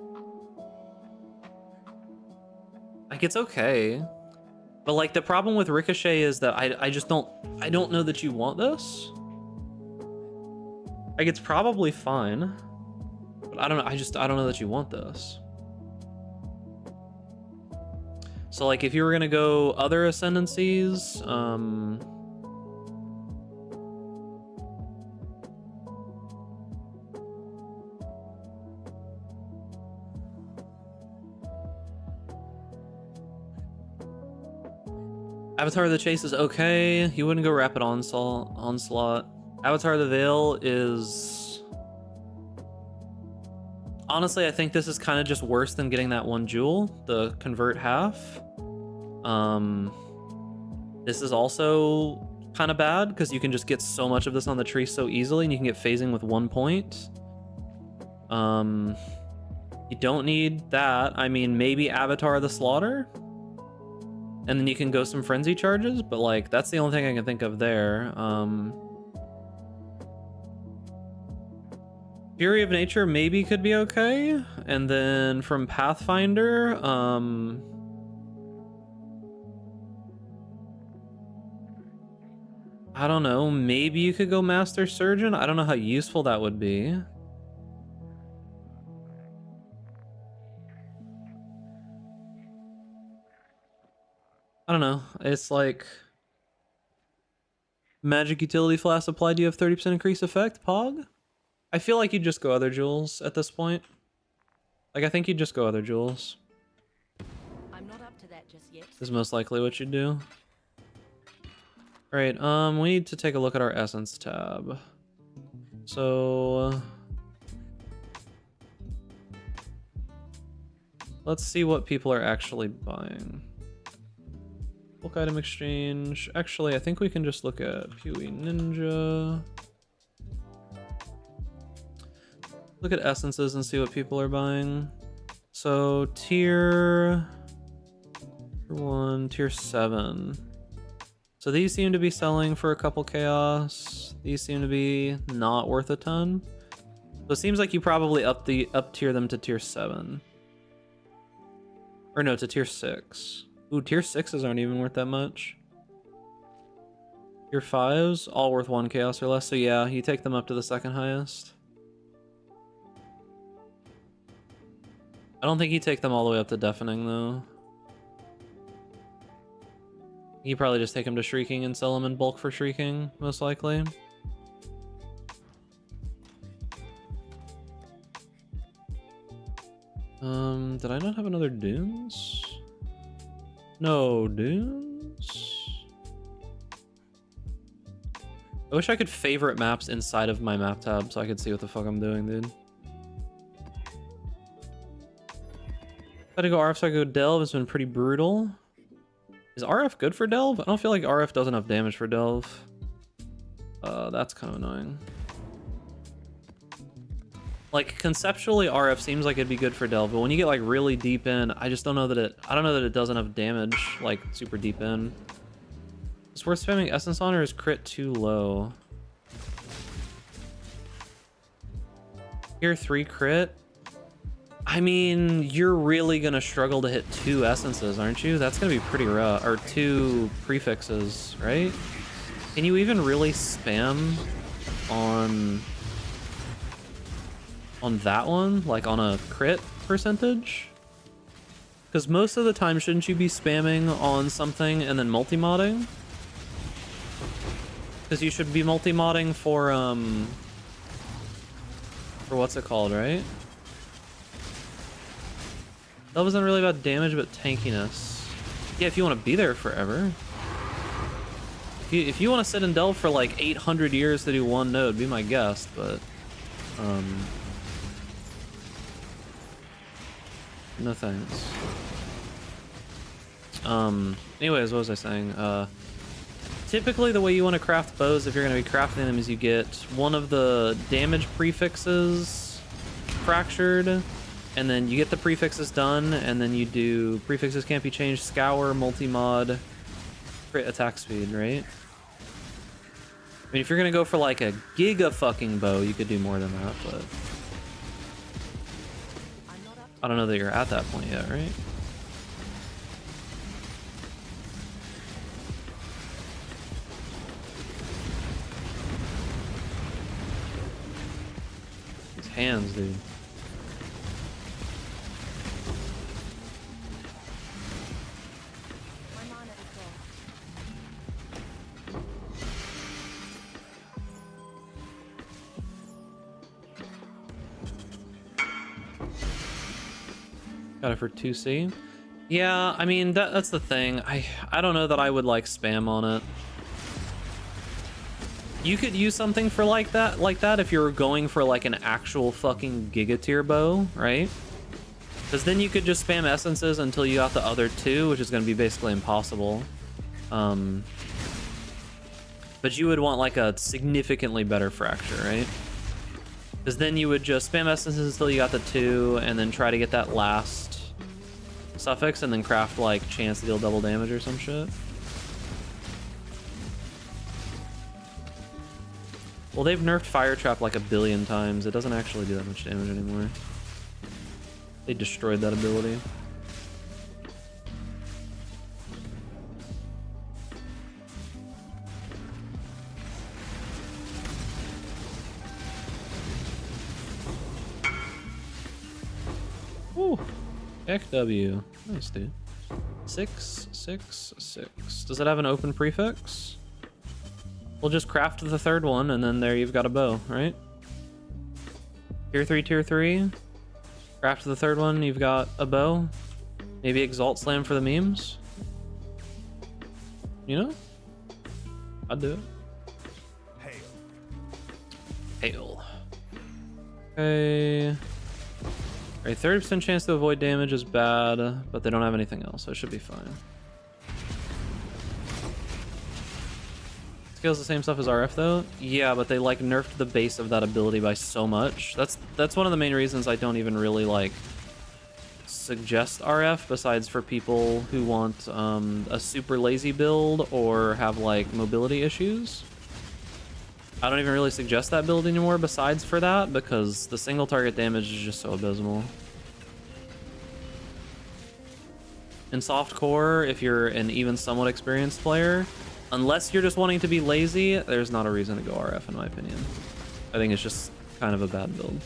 Like, it's okay. But like, the problem with Ricochet is that I don't know that you want this. Like, it's probably fine. But I don't know, I don't know that you want this. So like, if you were gonna go other ascendancies, Avatar of the Chase is okay. You wouldn't go Rapid Onslaught. Avatar of the Veil is... Honestly, I think this is kind of just worse than getting that 1 jewel, the convert half. This is also kind of bad because you can just get so much of this on the tree so easily, and you can get phasing with 1 point. You don't need that. I mean, maybe Avatar of the Slaughter? And then you can go some frenzy charges, but like, that's the only thing I can think of there. Fury of Nature maybe could be okay. And then from Pathfinder, I don't know, maybe you could go Master Surgeon. I don't know how useful that would be. I don't know. It's like magic utility flask applied. Do you have 30% increase effect? Pog? I feel like you'd just go other jewels at this point. Like, I think you'd just go other jewels. I'm not up to that just yet. Is most likely what you'd do. Alright, we need to take a look at our Essence tab. So... let's see what people are actually buying. Bulk item exchange. Actually, I think we can just look at Pewee Ninja. Look at essences and see what people are buying. So tier 1, tier 7. So these seem to be selling for a couple chaos. These seem to be not worth a ton. So it seems like you probably up tier them to tier 7. Or no, to tier 6. Ooh, tier 6s aren't even worth that much. Tier 5s, all worth 1 chaos or less. So yeah, you take them up to the second highest. I don't think you take them all the way up to Deafening, though. You probably just take them to Shrieking and sell them in bulk for Shrieking, most likely. Did I not have another dunes? No dunes? I wish I could favorite maps inside of my map tab so I could see what the fuck I'm doing, dude. Had to go RF so I could go Delve. It's been pretty brutal. Is RF good for Delve? I don't feel like RF does enough damage for Delve. That's kind of annoying. Like conceptually, RF seems like it'd be good for Delve, but when you get like really deep in, I just don't know that I don't know that it does enough damage, like super deep in. Is worth spamming Essence on, or is crit too low? Tier 3 crit? I mean, you're really gonna struggle to hit 2 essences, aren't you? That's gonna be pretty rough. Or 2 prefixes, right? Can you even really spam on that one? Like on a crit percentage? Because most of the time, shouldn't you be spamming on something and then multi-modding? Because you should be multi-modding for what's it called, right? That wasn't really about damage, but tankiness. Yeah, if you want to be there forever. If you want to sit and delve for like 800 years to do one node, be my guest, but no thanks. Anyways, what was I saying? Typically the way you want to craft bows, if you're going to be crafting them, is you get one of the damage prefixes fractured, and then you get the prefixes done, and then you do prefixes can't be changed, scour, multi-mod, crit attack speed, right? I mean, if you're going to go for like a giga fucking bow, you could do more than that, but I don't know that you're at that point yet, right? These hands, dude. Got it for 2C. Yeah, I mean, that's the thing. I don't know that I would like spam on it. You could use something for like that if you're going for like an actual fucking giga tier bow, right? Because then you could just spam essences until you got the other 2, which is going to be basically impossible. But you would want like a significantly better fracture, right? Because then you would just spam essences until you got the 2, and then try to get that last suffix, and then craft like chance to deal double damage or some shit. Well, they've nerfed Fire Trap like 1 billion times. It doesn't actually do that much damage anymore. They destroyed that ability. Woo! XW. Nice, dude. 6, 6, 6. Does it have an open prefix? We'll just craft the 3rd one, and then there you've got a bow, right? Tier 3, tier 3. Craft the 3rd one, you've got a bow. Maybe Exalt Slam for the memes. You know? I'd do it. Hail. Okay. Alright, 30% chance to avoid damage is bad, but they don't have anything else, so it should be fine. Scales the same stuff as RF though? Yeah, but they like nerfed the base of that ability by so much. That's one of the main reasons I don't even really like suggest RF, besides for people who want a super lazy build or have like mobility issues. I don't even really suggest that build anymore besides for that, because the single target damage is just so abysmal. In softcore, if you're an even somewhat experienced player, unless you're just wanting to be lazy, there's not a reason to go RF in my opinion. I think it's just kind of a bad build.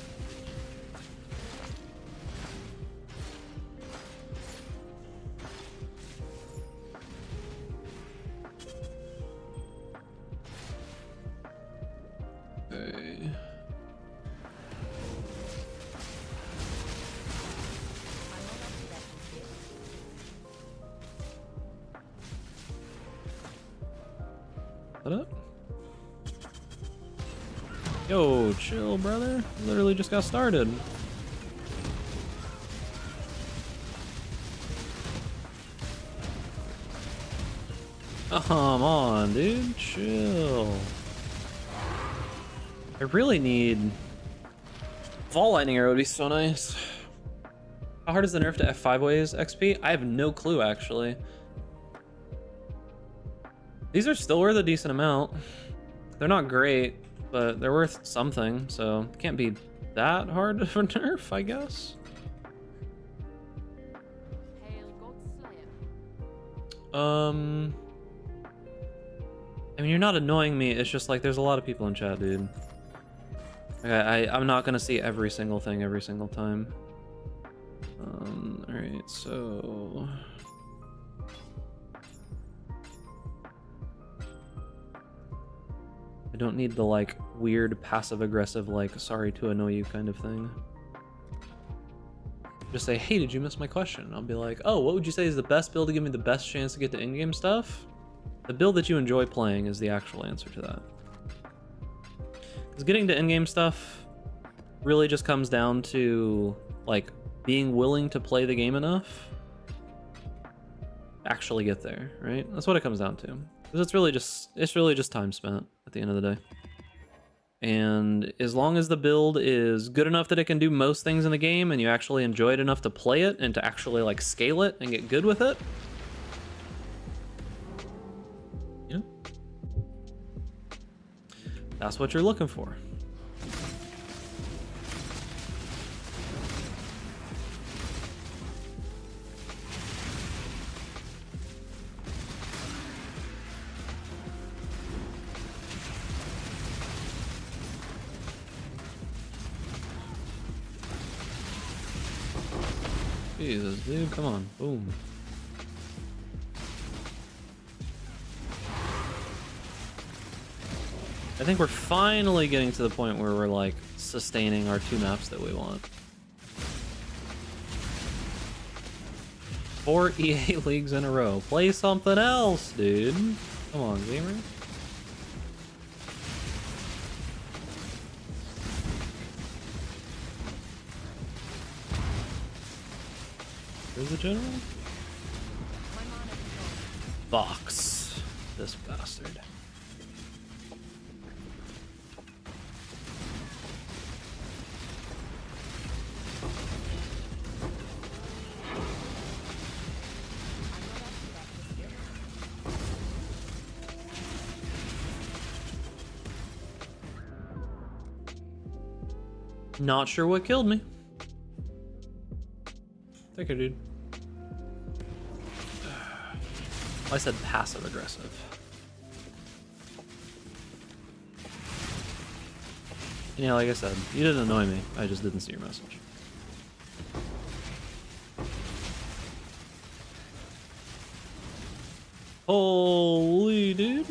that up. Yo, chill, brother. Literally just got started. Come on, dude. Chill. I really need... Vol Lightning Arrow would be so nice. How hard is the nerf to F5 ways XP? I have no clue, actually. These are still worth a decent amount. They're not great, but they're worth something, so it can't be that hard of a nerf, I guess. Hail God Slayer. I mean, you're not annoying me. It's just like there's a lot of people in chat, dude. Okay, I'm not gonna see every single thing every single time. All right, so. I don't need the like weird passive aggressive like sorry to annoy you kind of thing. Just say, hey, did you miss my question? I'll be like, oh, what would you say is the best build to give me the best chance to get to in-game stuff? The build that you enjoy playing is the actual answer to that. Because getting to in-game stuff really just comes down to like being willing to play the game enough to actually get there, right? That's what it comes down to. Because it's really just time spent at the end of the day. And as long as the build is good enough that it can do most things in the game and you actually enjoy it enough to play it and to actually like scale it and get good with it, you know, that's what you're looking for. Jesus, dude, come on. Boom. I think we're finally getting to the point where we're like sustaining our 2 maps that we want. 4 EA leagues in a row. Play something else, dude. Come on, gamer. Where's the general? Box. This bastard. Not sure what killed me. Take care, dude. I said passive aggressive. Yeah, like I said, you didn't annoy me. I just didn't see your message. Holy dude.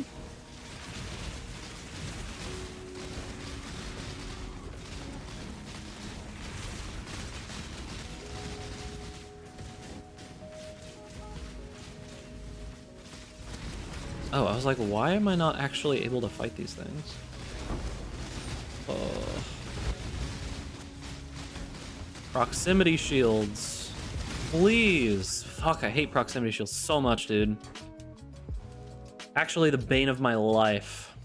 Oh, I was like, why am I not actually able to fight these things? Oh. Proximity shields. Please. Fuck, I hate proximity shields so much, dude. Actually, the bane of my life.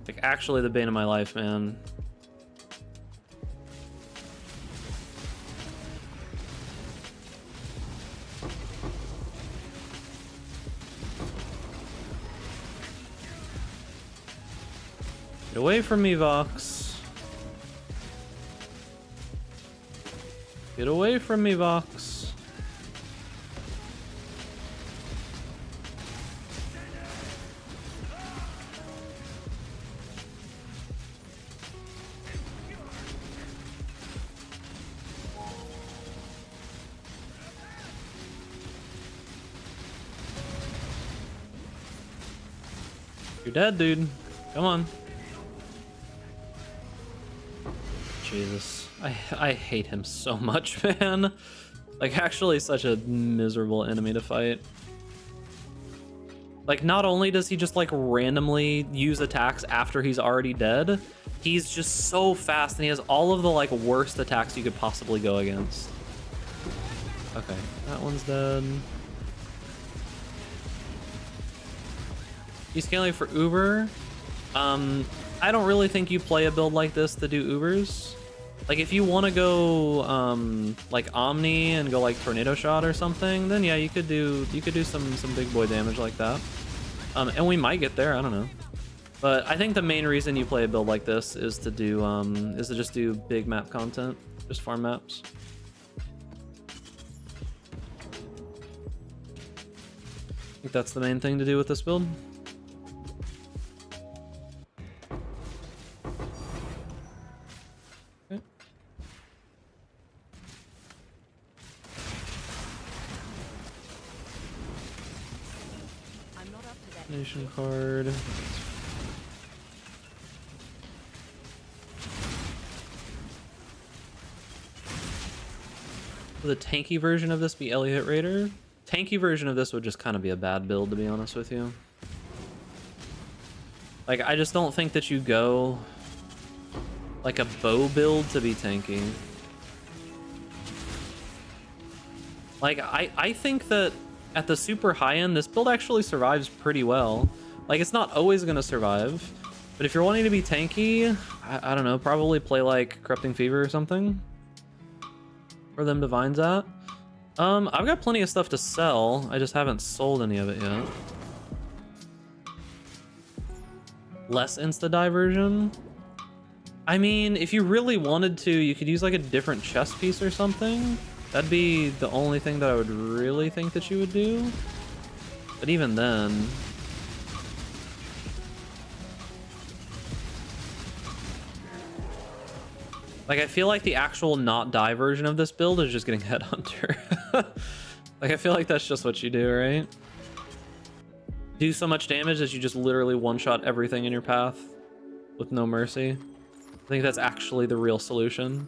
Like, actually the bane of my life, man. Get away from me, Vox. Get away from me, Vox. You're dead, dude. Come on. Jesus. I hate him so much, man. Like, actually such a miserable enemy to fight. Like, not only does he just like randomly use attacks after he's already dead, he's just so fast and he has all of the like worst attacks you could possibly go against. Okay, that one's dead. You scaling for Uber? I don't really think you play a build like this to do Ubers. Like, if you want to go like Omni and go like Tornado Shot or something, then yeah, you could do some big boy damage like that. And we might get there, I don't know. But I think the main reason you play a build like this is to do just do big map content, just farm maps. I think that's the main thing to do with this build. Okay. I'm not up to that. Nation card. Would the tanky version of this be Elliot Raider? Tanky version of this would just kind of be a bad build, to be honest with you. Like, I just don't think that you go like a bow build to be tanky. Like, I think that at the super high end, this build actually survives pretty well. Like, it's not always going to survive, but if you're wanting to be tanky, I don't know, probably play like Corrupting Fever or something for them divines at. I've got plenty of stuff to sell. I just haven't sold any of it yet. Less insta-die version? I mean, if you really wanted to, you could use like a different chess piece or something. That'd be the only thing that I would really think that you would do. But even then... Like, I feel like the actual not die version of this build is just getting Headhunter. Like, I feel like that's just what you do, right? Do so much damage that you just literally one-shot everything in your path with no mercy. I think that's actually the real solution.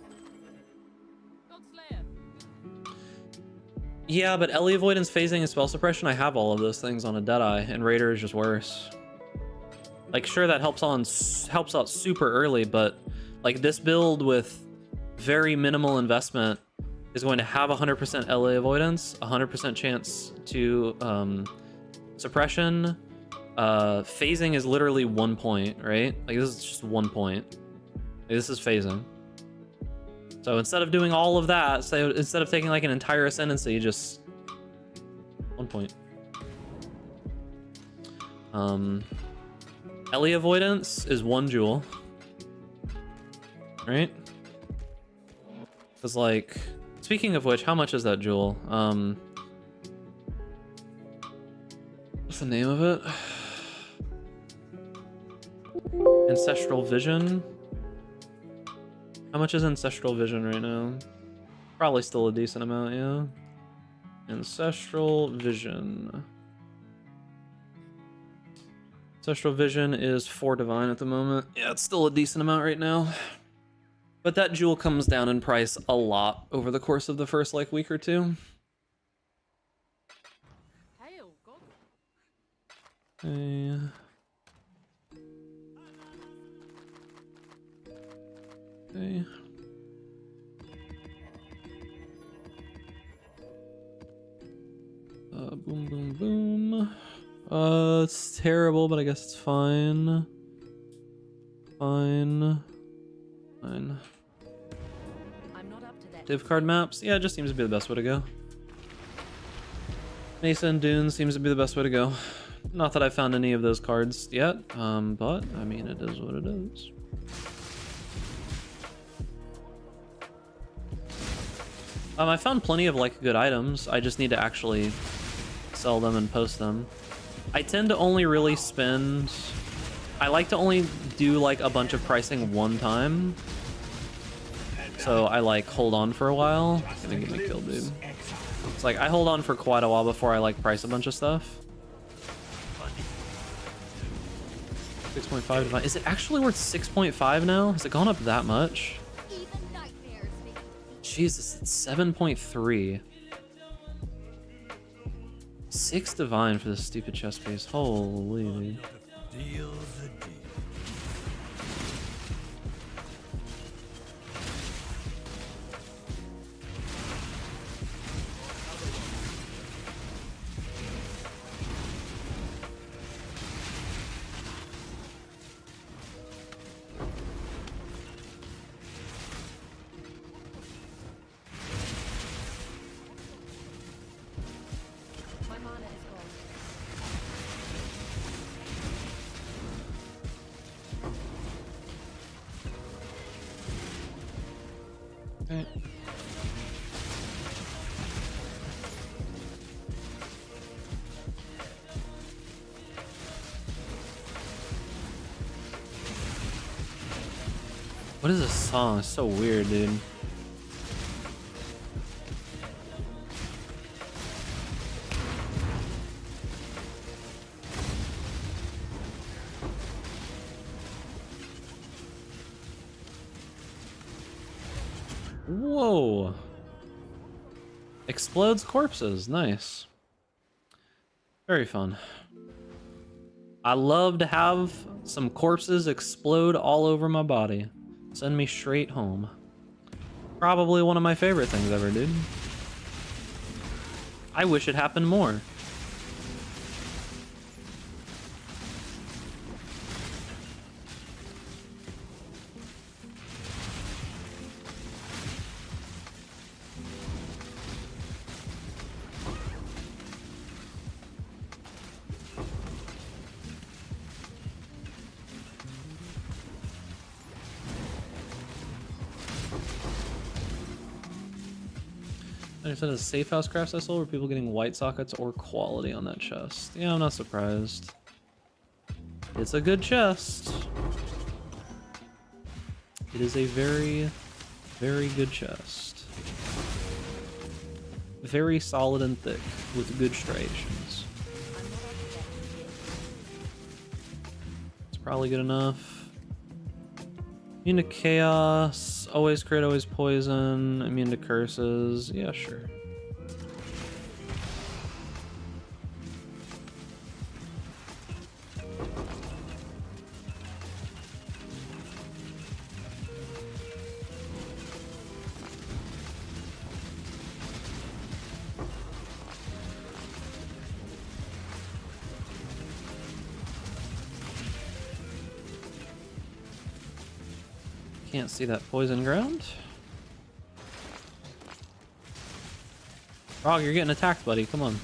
Yeah, but Ellie Avoidance, Phasing, and Spell Suppression, I have all of those things on a Deadeye, and Raider is just worse. Like, sure, that helps out super early, but like this build with very minimal investment is going to have 100% LA avoidance, 100% chance to suppression. Phasing is literally 1 point, right? Like, this is just 1 point. Like, this is phasing. So instead of doing all of that, so instead of taking like an entire ascendancy, just 1 point. LA avoidance is 1 jewel. Right? Because, like, speaking of which, how much is that jewel? What's the name of it? Ancestral Vision. How much is Ancestral Vision right now? Probably still a decent amount, yeah. Ancestral Vision. Ancestral Vision is 4 divine at the moment. Yeah, it's still a decent amount right now. But that jewel comes down in price a lot over the course of the first like week or two. Hail, God. Okay. Okay. Boom, boom, boom. It's terrible, but I guess it's fine. Fine. Fine. I'm not up to that. Div card maps? Yeah, it just seems to be the best way to go. Mesa and Dunes seems to be the best way to go. Not that I've found any of those cards yet, but I mean, it is what it is. I found plenty of like good items. I just need to actually sell them and post them. I tend to only really spend... I like to only do like a bunch of pricing one time. So I like hold on for a while. Gonna get me killed, dude. It's like I hold on for quite a while before I like price a bunch of stuff. 6.5 divine. Is it actually worth 6.5 now? Has it gone up that much? Jesus, it's 7.3. 6 divine for this stupid chest piece. Holy dude. My mana is gone. Okay. What is this song? It's so weird, dude. Whoa. Explodes corpses. Nice. Very fun. I love to have some corpses explode all over my body. Send me straight home. Probably one of my favorite things ever, dude. I wish it happened more. I said a safe house crafts I sold were people getting white sockets or quality on that chest. Yeah, I'm not surprised. It's a good chest. It is a very, very good chest. Very solid and thick with good striations. It's probably good enough. Immune to chaos, always crit, always poison, immune to curses. Yeah, sure. Can't see that poison ground. Frog, you're getting attacked, buddy. Come on.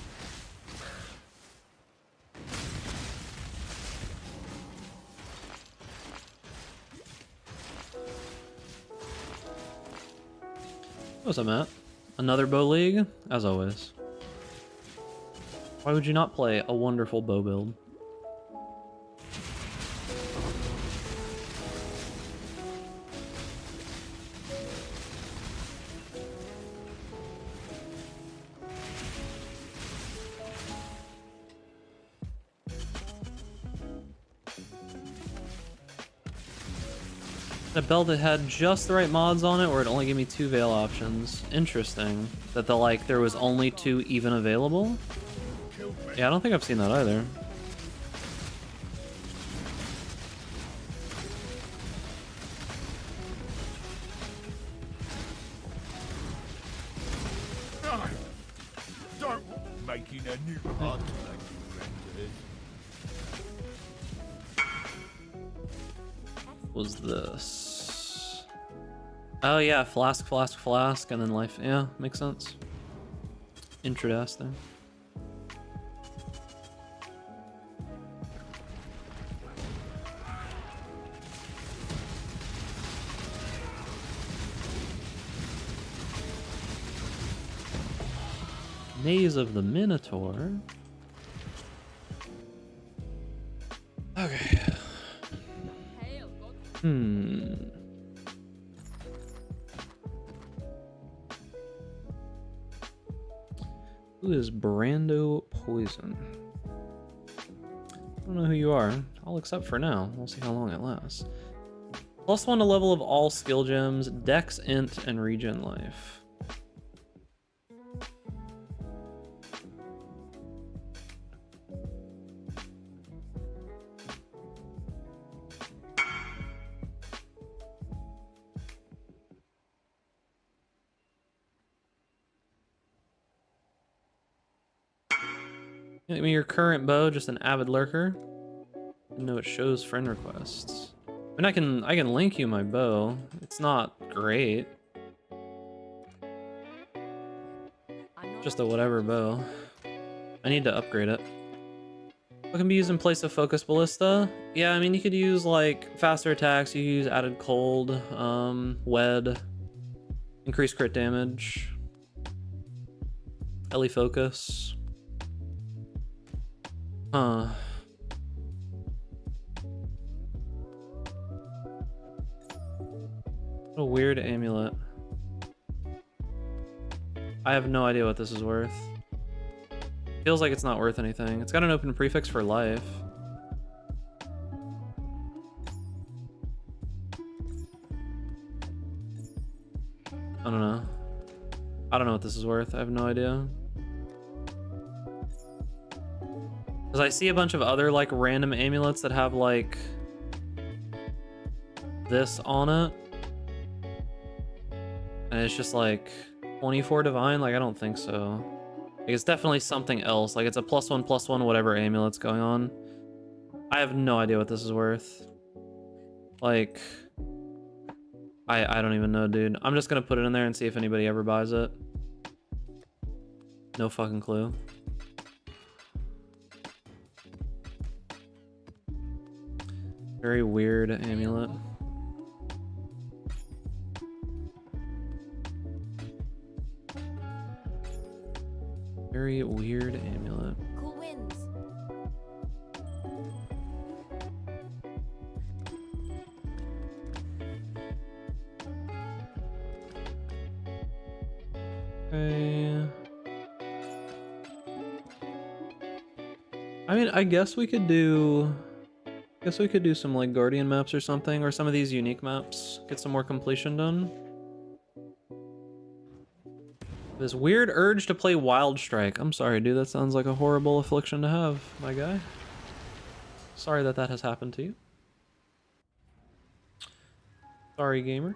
What's up, Matt? Another bow league? As always. Why would you not play a wonderful bow build? A belt that had just the right mods on it, or it only gave me 2 veil options. Interesting. That there was only 2 even available? Yeah, I don't think I've seen that either. Don't making a new mod. Was this? Oh yeah, flask, flask, flask, and then life. Yeah, makes sense. Introdass there. Maze of the Minotaur. Okay. Hail, God. Who is Brando Poison? I don't know who you are. I'll accept for now. We'll see how long it lasts. +1 to level of all skill gems, Dex, Int, and Regen Life. Give me your current bow, just an avid lurker. Didn't know it shows friend requests. I mean, I can link you my bow. It's not great. Just a whatever bow. I need to upgrade it. What can be used in place of focus ballista? Yeah, I mean, you could use like faster attacks. You could use added cold, wed, increased crit damage, Ellie focus. Huh. What a weird amulet. I have no idea what this is worth. Feels like it's not worth anything. It's got an open prefix for life. I don't know. I don't know what this is worth. I have no idea. Because I see a bunch of other like random amulets that have like this on it. And it's just like 24 divine. Like, I don't think so. Like, it's definitely something else. Like, it's a +1/+1 whatever amulet's going on. I have no idea what this is worth. Like, I don't even know, dude. I'm just gonna put it in there and see if anybody ever buys it. No fucking clue. Very weird amulet. Very weird amulet. Cool winds. Okay. I mean, I guess we could do... some like Guardian maps or something, or some of these unique maps. Get some more completion done. This weird urge to play Wild Strike. I'm sorry, dude. That sounds like a horrible affliction to have, my guy. Sorry that that has happened to you. Sorry, gamer.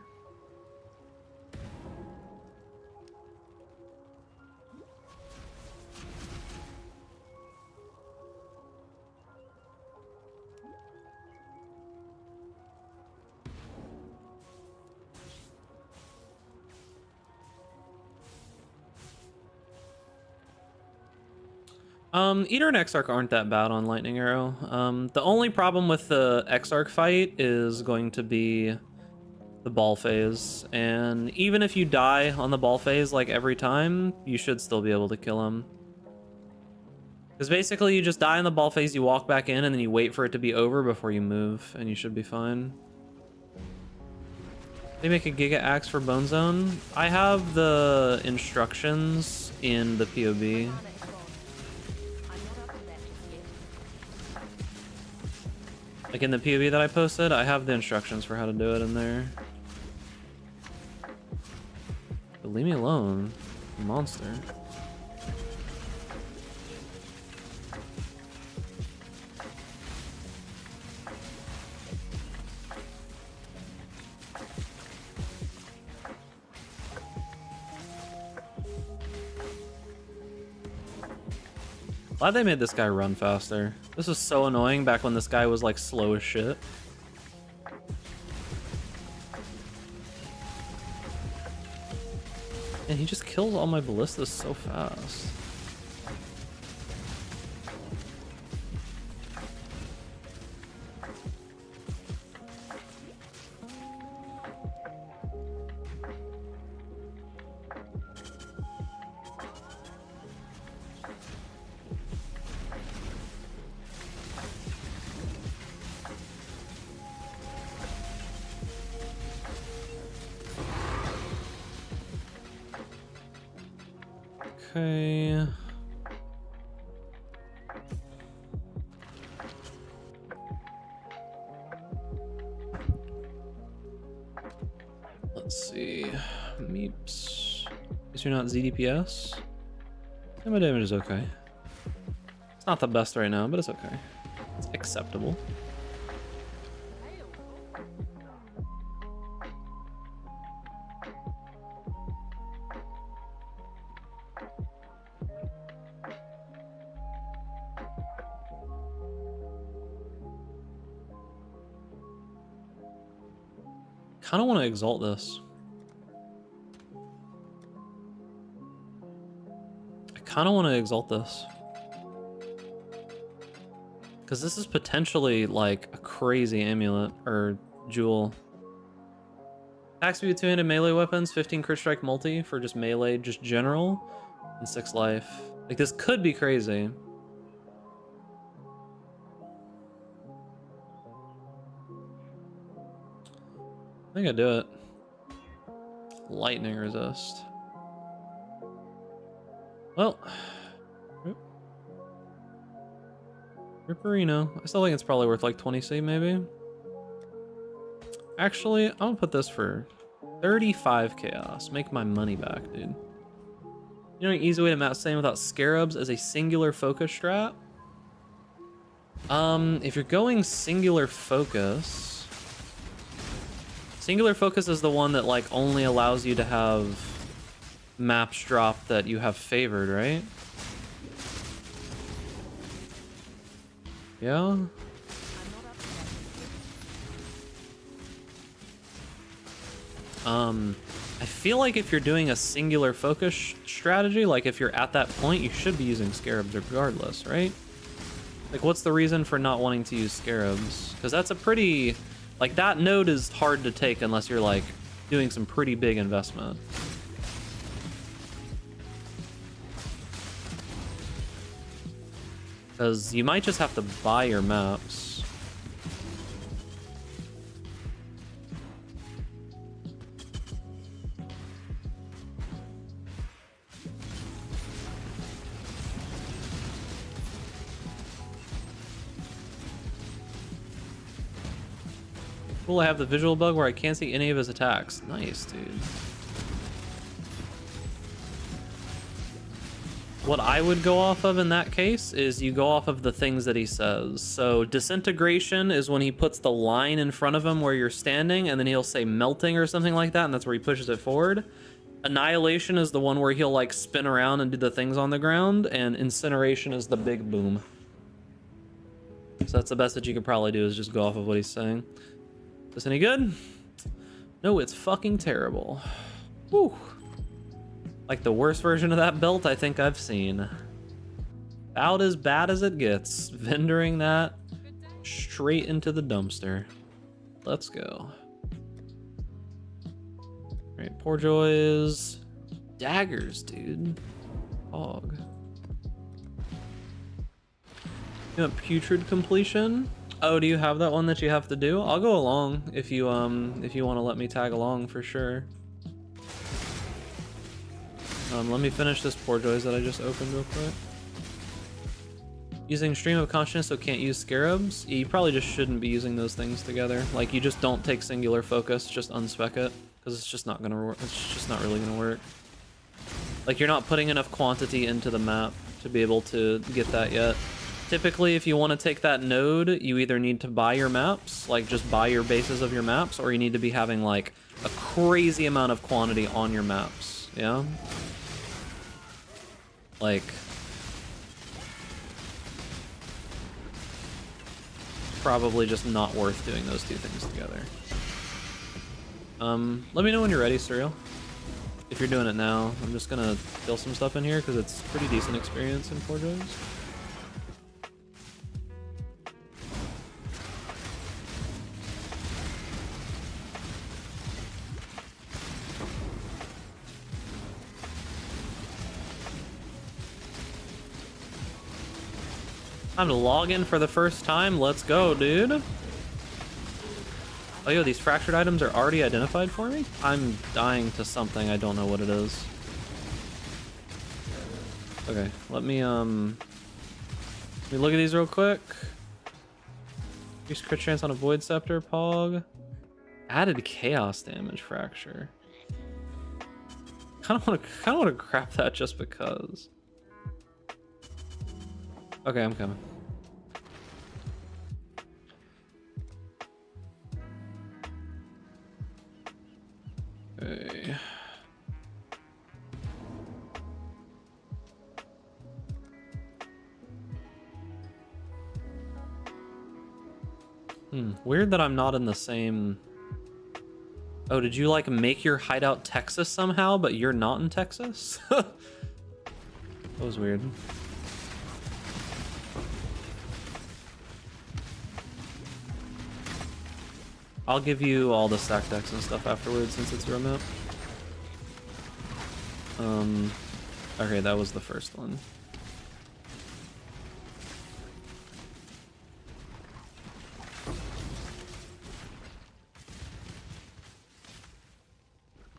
Eater and Exarch aren't that bad on Lightning Arrow. The only problem with the Exarch fight is going to be the ball phase. And even if you die on the ball phase, like every time, you should still be able to kill him. Because basically you just die in the ball phase, you walk back in, and then you wait for it to be over before you move, and you should be fine. They make a Giga Axe for Bone Zone. I have the instructions in the POB. Like in the POB that I posted, I have the instructions for how to do it in there. But leave me alone, monster. Glad they made this guy run faster. This was so annoying back when this guy was like slow as shit. And he just kills all my ballistas so fast. Okay. Let's see. Meeps. Guess you're not ZDPS? Yeah, my damage is okay. It's not the best right now, but it's okay. It's acceptable. Kind of want to exalt this. I kind of want to exalt this. Because this is potentially like a crazy amulet or jewel. Attack speed with 2-handed melee weapons, 15 crit strike multi for just melee, just general, and 6 life. Like this could be crazy. I think I do it. Lightning resist. Well, Ripperino. I still think it's probably worth like 20C maybe. Actually, I'm gonna put this for 35 chaos. Make my money back, dude. You know an easy way to map Saiyan without scarabs as a singular focus strat? If you're going singular focus is the one that like only allows you to have maps drop that you have favored, right? Yeah. I feel like if you're doing a singular focus strategy, like if you're at that point, you should be using scarabs regardless, right? Like, what's the reason for not wanting to use scarabs? Because that's a pretty, like, that node is hard to take unless you're like doing some pretty big investment. Because you might just have to buy your maps. Cool, I have the visual bug where I can't see any of his attacks. Nice, dude. What I would go off of in that case is you go off of the things that he says. So disintegration is when he puts the line in front of him where you're standing, and then he'll say melting or something like that, and that's where he pushes it forward. Annihilation is the one where he'll like spin around and do the things on the ground, and incineration is the big boom. So that's the best that you could probably do, is just go off of what he's saying. Is this any good? No, it's fucking terrible. Whew. Like the worst version of that belt I think I've seen. About as bad as it gets. Vendoring that straight into the dumpster. Let's go. Alright, Poor Joys. Daggers, dude. Hog. You want Putrid Completion? Oh, do you have that one that you have to do? I'll go along if you want to let me tag along for sure. Let me finish this Poor Joys that I just opened real quick. Using Stream of Consciousness, so can't use Scarabs. You probably just shouldn't be using those things together. Like, you just don't take singular focus, just unspec it, because it's just not gonna work. It's just not really gonna work. Like, you're not putting enough quantity into the map to be able to get that yet. Typically, if you want to take that node, you either need to buy your maps, like just buy your bases of your maps, or you need to be having like a crazy amount of quantity on your maps, yeah? Like, probably just not worth doing those two things together. Let me know when you're ready, Surreal. If you're doing it now, I'm just gonna fill some stuff in here because it's a pretty decent experience in Poor Joys. Time to log in for the first time. Let's go, dude. Oh, yo, these fractured items are already identified for me? I'm dying to something. I don't know what it is. Okay, let me look at these real quick. Increased crit chance on a Void Scepter, Pog. Added chaos damage fracture. Kinda wanna grab that just because. Okay, I'm coming. Okay. Weird that I'm not in the same Oh, did you like make your hideout Texas somehow, but you're not in Texas? That was weird. I'll give you all the stack decks and stuff afterwards since it's your map. Okay, that was the first one.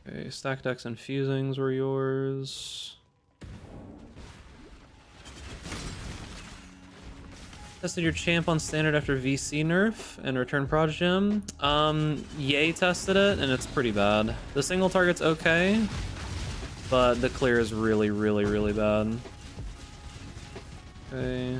Okay, stack decks and fusings were yours. Tested your champ on standard after VC nerf and return proj gem. Yay tested it and it's pretty bad. The single target's okay, but the clear is really, really, really bad. Okay.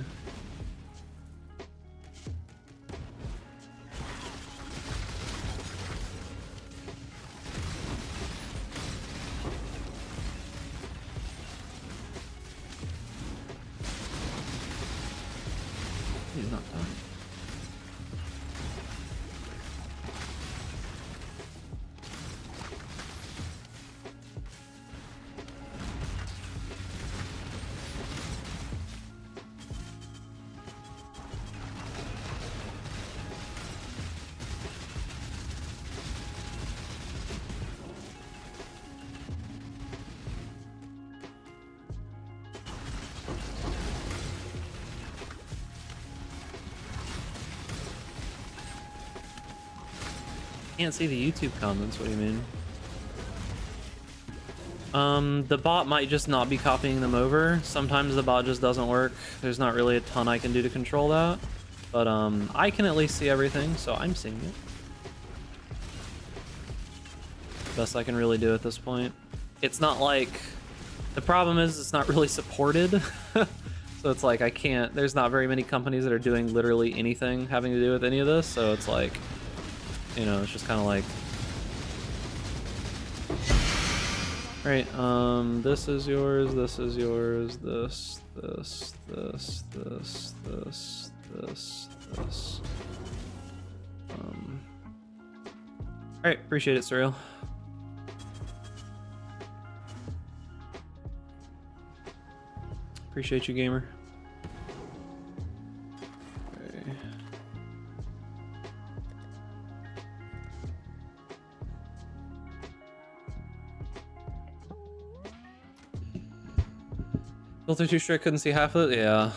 He's not done. Can't see the YouTube comments, what do you mean? The bot might just not be copying them over. Sometimes the bot just doesn't work. There's not really a ton I can do to control that. But I can at least see everything, so I'm seeing it. Best I can really do at this point. It's not like... The problem is it's not really supported. So it's like I can't... There's not very many companies that are doing literally anything having to do with any of this, so it's like... You know, it's just kind of like... Right, this is yours, this is yours, this. Alright, appreciate it, Surreal. Appreciate you, gamer. Okay. Filter too strict, couldn't see half of it? Yeah.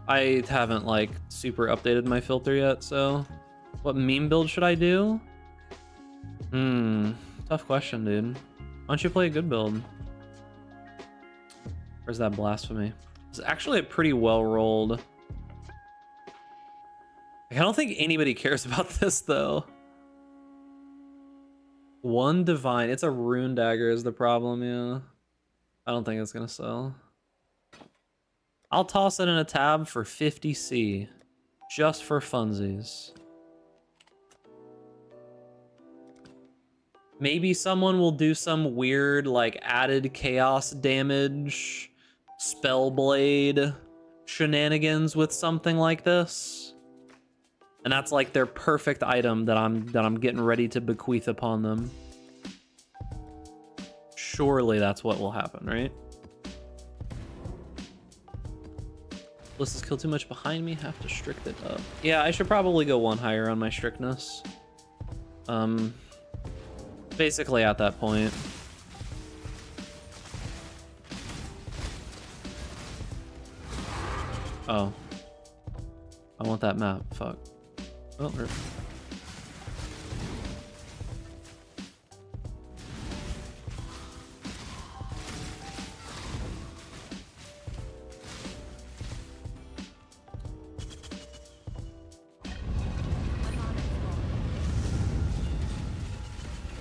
I haven't, like, super updated my filter yet, so... What meme build should I do? Tough question, dude. Why don't you play a good build? Where's that blasphemy? It's actually a pretty well-rolled... Like, I don't think anybody cares about this, though. One divine. It's a rune dagger is the problem, yeah. I don't think it's gonna sell. I'll toss it in a tab for 50C. Just for funsies. Maybe someone will do some weird, like, added chaos damage, spellblade shenanigans with something like this. And that's like their perfect item that I'm getting ready to bequeath upon them. Surely that's what will happen, right? Lissa's killed too much behind me, have to strict it up. Yeah, I should probably go one higher on my strictness. Basically at that point. Oh. I want that map, fuck. Oh, rip.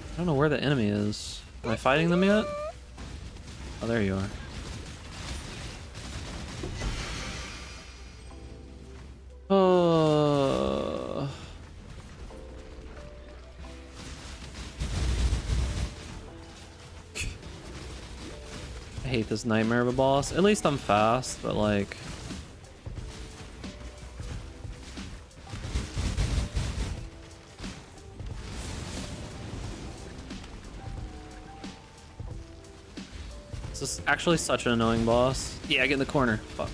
I don't know where the enemy is. Am I fighting them yet? Oh, there you are. Oh. I hate this nightmare of a boss. At least I'm fast, but like... This is actually such an annoying boss. Yeah, get in the corner. Fuck.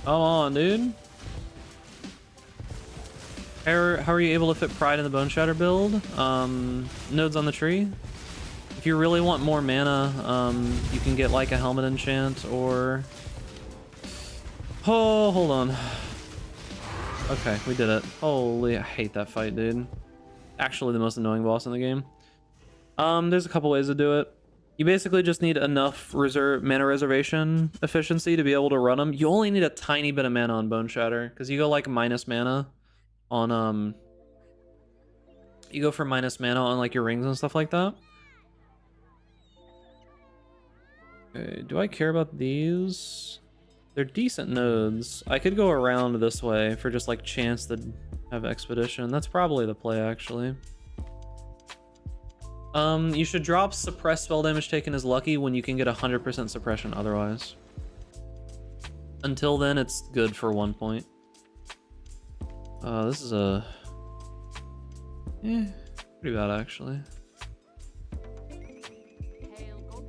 Come on, dude. How are you able to fit Pride in the Bone Shatter build? Nodes on the tree. If you really want more mana, you can get like a helmet enchant or... Oh, hold on. Okay, we did it. Holy, I hate that fight, dude. Actually the most annoying boss in the game. There's a couple ways to do it. You basically just need enough mana reservation efficiency to be able to run them. You only need a tiny bit of mana on Bone Shatter, because you go like minus mana on you go for minus mana on like your rings and stuff like that. Okay, do I care about these? They're decent nodes. I could go around this way for just like chance to have expedition. That's probably the play actually. You should drop suppress spell damage taken as lucky when you can get 100% suppression otherwise. Until then, it's good for 1 point. This is a... pretty bad actually. Hail God.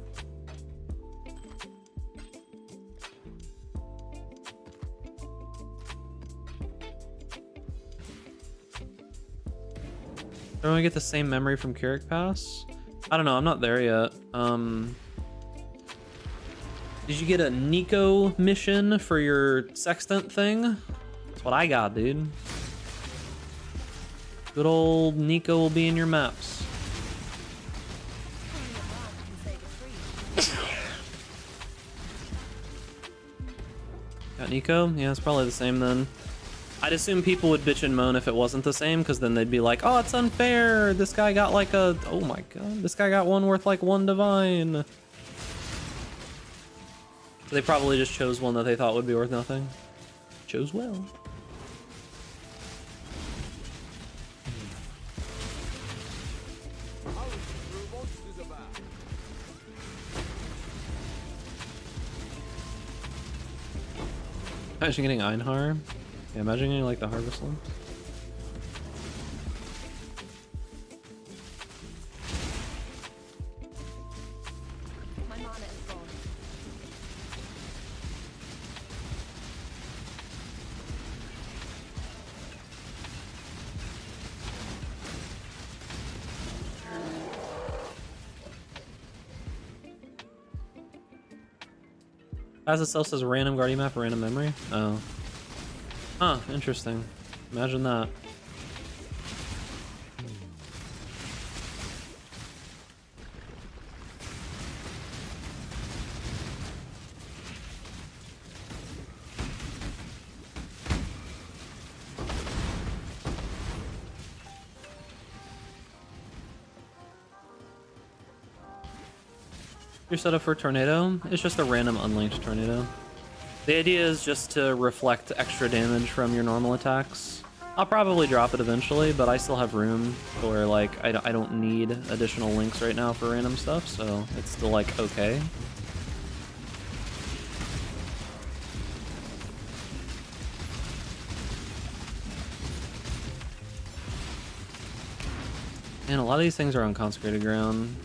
Everyone get the same memory from Carrick Pass? I don't know, I'm not there yet. Did you get a Nico mission for your sextant thing? That's what I got, dude. Good old Nico will be in your maps. Got Nico? Yeah, it's probably the same then. I'd assume people would bitch and moan if it wasn't the same, because then they'd be like, oh, it's unfair. This guy got like a... Oh my god. This guy got one worth like 1 divine. They probably just chose one that they thought would be worth nothing. Chose well. Imagine getting Einhar. Yeah, imagine getting like the Harvest Limb. My mana is gone. As itself says random guardian map or random memory? Oh. Huh, interesting. Imagine that. Your setup for tornado? It's just a random unlinked tornado. The idea is just to reflect extra damage from your normal attacks. I'll probably drop it eventually, but I still have room for like I don't need additional links right now for random stuff, so it's still like okay. And a lot of these things are on consecrated ground.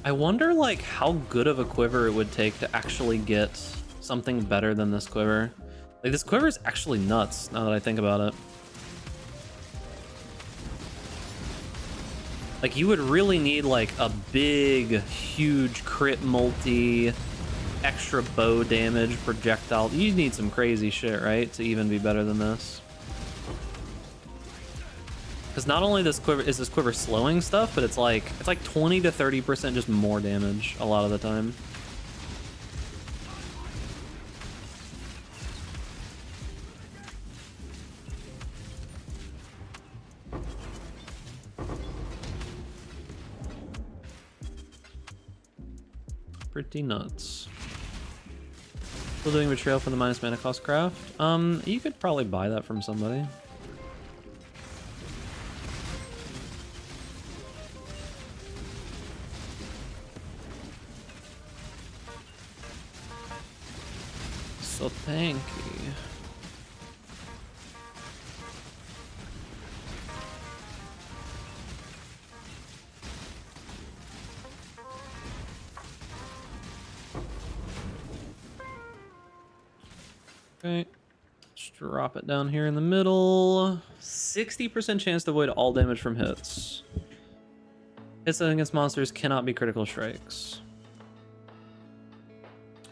I wonder like how good of a quiver it would take to actually get something better than this quiver. Like this quiver is actually nuts now that I think about it. Like you would really need like a big, huge crit multi, extra bow damage, projectile. You need some crazy shit, right? To even be better than this. Because not only is this quiver slowing stuff, but it's like 20 to 30% just more damage a lot of the time. Pretty nuts. Still doing betrayal for the minus mana cost craft. You could probably buy that from somebody. So tanky. Okay, let's drop it down here in the middle. 60% chance to avoid all damage from hits. Hits against monsters cannot be critical strikes.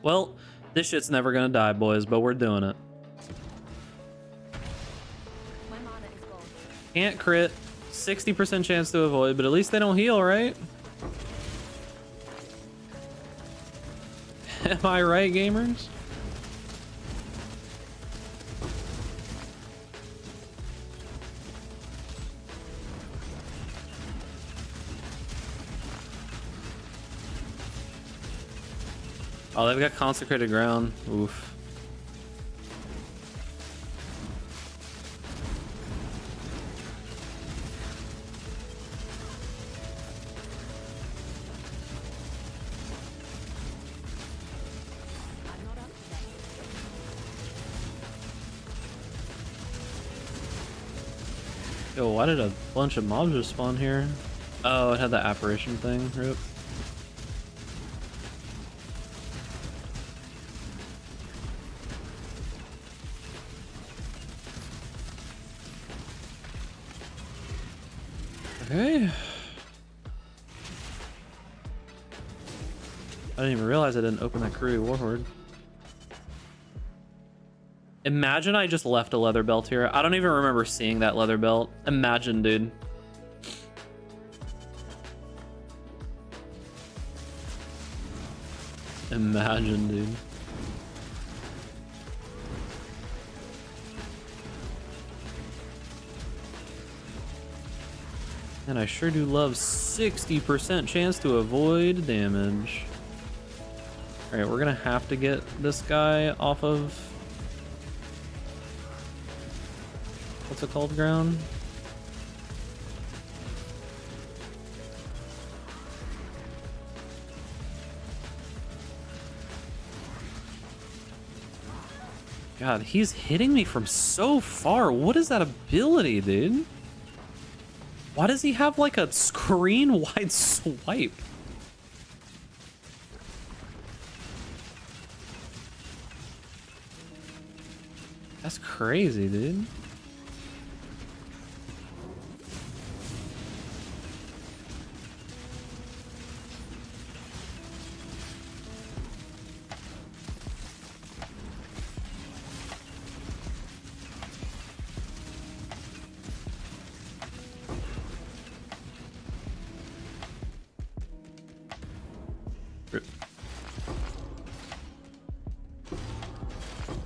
Well, this shit's never gonna die, boys, but we're doing it. My mana is gone. Can't crit, 60% chance to avoid, but at least they don't heal, right? Am I right, gamers? Oh, they've got consecrated ground. Oof. I'm not up to that. Yo, why did a bunch of mobs just spawn here? Oh, it had the apparition thing. Rip. Okay. I didn't even realize I didn't open that Karui Warhorde. Imagine I just left a leather belt here. I don't even remember seeing that leather belt. Imagine, dude. Imagine, dude. And I sure do love 60% chance to avoid damage. Alright, we're gonna have to get this guy off of... what's it called, ground? God, he's hitting me from so far. What is that ability, dude? Why does he have like a screen-wide swipe? That's crazy, dude.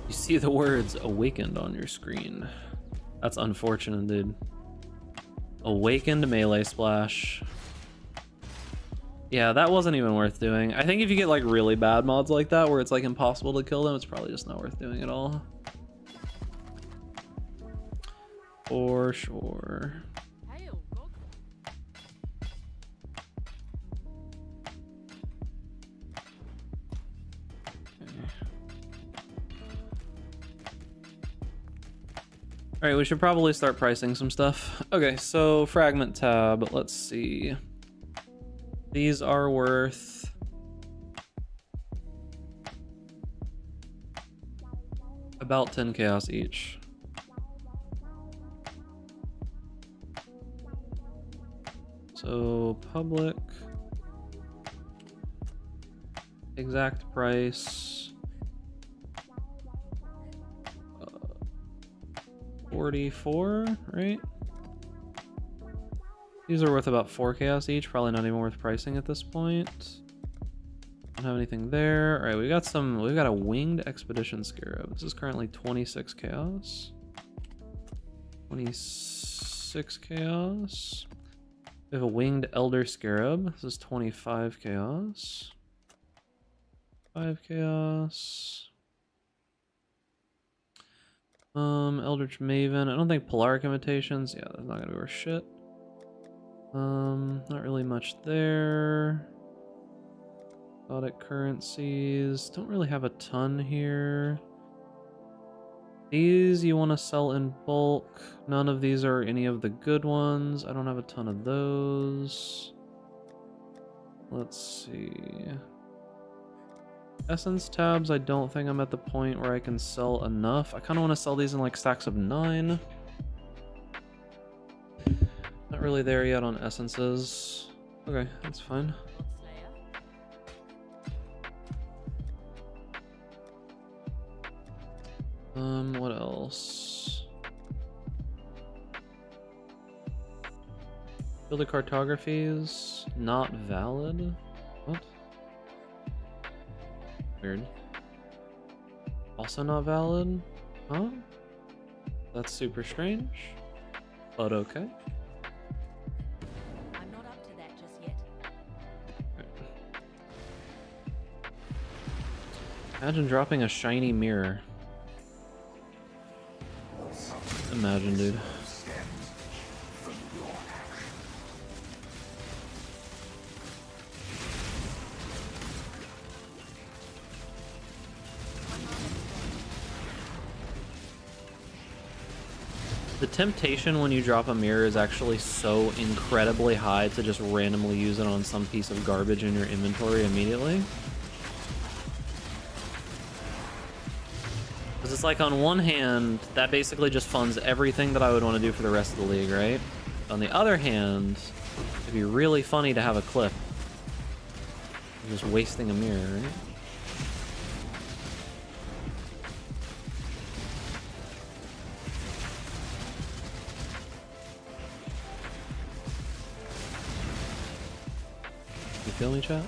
You see the words awakened on your screen. That's unfortunate, dude. Awakened melee splash. Yeah, that wasn't even worth doing. I think if you get like really bad mods like that where it's like impossible to kill them, it's probably just not worth doing at all. For sure. Hail, God. All right, we should probably start pricing some stuff. Okay, so fragment tab, let's see. These are worth... about 10 chaos each. So public, exact price, 44, right? These are worth about 4 chaos each, probably not even worth pricing at this point. Don't have anything there. All right, we've got a winged expedition scarab. This is currently 26 chaos. 26 chaos. We have a winged elder scarab. This is 25 chaos. 5 chaos. Eldritch Maven. I don't think Polaric Imitations. Yeah, that's not gonna be worth shit. Not really much there. Exotic currencies. Don't really have a ton here. These you want to sell in bulk. None of these are any of the good ones. I don't have a ton of those. Let's see. Essence tabs, I don't think I'm at the point where I can sell enough. I kind of want to sell these in like stacks of 9. Not really there yet on essences. Okay, that's fine. What else? Builder cartographies, not valid. What? Weird. Also not valid? Huh? That's super strange. But okay. I'm not up to that just yet. Imagine dropping a shiny mirror. Imagine, dude. The temptation when you drop a mirror is actually so incredibly high to just randomly use it on some piece of garbage in your inventory immediately. Because it's like, on one hand, that basically just funds everything that I would want to do for the rest of the league, right? On the other hand, it'd be really funny to have a clip. You're just wasting a mirror, right? You feel me, chat?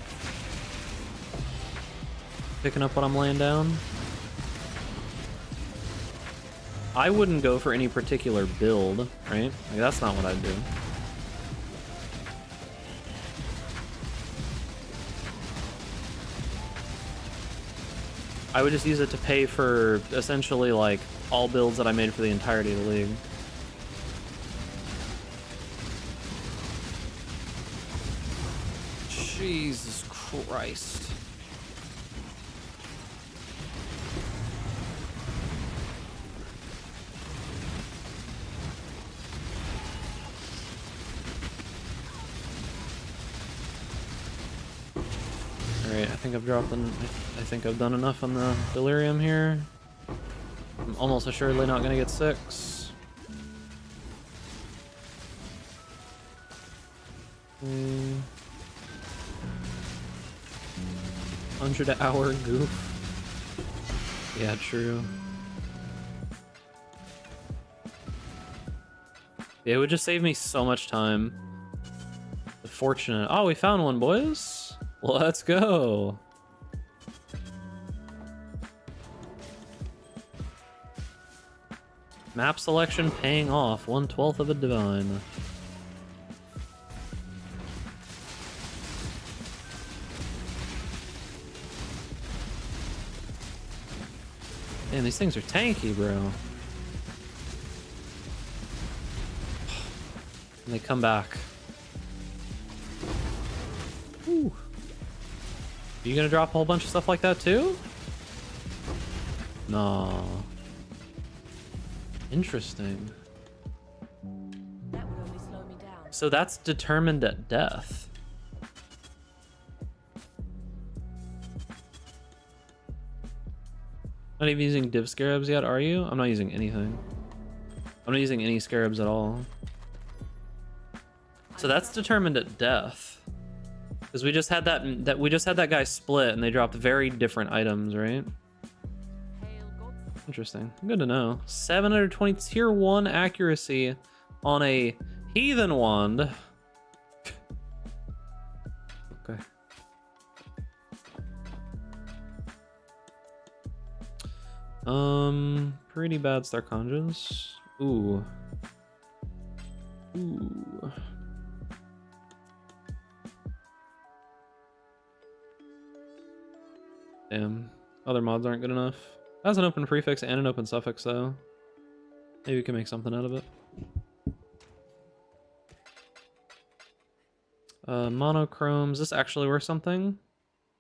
Picking up what I'm laying down? I wouldn't go for any particular build, right? Like, that's not what I'd do. I would just use it to pay for, essentially, like, all builds that I made for the entirety of the league. Jesus Christ. Alright, I think I've dropped I think I've done enough on the delirium here. I'm almost assuredly not gonna get 6. 100-hour goof. Yeah, true. Yeah, it would just save me so much time. Fortunate. Oh, we found one, boys. Let's go. Map selection paying off. 1/12 of a divine. Man, these things are tanky, bro. And they come back. Whew. Are you gonna drop a whole bunch of stuff like that too? No. Interesting. That would only slow me down. So that's determined at death. Not even using div scarabs yet, are you? I'm not using anything. I'm not using any scarabs at all. So that's determined at death. Because we just had that guy split and they dropped very different items, right? Hail gods. Interesting. Good to know. 720 tier 1 accuracy on a heathen wand. Okay. Pretty bad Star Conjures. Ooh. Ooh. Damn. Other mods aren't good enough. That's an open prefix and an open suffix, though. Maybe we can make something out of it. Monochrome. Is this actually worth something?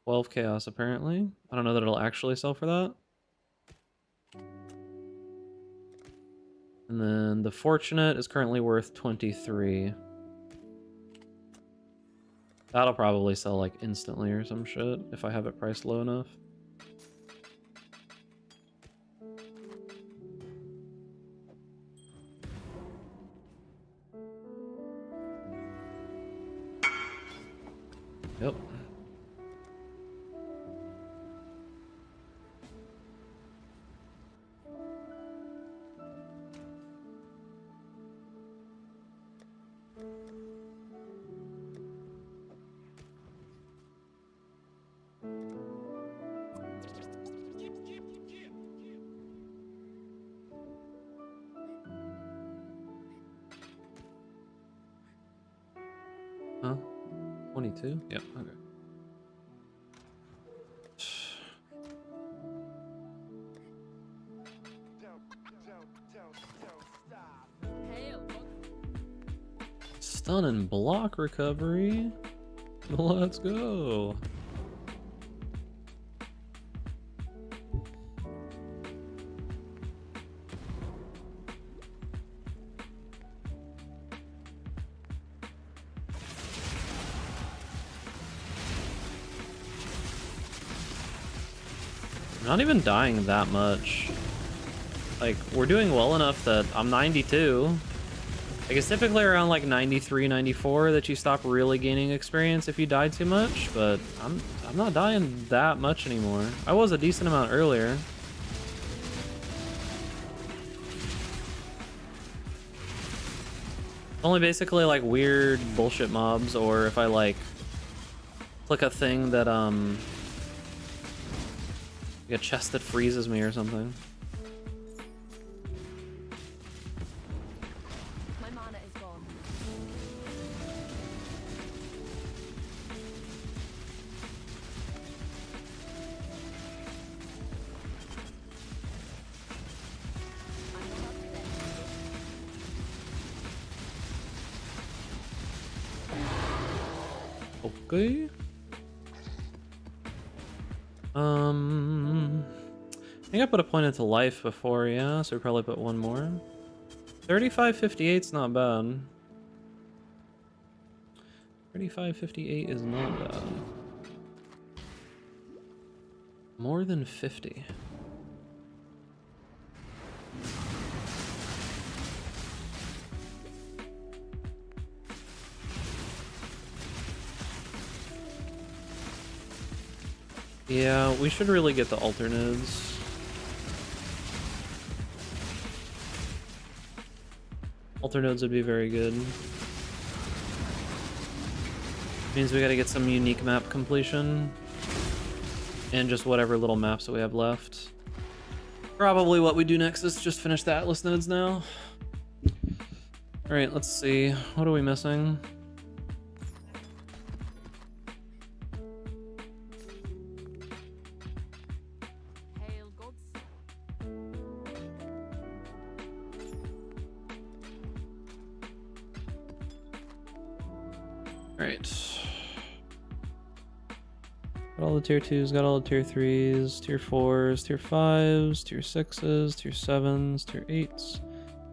12 chaos, apparently. I don't know that it'll actually sell for that. And then the Fortunate is currently worth 23. That'll probably sell like instantly or some shit if I have it priced low enough. Yep. Huh? 22? Yep, okay. Hail, God. Stun and block recovery. Let's go. I'm not even dying that much. Like, we're doing well enough that I'm 92. Like, it's typically around like 93, 94 that you stop really gaining experience if you die too much, but I'm not dying that much anymore. I was a decent amount earlier. Only basically like weird bullshit mobs, or if I like click a thing that like a chest that freezes me or something. My mana is gone. I'm not up to that just yet. Okay. I think I put a point into life before, yeah, so we probably put one more. 3558's not bad. 3558 is not bad. More than 50. Yeah, we should really get the alternates. Alternodes would be very good. Means we gotta get some unique map completion. And just whatever little maps that we have left. Probably what we do next is just finish the Atlas nodes now. Alright, let's see. What are we missing? Hail, gods. Alright. Got all the tier 2s, got all the tier 3s, tier 4s, tier 5s, tier 6s, tier 7s, tier 8s,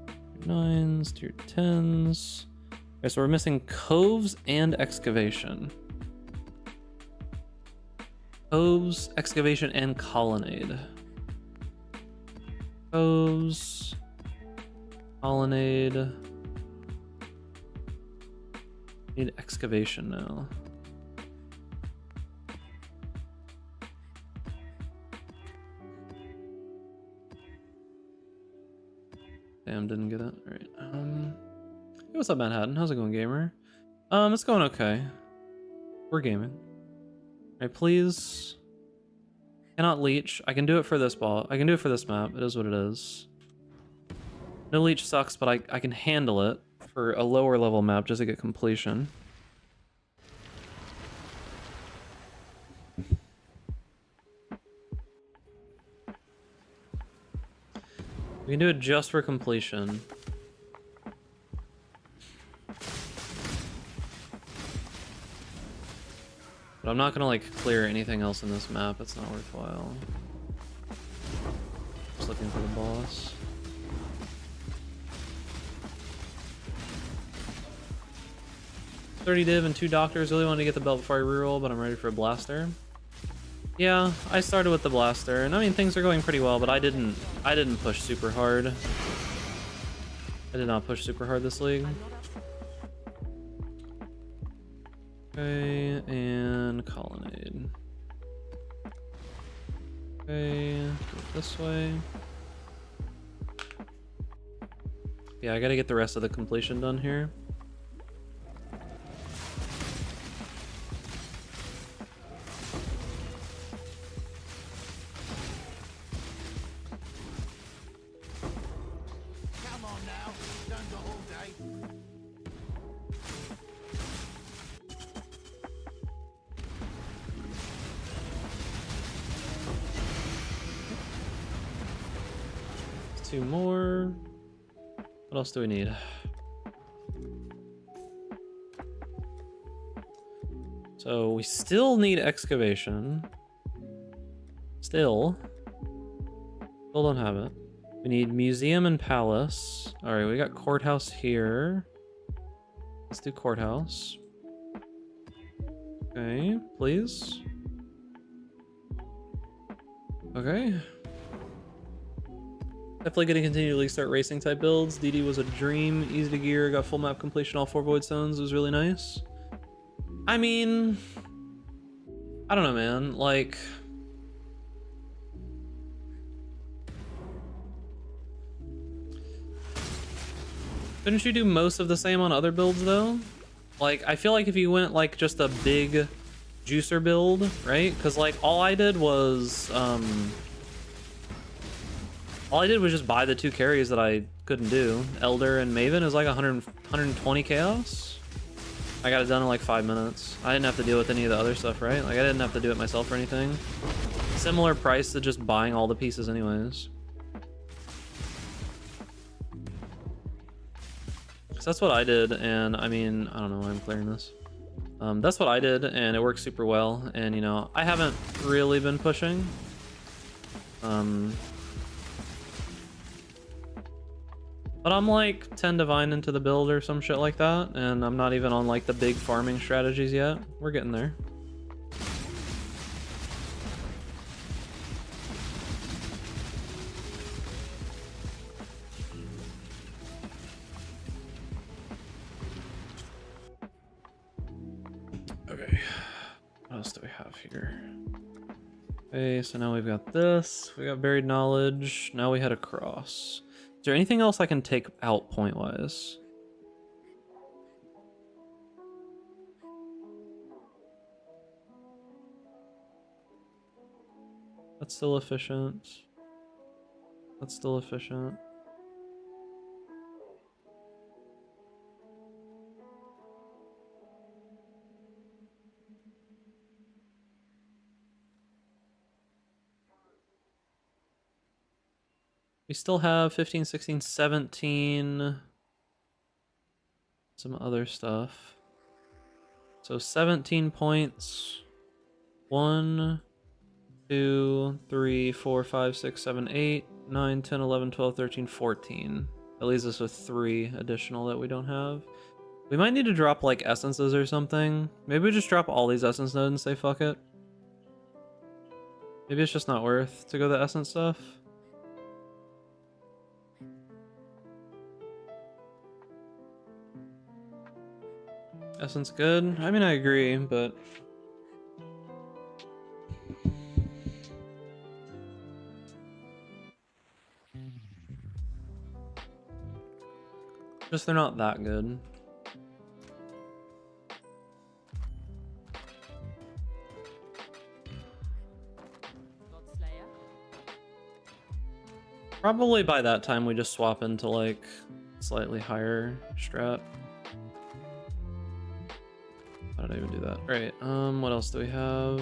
tier 9s, tier 10s. Okay, so we're missing coves and excavation. Coves, excavation, and colonnade. Coves, colonnade. Need excavation now. Damn, didn't get it. Alright. Hey, what's up, Manhattan? How's it going, gamer? It's going okay. We're gaming. Alright, please. Cannot leech. I can do it for this ball. I can do it for this map. It is what it is. No leech sucks, but I can handle it for a lower level map just to get completion. We can do it just for completion. But I'm not gonna like clear anything else in this map. It's not worthwhile. Just looking for the boss. $30 div and 2 doctors. Really wanted to get the belt before I reroll, but I'm ready for a blaster. Yeah, I started with the blaster, and I mean things are going pretty well, but I didn't push super hard. I did not push super hard this league. Okay, and colonnade. Okay, go this way. Yeah, I gotta get the rest of the completion done here. Come on now. Done the whole day. Two more. What else do we need? So we still need excavation. Still don't have it. We need museum and palace. All right, we got courthouse here. Let's do courthouse. Okay, please. Okay. Definitely gonna continually start racing type builds. DD was a dream, easy to gear, got full map completion, all 4 void zones. It was really nice. I mean, I don't know, man. Like, couldn't you do most of the same on other builds though? Like, I feel like if you went like just a big juicer build, right? Because like all I did was just buy the 2 carries that I couldn't do. Elder and Maven is like 120 chaos. I got it done in like 5 minutes. I didn't have to deal with any of the other stuff, right? Like I didn't have to do it myself or anything. Similar price to just buying all the pieces anyways. So that's what I did, and I mean, I don't know why I'm clearing this. That's what I did, and it works super well. And you know, I haven't really been pushing. But I'm like 10 divine into the build or some shit like that, and I'm not even on like the big farming strategies yet. We're getting there. Okay, what else do we have here? Okay, so now we've got this. We got buried knowledge. Now we head across. Is there anything else I can take out point-wise? That's still efficient. That's still efficient. We still have 15, 16, 17. Some other stuff. So 17 points. 1, 2, 3, 4, 5, 6, 7, 8, 9, 10, 11, 12, 13, 14. That leaves us with 3 additional that we don't have. We might need to drop like essences or something. Maybe we just drop all these essence nodes and say fuck it. Maybe it's just not worth to go the essence stuff. Essence good? I mean, I agree, but... just they're not that good. Godslayer. Probably by that time we just swap into like slightly higher strat. How did I even do that? Right, what else do we have?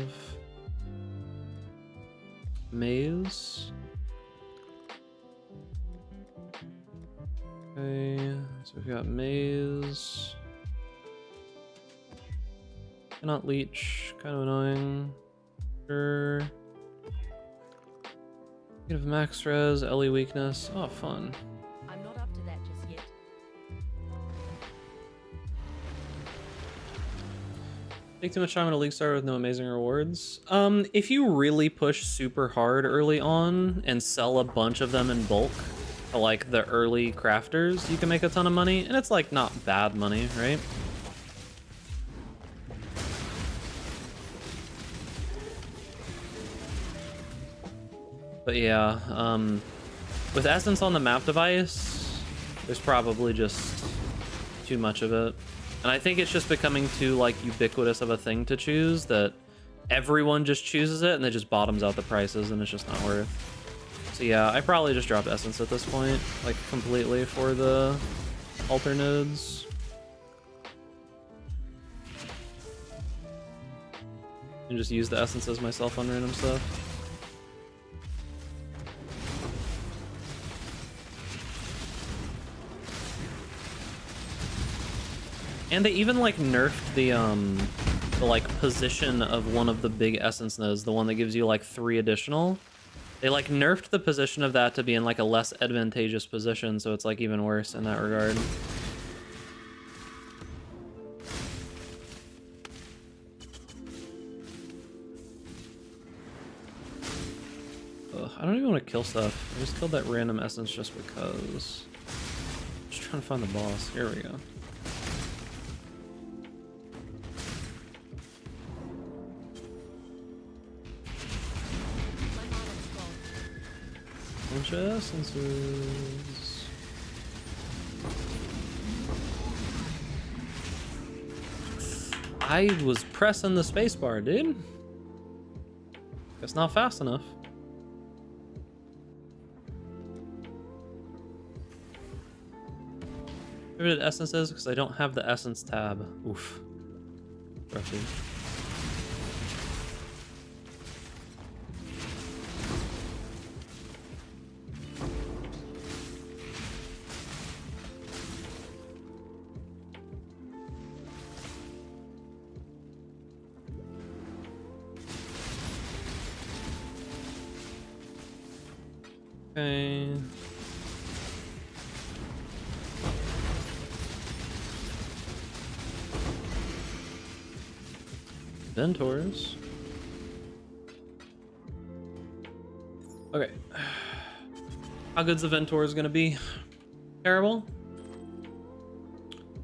Maze. Okay, so we've got maze. Cannot leech, kind of annoying. Sure. Negative max res, LE weakness. Oh, fun. I'm not up to that just yet. Take too much time in a league star with no amazing rewards. If you really push super hard early on and sell a bunch of them in bulk to like the early crafters, you can make a ton of money, and it's like not bad money, right? But yeah, with Essence on the map device, there's probably just too much of it. And I think it's just becoming too like ubiquitous of a thing to choose that everyone just chooses it and it just bottoms out the prices and it's just not worth. So yeah, I probably just drop Essence at this point, like completely for the alter nodes. And just use the essences myself on random stuff. And they even like nerfed the like position of one of the big essence nodes, the one that gives you like 3 additional. They like nerfed the position of that to be in like a less advantageous position, so it's like even worse in that regard. Ugh, I don't even want to kill stuff. I just killed that random essence just because. Just trying to find the boss. Here we go. Bunch of essences. I was pressing the spacebar, dude. Guess not fast enough. Favorite essences because I don't have the essence tab. Oof. Rough, dude. Okay. Ventors. Okay. How good's the Ventor gonna be? Terrible?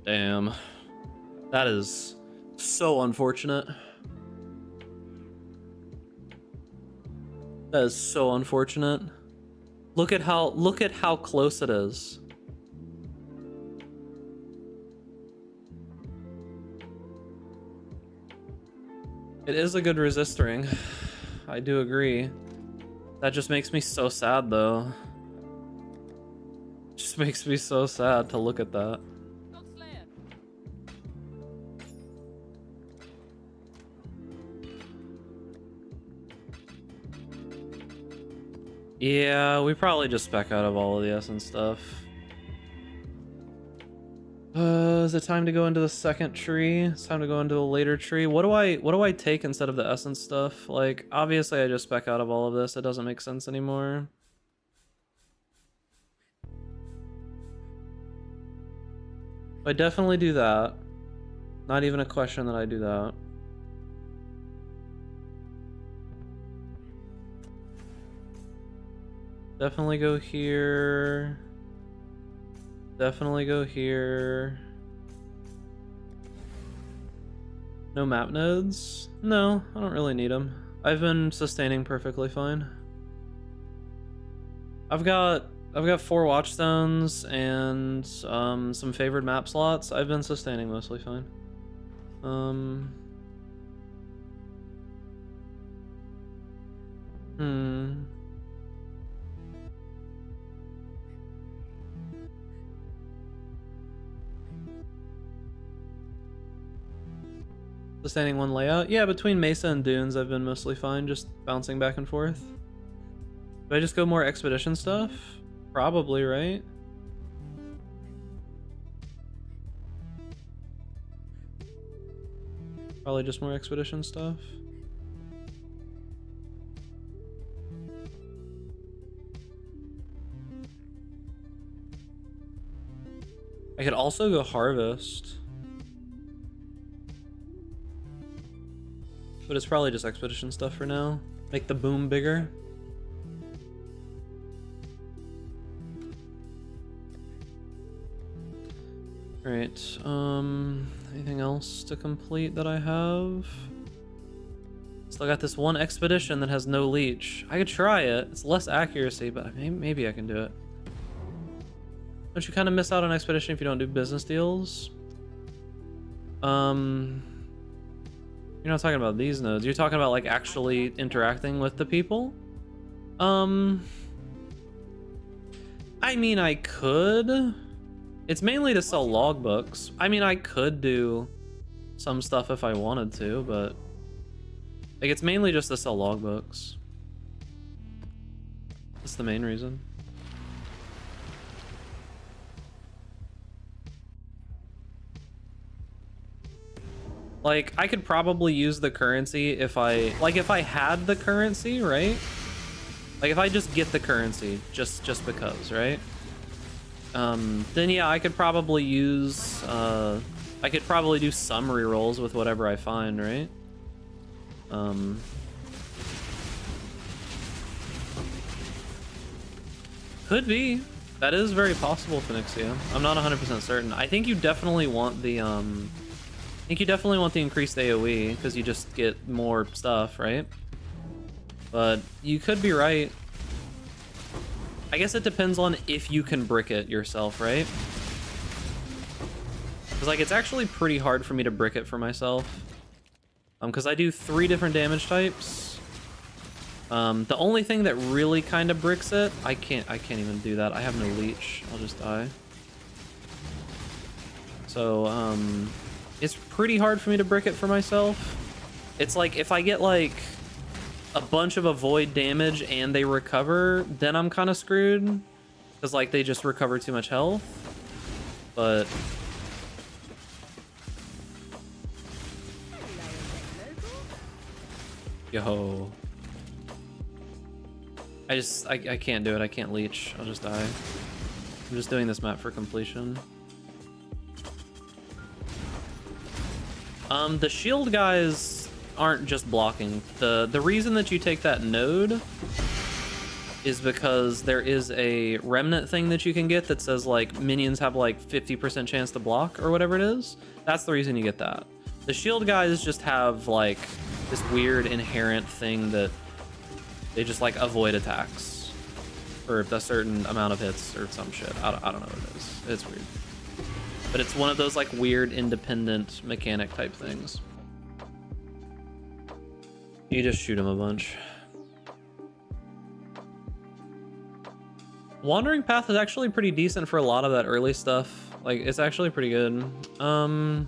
Damn. That is so unfortunate. That is so unfortunate. Look at how close it is. It is a good resist ring. I do agree. That just makes me so sad though. Just makes me so sad to look at that. God Slayer. Yeah, we probably just spec out of all of the essence stuff. Is it time to go into the second tree? It's time to go into the later tree. What do I take instead of the essence stuff? Like, obviously I just spec out of all of this. It doesn't make sense anymore. I definitely do that. Not even a question that I do that. Definitely go here. Definitely go here. No map nodes? No, I don't really need them. I've been sustaining perfectly fine. I've got 4 watchstones and some favored map slots. I've been sustaining mostly fine. Sustaining 1 layout? Yeah, between Mesa and Dunes I've been mostly fine, just bouncing back and forth. Do I just go more expedition stuff? Probably, right? Probably just more expedition stuff. I could also go harvest. But it's probably just expedition stuff for now. Make the boom bigger. Alright, anything else to complete that I have? Still got this one expedition that has no leech. I could try it. It's less accuracy, but maybe I can do it. Don't you kind of miss out on expedition if you don't do business deals? You're not talking about these nodes. You're talking about like actually interacting with the people? I mean, I could. It's mainly to sell logbooks. I mean, I could do some stuff if I wanted to, but like it's mainly just to sell logbooks. That's the main reason. Like, I could probably use the currency if I had the currency, right? Like, if I just get the currency, just because, right? Then yeah, I could probably use, I could probably do some rerolls with whatever I find, right? Could be. That is very possible, Phoenixia. I'm not 100% certain. I think you definitely want the, increased AoE, because you just get more stuff, right? But you could be right. I guess it depends on if you can brick it yourself, right? Because, like, it's actually pretty hard for me to brick it for myself. Because I do 3 different damage types. The only thing that really kind of bricks it, I can't even do that. I have no leech. I'll just die. So, it's pretty hard for me to brick it for myself. It's like, if I get, like, a bunch of avoid damage and they recover, then I'm kind of screwed. Because, like, they just recover too much health. But... yo. I can't do it. I can't leech. I'll just die. I'm just doing this map for completion. The shield guys aren't just blocking. The reason that you take that node is because there is a remnant thing that you can get that says like minions have like 50% chance to block or whatever it is. That's the reason you get that. The shield guys just have like this weird inherent thing that they just like avoid attacks for a certain amount of hits or some shit. I don't know what it is. It's weird. But it's one of those like weird independent mechanic type things. You just shoot him a bunch. Wandering Path is actually pretty decent for a lot of that early stuff. Like, it's actually pretty good. Can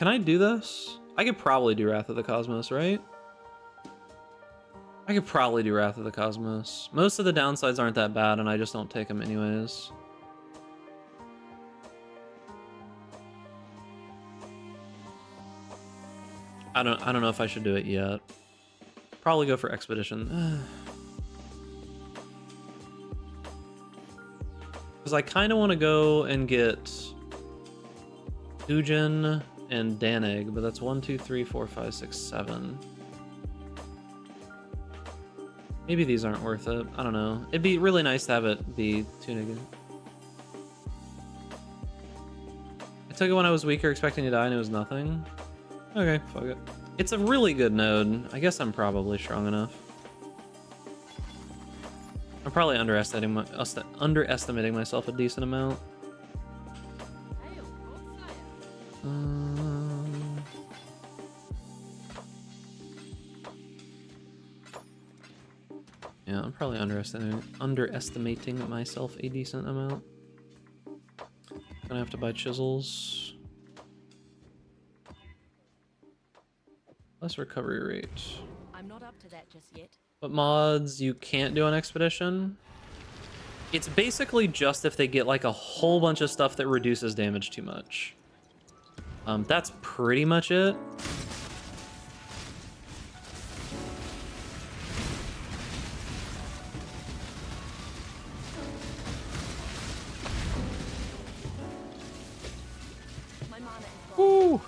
I do this? I could probably do Wrath of the Cosmos, right? I could probably do Wrath of the Cosmos. Most of the downsides aren't that bad, and I just don't take them anyways. I don't know if I should do it yet. Probably go for Expedition. Because I kind of want to go and get Ujin and Danig, but that's 1, 2, 3, 4, 5, 6, 7. Maybe these aren't worth it. I don't know. It'd be really nice to have it be Tunigan. I took it when I was weaker, expecting to die, and it was nothing. Okay, fuck it. It's a really good node. I guess I'm probably strong enough. I'm probably underestimating myself a decent amount. Yeah, I'm probably underestimating myself a decent amount. Gonna have to buy chisels. Less recovery rate. I'm not up to that just yet. What mods you can't do on Expedition? It's basically just if they get like a whole bunch of stuff that reduces damage too much. That's pretty much it. My mana is gone. Woo!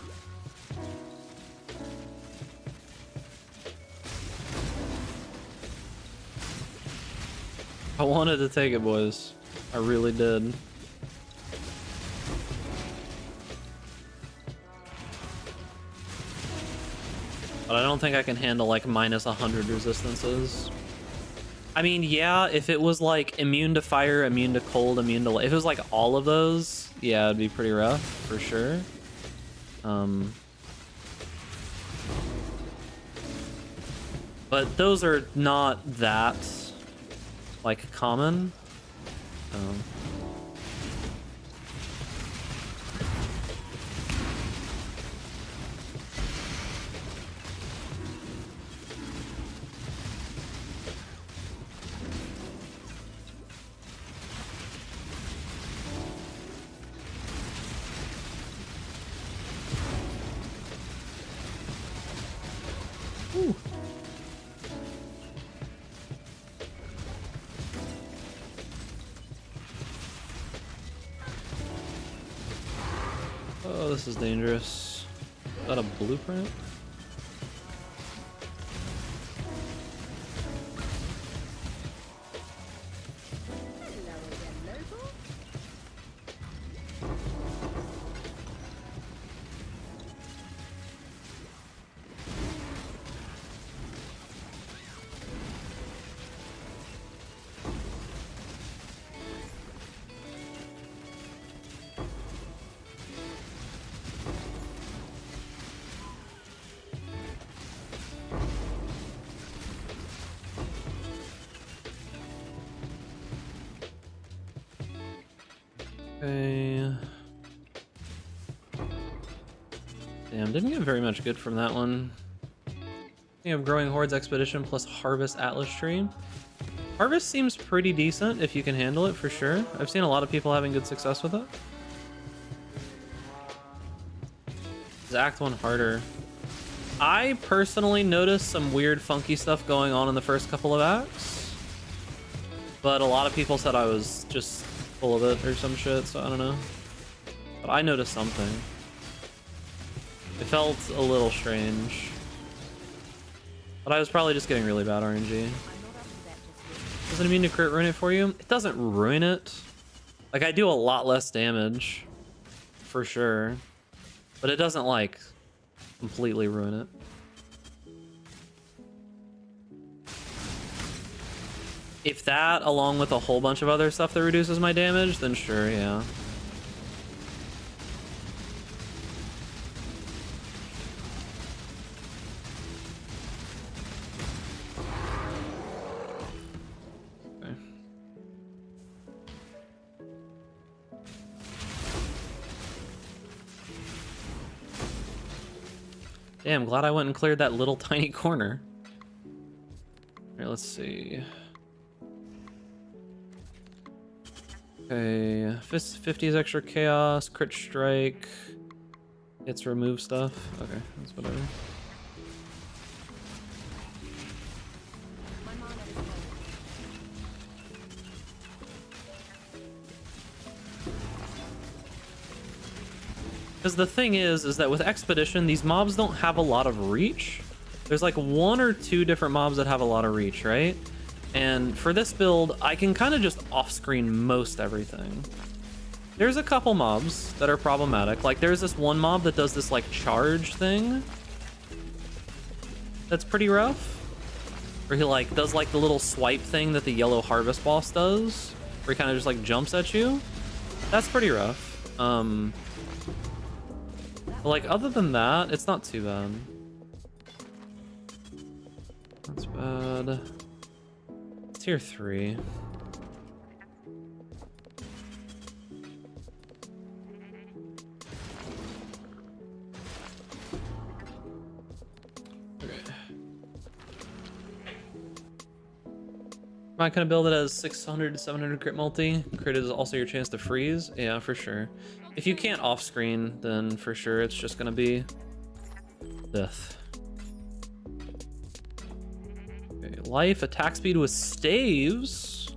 I wanted to take it, boys. I really did. But I don't think I can handle like minus 100 resistances. I mean, yeah, if it was like immune to fire, immune to cold, immune to... If it was like all of those, yeah, it'd be pretty rough, for sure. But those are not that, like, common. Ooh. Oh, this is dangerous. Is that a blueprint? Okay. Damn, didn't get very much good from that one. You have Growing Hordes Expedition plus Harvest Atlas Tree. Harvest seems pretty decent if you can handle it, for sure. I've seen a lot of people having good success with it. Is Act 1 harder? I personally noticed some weird funky stuff going on in the first couple of acts. But a lot of people said I was just full of it or some shit, so I don't know. But I noticed something. It felt a little strange. But I was probably just getting really bad RNG. I'm not up to that just yet. Doesn't it mean to crit ruin it for you? It doesn't ruin it. Like, I do a lot less damage. For sure. But it doesn't, like, completely ruin it. If that, along with a whole bunch of other stuff that reduces my damage, then sure, yeah. Okay. Damn, glad I went and cleared that little tiny corner. All right, let's see. Okay, 50 is extra chaos, crit strike. It's remove stuff. Okay, that's whatever. My mana is gone. Because the thing is that with Expedition, these mobs don't have a lot of reach. There's like 1 or 2 different mobs that have a lot of reach, right? And for this build, I can kind of just off-screen most everything. There's a couple mobs that are problematic. Like, there's this one mob that does this, like, charge thing. That's pretty rough. Where he, like, does, like, the little swipe thing that the yellow harvest boss does. Where he kind of just, like, jumps at you. That's pretty rough. But, like, other than that, it's not too bad. That's bad. Tier 3. Okay. Am I gonna build it as 600 to 700 crit multi? Crit is also your chance to freeze. Yeah, for sure. If you can't off screen, then for sure it's just gonna be death. Okay, life, attack speed with staves.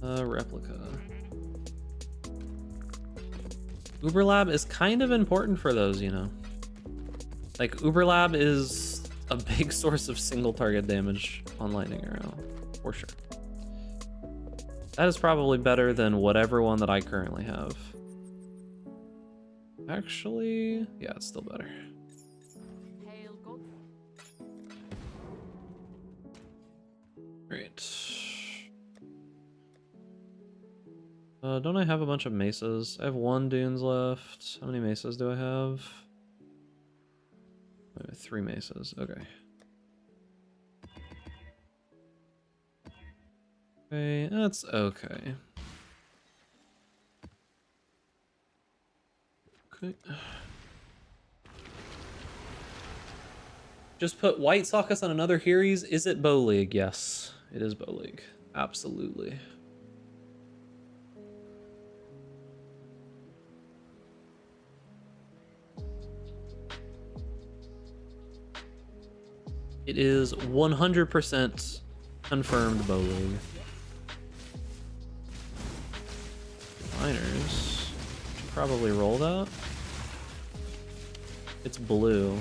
Replica. Uberlab is kind of important for those, you know. Like, Uberlab is a big source of single target damage on Lightning Arrow, for sure. That is probably better than whatever one that I currently have. Actually, yeah, it's still better. Hail God. Great. Don't I have a bunch of mesas? I have 1 dunes left. How many mesas do I have? I have 3 mesas. Okay. Okay, that's okay. Okay. Just put White Sockets on another Heries. Is it Bow League? Yes, it is Bow League. Absolutely. It is 100% confirmed Bow League. Miners. Should probably roll that. It's blue.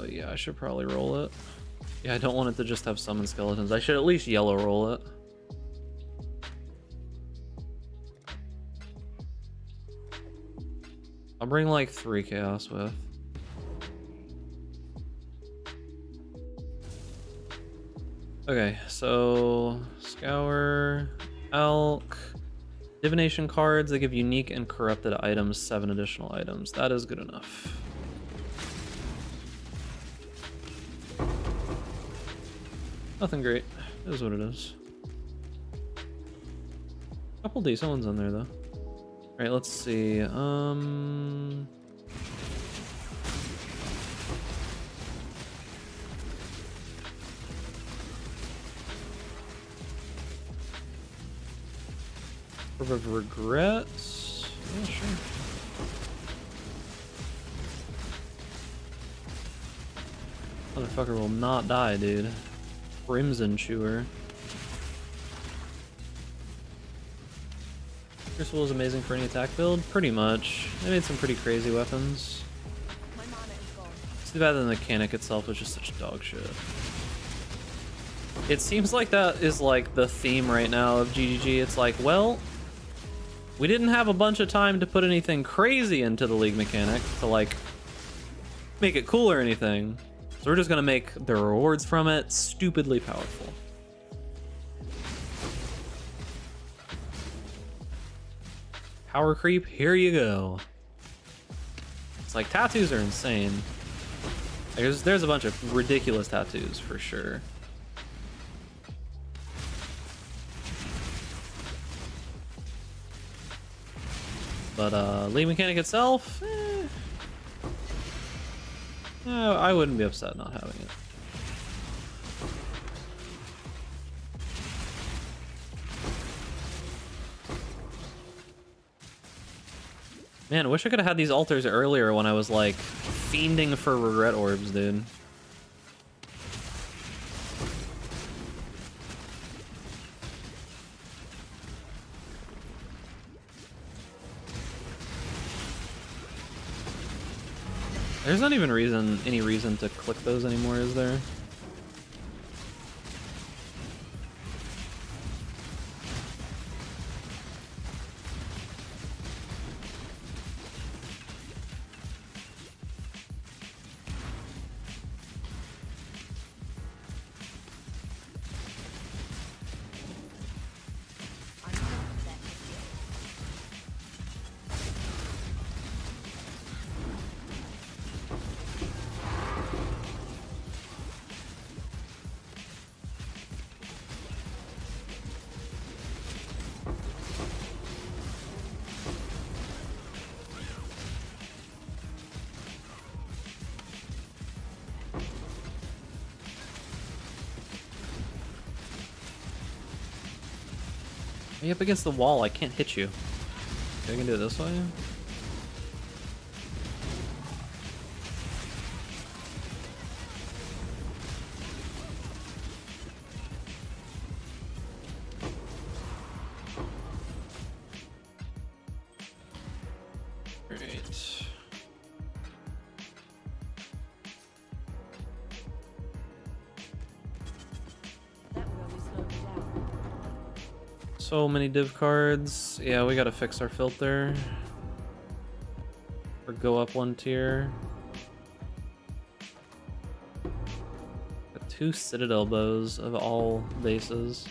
Yeah, I should probably roll it. Yeah, I don't want it to just have summon skeletons. I should at least yellow roll it. I'll bring like 3 chaos with. Okay, so Scour, Elk, Divination cards, they give unique and corrupted items, 7 additional items. That is good enough. Nothing great. It is what it is. Couple decent ones in there though. Alright, let's see. Curve of Regrets. Yeah, sure. Motherfucker will not die, dude. Crimson Chewer. Crucible is amazing for any attack build? Pretty much. They made some pretty crazy weapons. My mana is gone. It's too bad the mechanic itself was just such dog shit. It seems like that is like the theme right now of GGG. It's like, well, we didn't have a bunch of time to put anything crazy into the league mechanic to like make it cool or anything. So we're just gonna make the rewards from it stupidly powerful. Power creep, here you go. It's like tattoos are insane. There's a bunch of ridiculous tattoos for sure. But league mechanic itself, I wouldn't be upset not having it. Man, I wish I could have had these altars earlier when I was like fiending for regret orbs, dude. There's not even any reason to click those anymore, is there? I'm not that just yet. Are you up against the wall? I can't hit you. Okay, I can do it this way. Great. That really slowed me down. So many div cards. Yeah, we gotta fix our filter. Or go up one tier. Got 2 Citadel bows of all bases.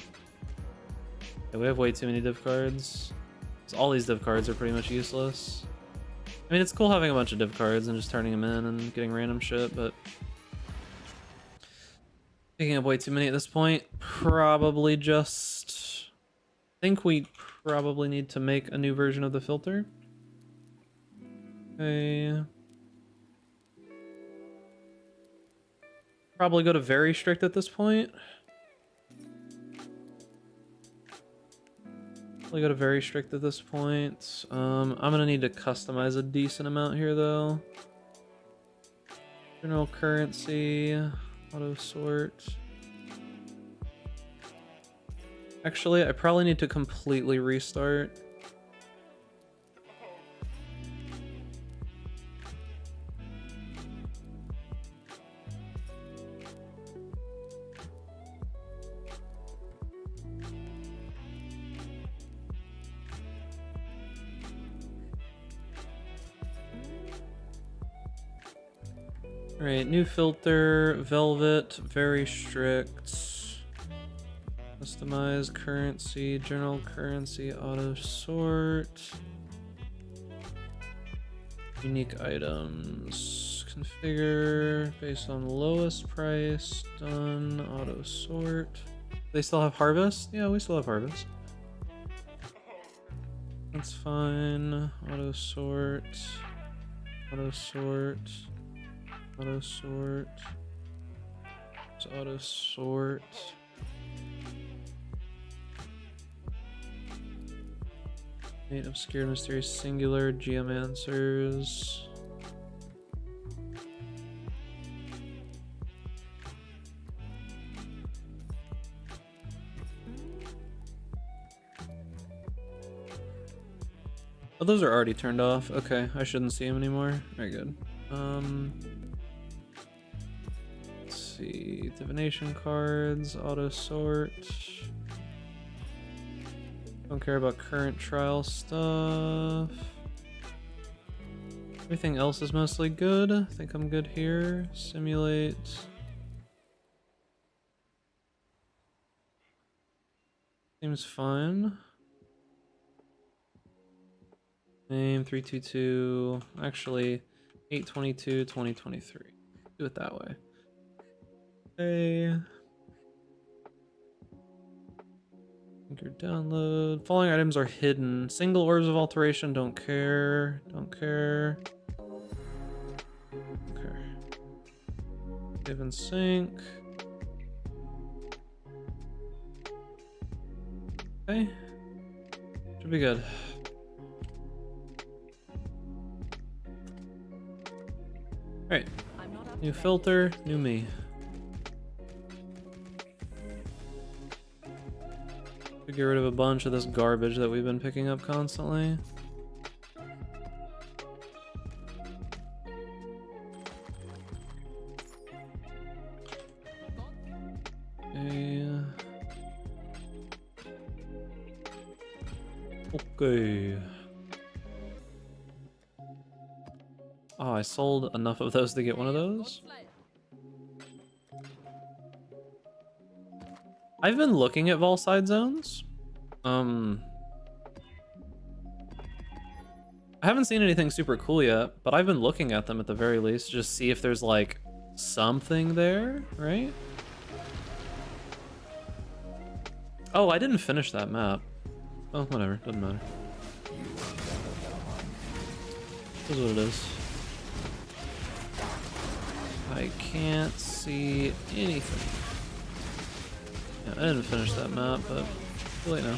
Yeah, we have way too many div cards. So all these div cards are pretty much useless. I mean, it's cool having a bunch of div cards and just turning them in and getting random shit, but picking up way too many at this point. Probably just... I think we probably need to make a new version of the filter. Okay. Probably go to very strict at this point. Probably go to very strict at this point. I'm gonna need to customize a decent amount here though. General currency, auto sort. Actually, I probably need to completely restart. Alright, new filter, velvet, very strict. Customize currency, general currency, auto sort. Unique items. Configure based on lowest price. Done. Auto sort. They still have harvest? Yeah, we still have harvest. That's fine. Auto sort. Auto sort. Auto sort. It's auto sort. Eight obscure mysterious singular geomancers. Oh, those are already turned off. Okay, I shouldn't see them anymore. Very good. Let's see. Divination cards, auto sort. Don't care about current trial stuff. Everything else is mostly good. I think I'm good here. Simulate. Seems fine. Name 322. Actually, 822 2023. Do it that way. Okay. Anchor download. Following items are hidden. Single orbs of alteration. Don't care. Don't care. Okay. Save and sync. Okay. Should be good. Alright. New filter, new me. Get rid of a bunch of this garbage that we've been picking up constantly. Okay. Oh, I sold enough of those to get one of those. I've been looking at Vol side zones. I haven't seen anything super cool yet, but I've been looking at them at the very least, just see if there's like something there, right? Oh, I didn't finish that map. Oh, whatever, doesn't matter. This is what it is. I can't see anything. Yeah, I didn't finish that map, but too late now.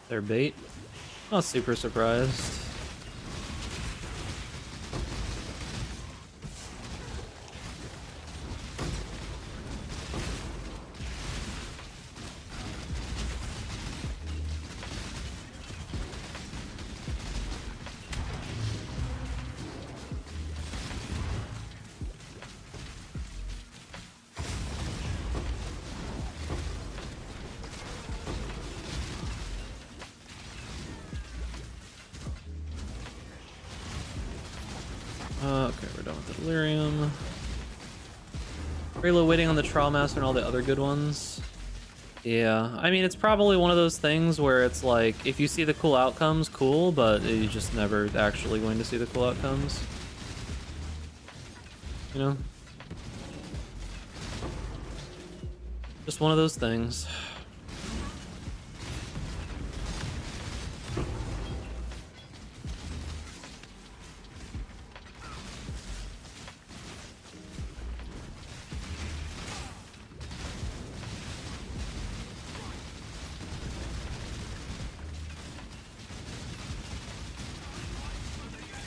Their bait. Not super surprised. Okay, we're done with the delirium. Raylo waiting on the trial master and all the other good ones. Yeah, I mean, it's probably one of those things where it's like, if you see the cool outcomes, cool, but you're just never actually going to see the cool outcomes. You know? Just one of those things.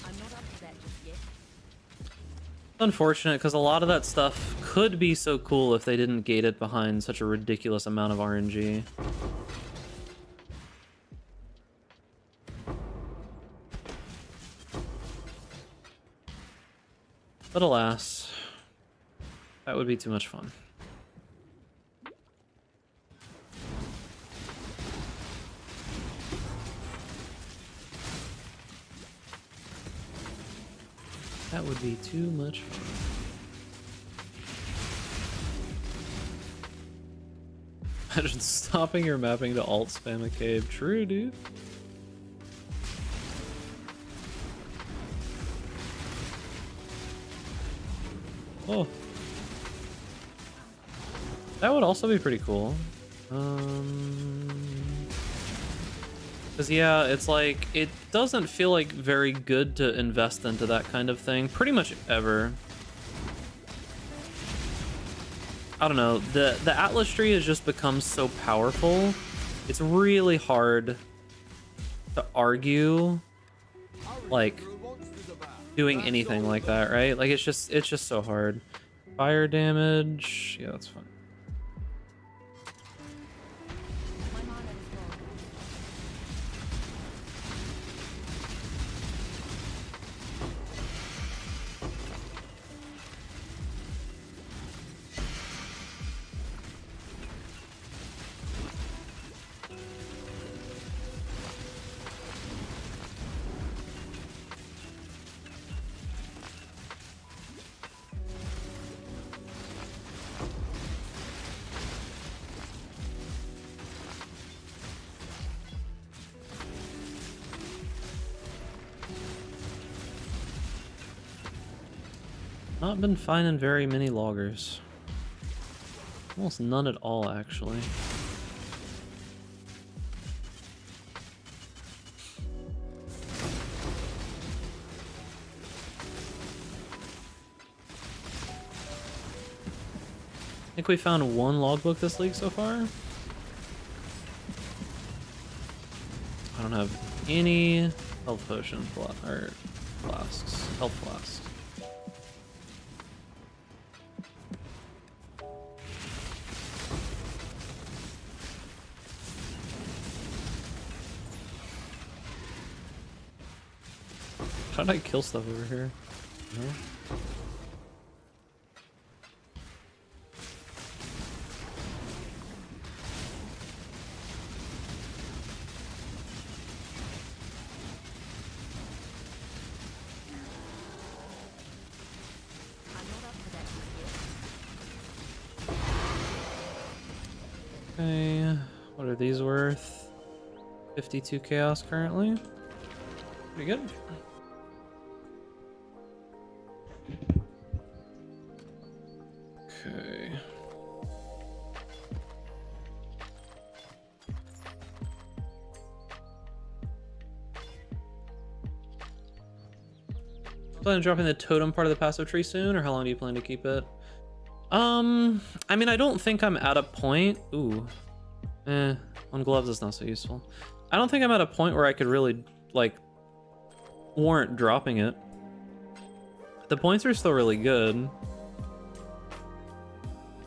I'm not up to that just yet. Unfortunate, because a lot of that stuff could be so cool if they didn't gate it behind such a ridiculous amount of RNG. But alas, that would be too much fun. That would be too much fun. Imagine stopping your mapping to alt spam a cave. True, dude. Oh. That would also be pretty cool. Because yeah, it's like, it doesn't feel like very good to invest into that kind of thing pretty much ever. I don't know, the Atlas tree has just become so powerful. It's really hard to argue like doing anything like that, right? Like it's just so hard. Fire damage, yeah, that's fine. My mana is gone. Not been finding very many loggers. Almost none at all, actually. I think we found one logbook this league so far. I don't have any health potion or flasks. Health flasks. How did I kill stuff over here? No? I'm not up to that just yet. Okay, what are these worth? 52 chaos currently. Pretty good. Okay. Plan on dropping the totem part of the passive tree soon, or how long do you plan to keep it? I mean, I don't think I'm at a point. Ooh. On gloves, it's not so useful. I don't think I'm at a point where I could really, like, warrant dropping it. The points are still really good.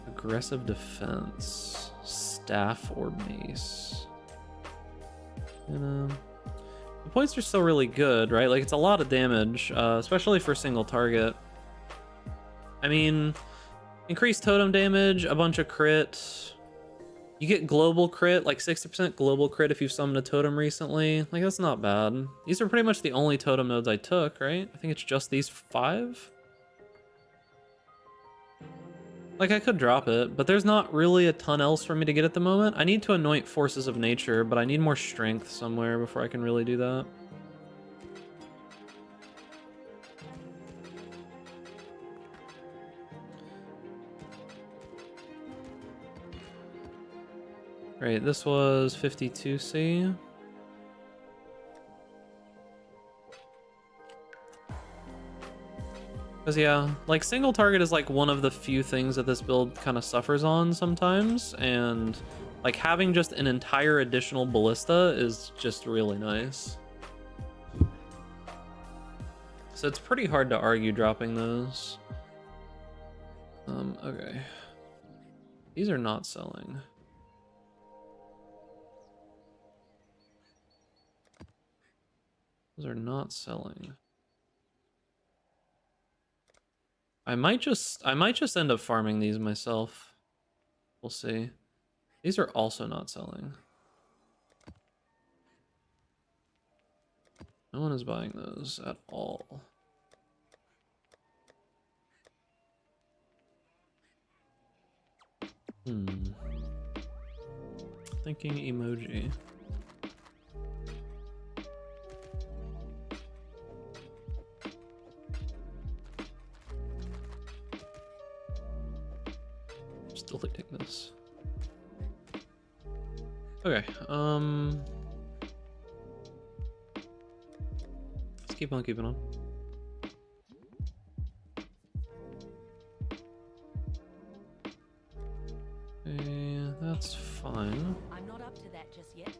Aggressive defense. Staff or mace. You know, the points are still really good, right? Like, it's a lot of damage, especially for single target. I mean, increased totem damage, a bunch of crit. You get global crit, like 60% global crit if you've summoned a totem recently. Like, that's not bad. These are pretty much the only totem nodes I took, right? I think it's just these 5. Like, I could drop it, but there's not really a ton else for me to get at the moment. I need to anoint Forces of Nature, but I need more strength somewhere before I can really do that. Right, this was 52C. Because yeah, like single target is like one of the few things that this build kind of suffers on sometimes, and like having just an entire additional ballista is just really nice. So it's pretty hard to argue dropping those. Okay. These are not selling. Those are not selling. I might just end up farming these myself. We'll see. These are also not selling. No one is buying those at all. Thinking emoji. Just deleting this. Okay, let's keep on keeping on. Okay, that's fine. I'm not up to that just yet.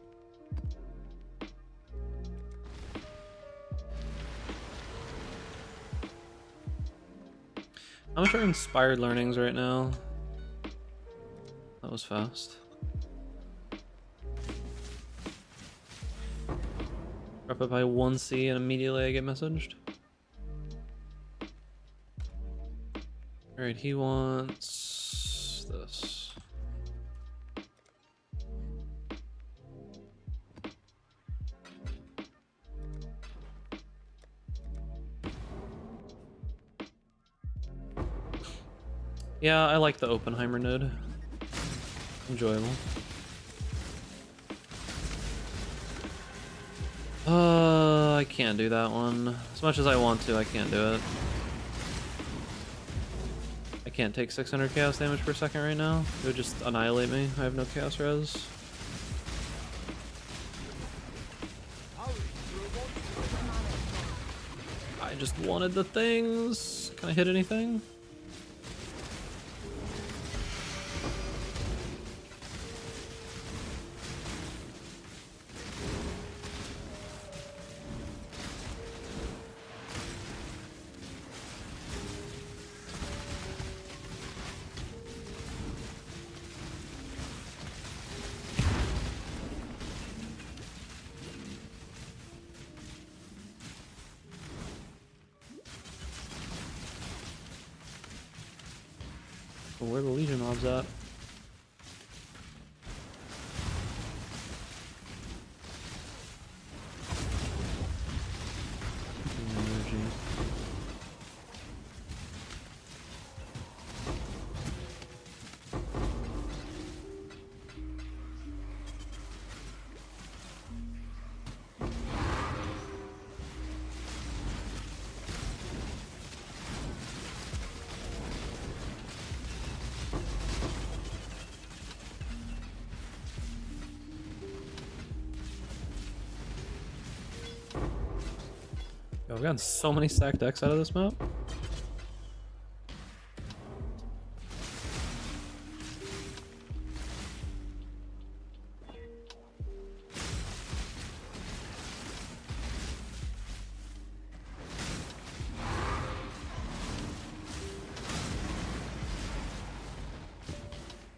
How much are inspired learnings right now? That was fast. Drop it by 1C and immediately I get messaged. Alright, he wants this. Yeah, I like the Oppenheimer node. Enjoyable. I can't do that one. As much as I want to, I can't do it. I can't take 600 chaos damage per second right now. It would just annihilate me. I have no chaos res. I just wanted the things. Can I hit anything? Where the Legion mobs at? Energy. Yo, I've gotten so many stacked decks out of this map.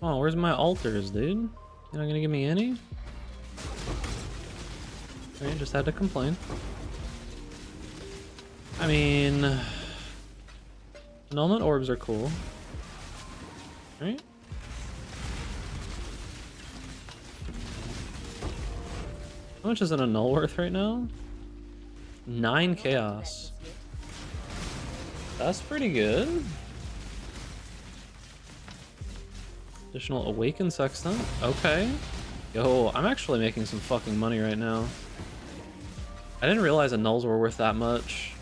Oh, where's my altars, dude? You're not gonna give me any? Alright, just had to complain. I mean, annulment orbs are cool. Right? How much is an annul worth right now? 9 chaos. That's pretty good. Additional awakened sextant. Okay. Yo, I'm actually making some fucking money right now. I didn't realize annuls were worth that much.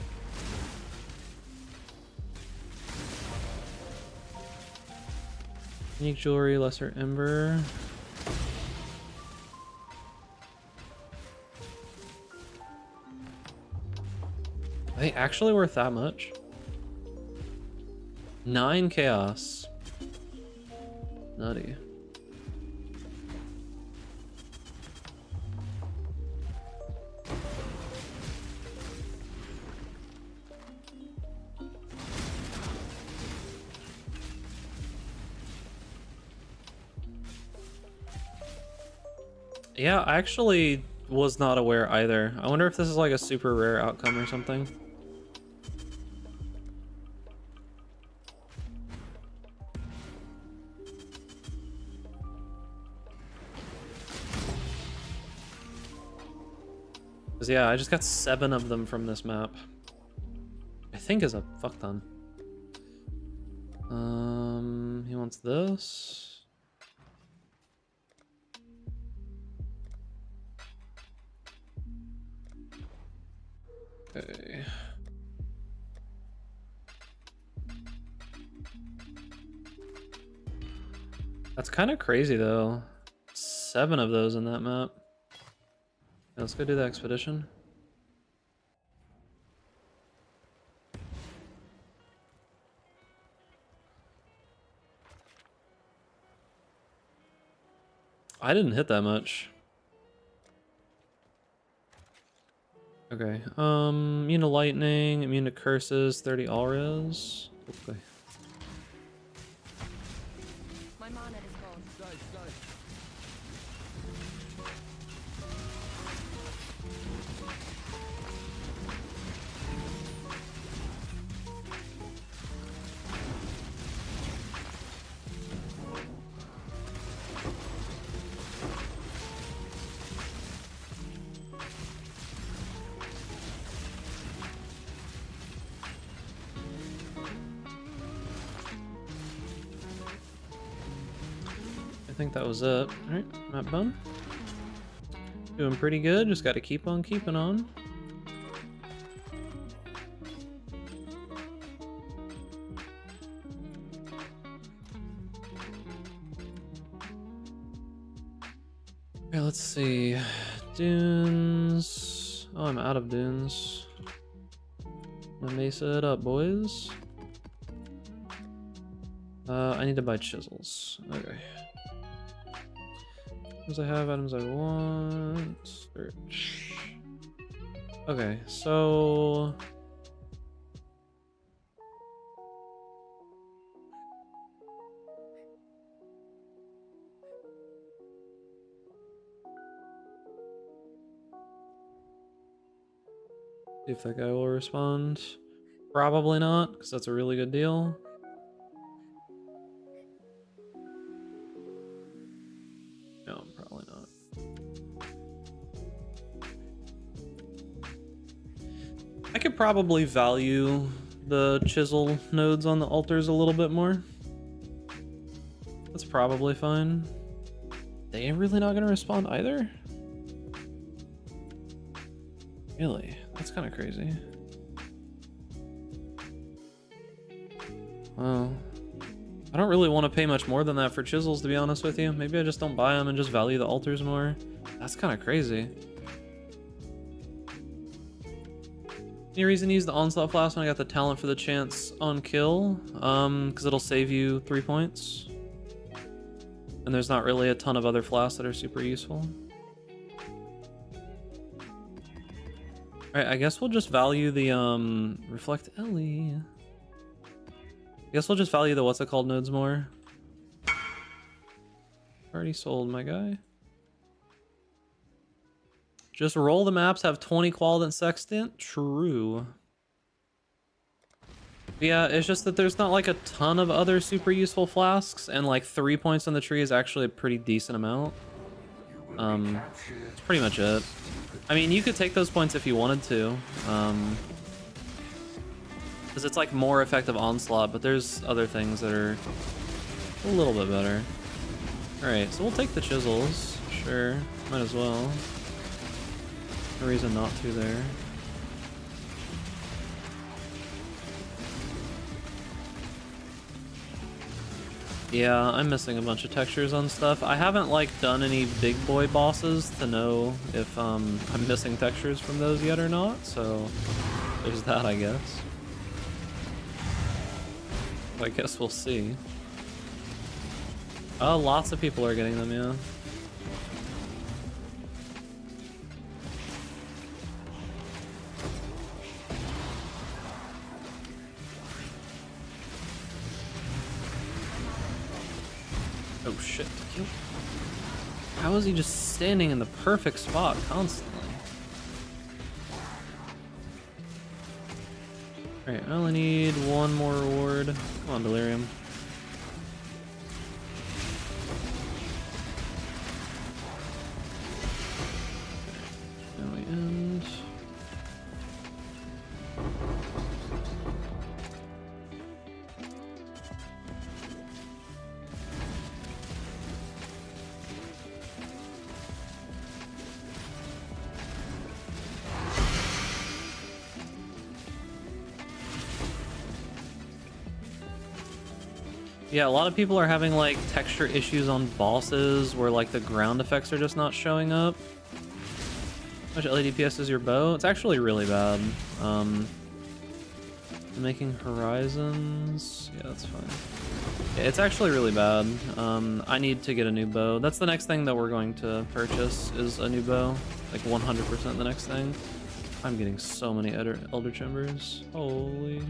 Unique jewelry, lesser ember. Are they actually worth that much? 9 chaos. Nutty. Yeah, I actually was not aware either. I wonder if this is like a super rare outcome or something. Cause yeah, I just got 7 of them from this map. I think is a fuck ton. He wants this. Okay. That's kind of crazy though. 7 of those in that map. Yeah, let's go do the expedition. I didn't hit that much. Okay, immune to lightning, immune to curses, 30 all res. Okay. My mana is gone. Stay, stay. I think that was it. Alright, map done. Doing pretty good, just gotta keep on keeping on. Okay, let's see. Dunes. Oh, I'm out of dunes. I'm gonna mesa it up, boys. I need to buy chisels. Okay. Items I have, items I want. Search. Okay, so see if that guy will respond. Probably not, because that's a really good deal. No, probably not. I could probably value the chisel nodes on the altars a little bit more. That's probably fine. They ain't really not gonna respond either? Really? That's kind of crazy. Wow. I don't really want to pay much more than that for chisels, to be honest with you. Maybe I just don't buy them and just value the altars more. That's kind of crazy. Any reason to use the onslaught flask when I got the talent for the chance on kill? Because it'll save you 3 points. And there's not really a ton of other flasks that are super useful. Alright, I guess we'll just value the reflect Ellie. I guess we'll just value the what's it called nodes more. Already sold, my guy. Just roll the maps, have 20 quadrant sextant? True. Yeah, it's just that there's not like a ton of other super useful flasks, and like 3 points on the tree is actually a pretty decent amount. That's pretty much it. I mean, you could take those points if you wanted to. Because it's like more effective onslaught, but there's other things that are a little bit better. Alright, so we'll take the chisels. Sure, might as well. No reason not to there. Yeah, I'm missing a bunch of textures on stuff. I haven't like done any big boy bosses to know if I'm missing textures from those yet or not, so there's that, I guess. I guess we'll see. Oh, lots of people are getting them, yeah. Oh shit. How is he just standing in the perfect spot constantly? Alright, I only need one more reward. Come on, Delirium. Now we end. Yeah, a lot of people are having like texture issues on bosses where like the ground effects are just not showing up. How much LED DPS is your bow? It's actually really bad. Making horizons. Yeah, that's fine. Yeah, it's actually really bad. I need to get a new bow. That's the next thing that we're going to purchase is a new bow. Like 100% the next thing. I'm getting so many Elder Chambers. Holy.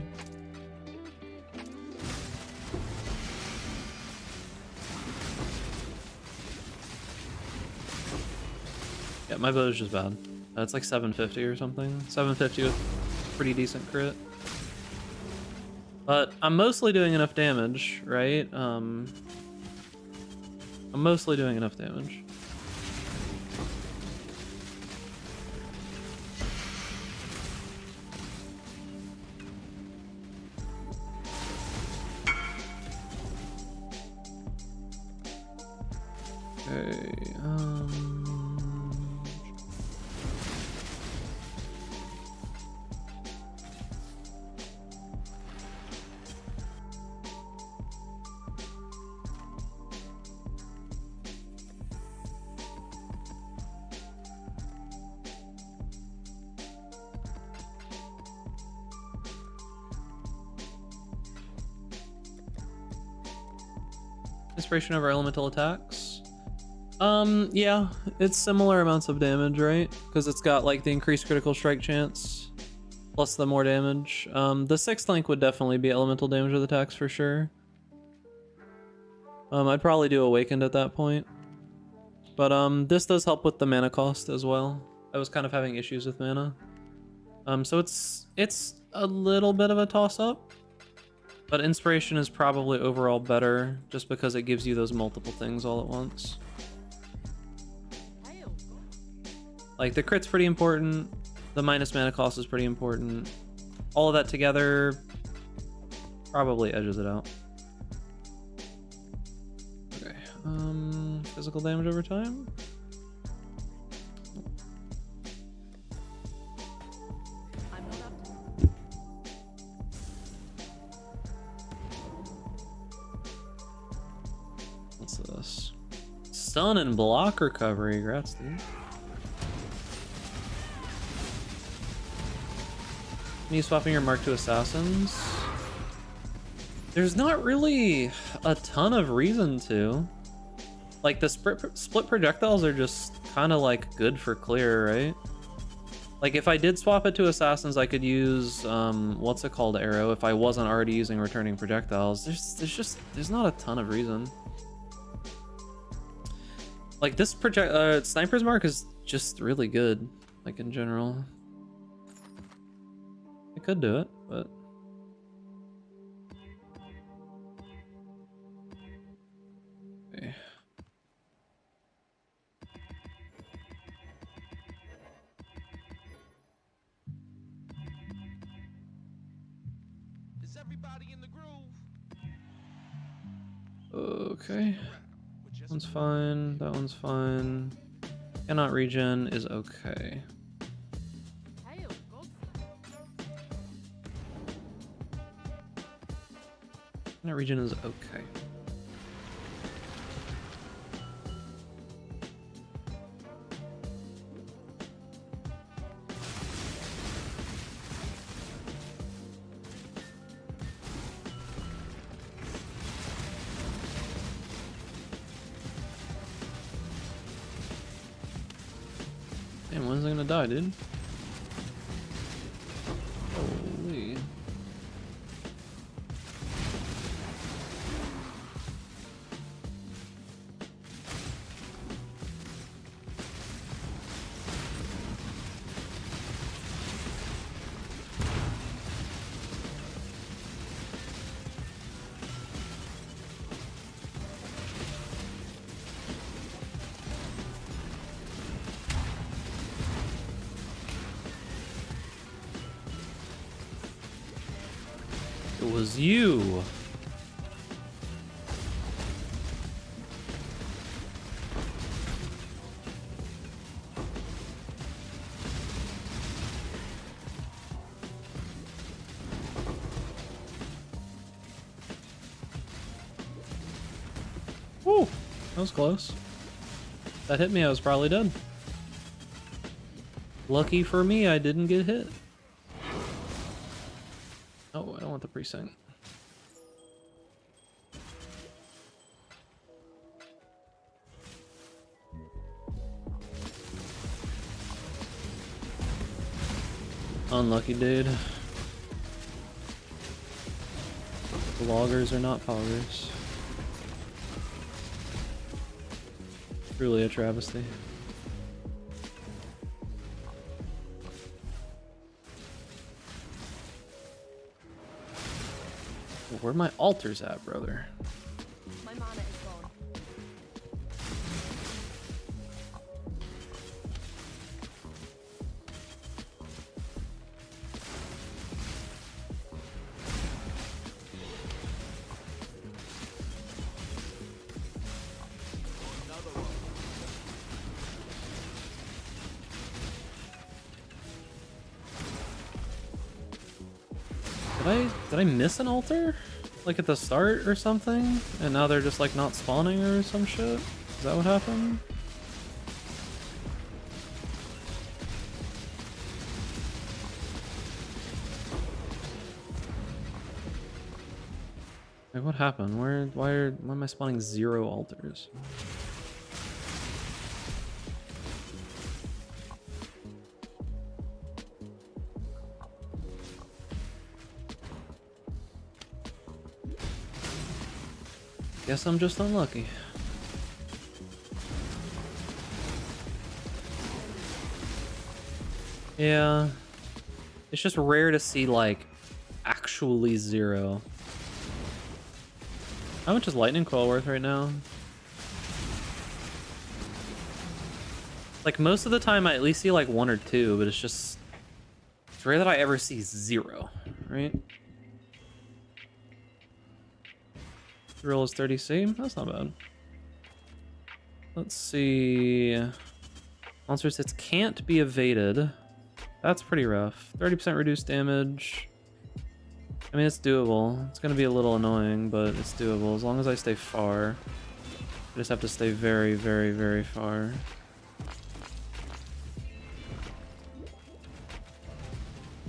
Yeah, my bow is just bad. It's like 750 or something. 750 with pretty decent crit. But I'm mostly doing enough damage, right? I'm mostly doing enough damage. Okay, inspiration over elemental attacks. Yeah, it's similar amounts of damage, right? Because it's got like the increased critical strike chance plus the more damage. The sixth link would definitely be elemental damage with attacks for sure. I'd probably do awakened at that point. But this does help with the mana cost as well. I was kind of having issues with mana. So it's a little bit of a toss-up. But inspiration is probably overall better just because it gives you those multiple things all at once. Like the crit's pretty important, the minus mana cost is pretty important. All of that together probably edges it out. Okay, physical damage over time. What's this? Stun and block recovery. Congrats, dude. Me swapping your mark to assassins. There's not really a ton of reason to. Like the split projectiles are just kind of like good for clear, right? Like if I did swap it to assassins, I could use what's it called, arrow, if I wasn't already using returning projectiles. There's not a ton of reason. Like this project, Sniper's Mark is just really good. Like in general, I could do it, but. Okay. Is everybody in the groove? Okay. That one's fine. That one's fine. Cannot regen is okay. Hail, God. Cannot regen is okay. Damn, when's it gonna die, dude? Holy. It was you. Woo! That was close. If that hit me, I was probably dead. Lucky for me, I didn't get hit. Oh, I don't want the precinct. Unlucky, dude. Loggers are not poggers. Truly a travesty. Where are my altars at, brother? My mana is gone. Did I miss an altar? Like at the start or something? And now they're just like not spawning or some shit? Is that what happened? Like what happened? Why am I spawning 0 altars? Guess I'm just unlucky. Yeah. It's just rare to see like actually 0. How much is lightning coil worth right now? Like most of the time I at least see like 1 or 2, but it's rare that I ever see 0, right? Roll is 30C. That's not bad. Let's see. Monsters hits can't be evaded. That's pretty rough. 30% reduced damage. I mean, it's doable. It's gonna be a little annoying, but it's doable as long as I stay far. I just have to stay very, very, very far.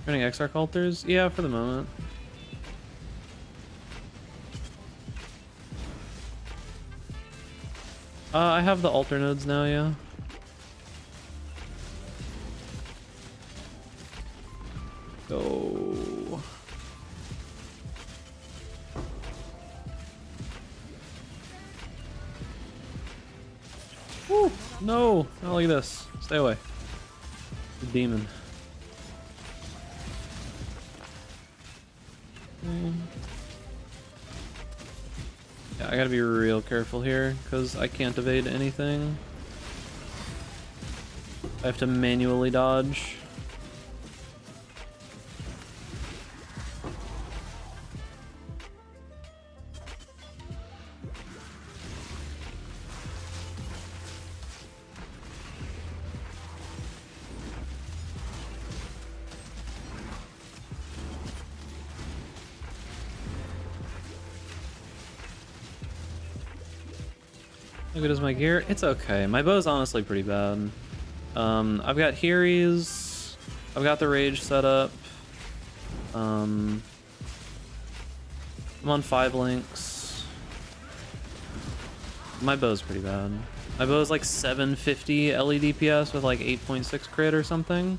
Running Exarch altars? Yeah, for the moment. I have the altar nodes now, yeah. Go. Woo. No! Not like this. Stay away. Demon. Yeah, I gotta be real careful here, because I can't evade anything. I have to manually dodge. How good is my gear? It's okay. My bow's honestly pretty bad. I've got Heries. I've got the Rage set up. I'm on 5 links. My bow's pretty bad. My bow's like 750 LED DPS with like 8.6 crit or something.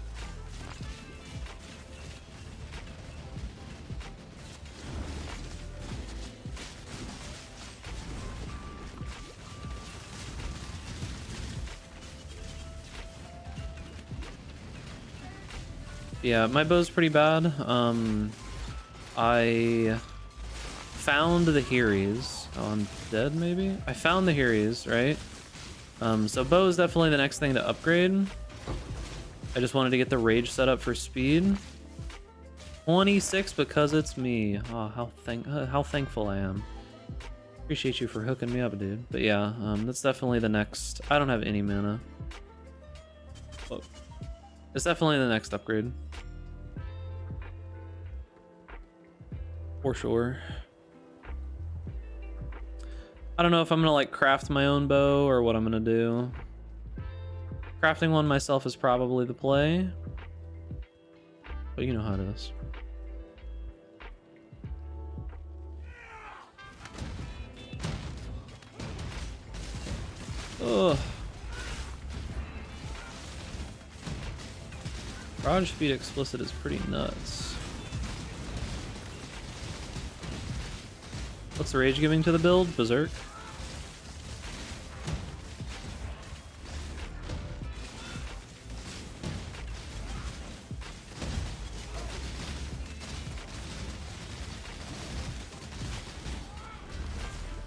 Yeah, my bow's pretty bad. I found the Heries. Oh, I'm dead, maybe? I found the Heries, right? So bow is definitely the next thing to upgrade. I just wanted to get the Rage set up for speed. 26 because it's me. Oh, how thankful I am. Appreciate you for hooking me up, dude. But yeah, that's definitely the next. I don't have any mana. Oh. It's definitely the next upgrade. For sure. I don't know if I'm gonna like craft my own bow or what I'm gonna do. Crafting one myself is probably the play. But you know how it is. Ugh. Rod speed explicit is pretty nuts. What's the rage giving to the build? Berserk.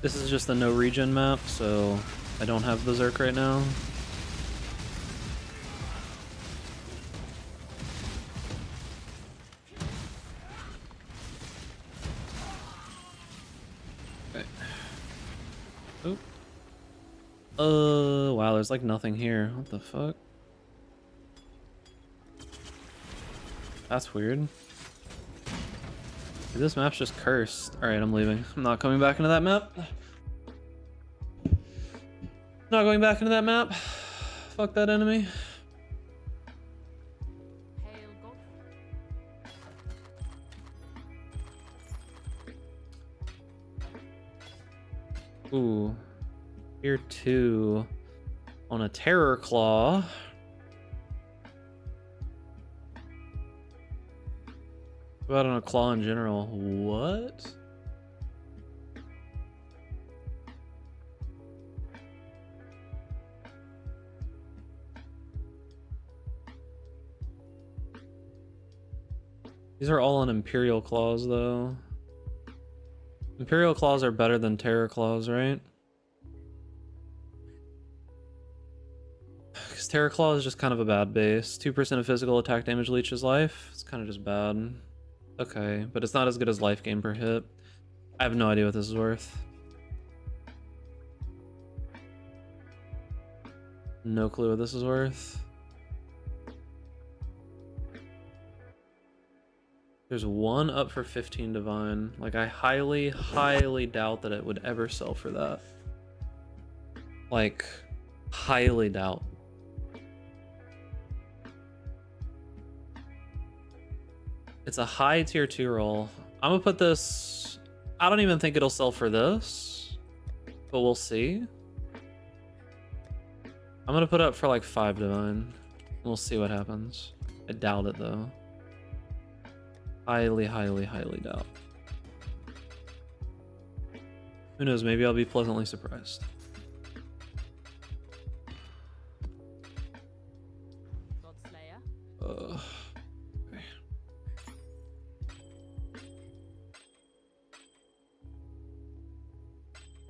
This is just a no regen map, so I don't have Berserk right now. Wow, there's like nothing here. What the fuck? That's weird. Dude, this map's just cursed. Alright, I'm leaving. I'm not coming back into that map. Not going back into that map. Fuck that enemy. Hail God. Ooh. Here 2 on a Terror Claw. What about on a claw in general? What? These are all on Imperial Claws, though. Imperial Claws are better than Terror Claws, right? Because Terror Claw is just kind of a bad base. 2% of physical attack damage leeches life. It's kind of just bad. Okay, but it's not as good as life gain per hit. I have no idea what this is worth. No clue what this is worth. There's one up for 15 divine. Like, I highly, highly doubt that it would ever sell for that. Like, highly doubt. It's a high tier 2 roll. I'm gonna put this... I don't even think it'll sell for this, but we'll see. I'm gonna put it up for like 5 divine. We'll see what happens. I doubt it though. Highly, highly, highly doubt. Who knows, maybe I'll be pleasantly surprised.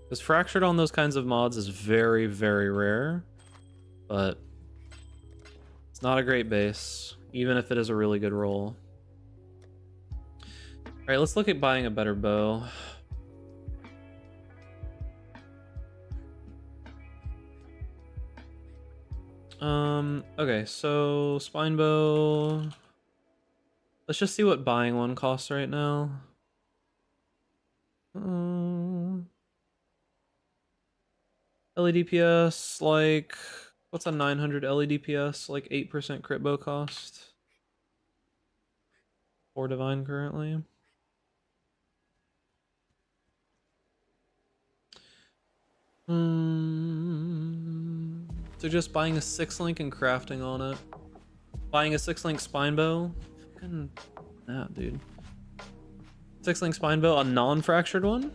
Because fractured on those kinds of mods is very, very rare, but it's not a great base, even if it is a really good roll. All right, let's look at buying a better bow. Okay, so spine bow. Let's just see what buying one costs right now. LEDPS, like, what's a 900 LEDPS? Like 8% crit bow cost. 4 divine currently. So just buying a 6-link and crafting on it. Buying a 6-link spine bow. Fucking that, dude. 6-link spine bow, a non-fractured one?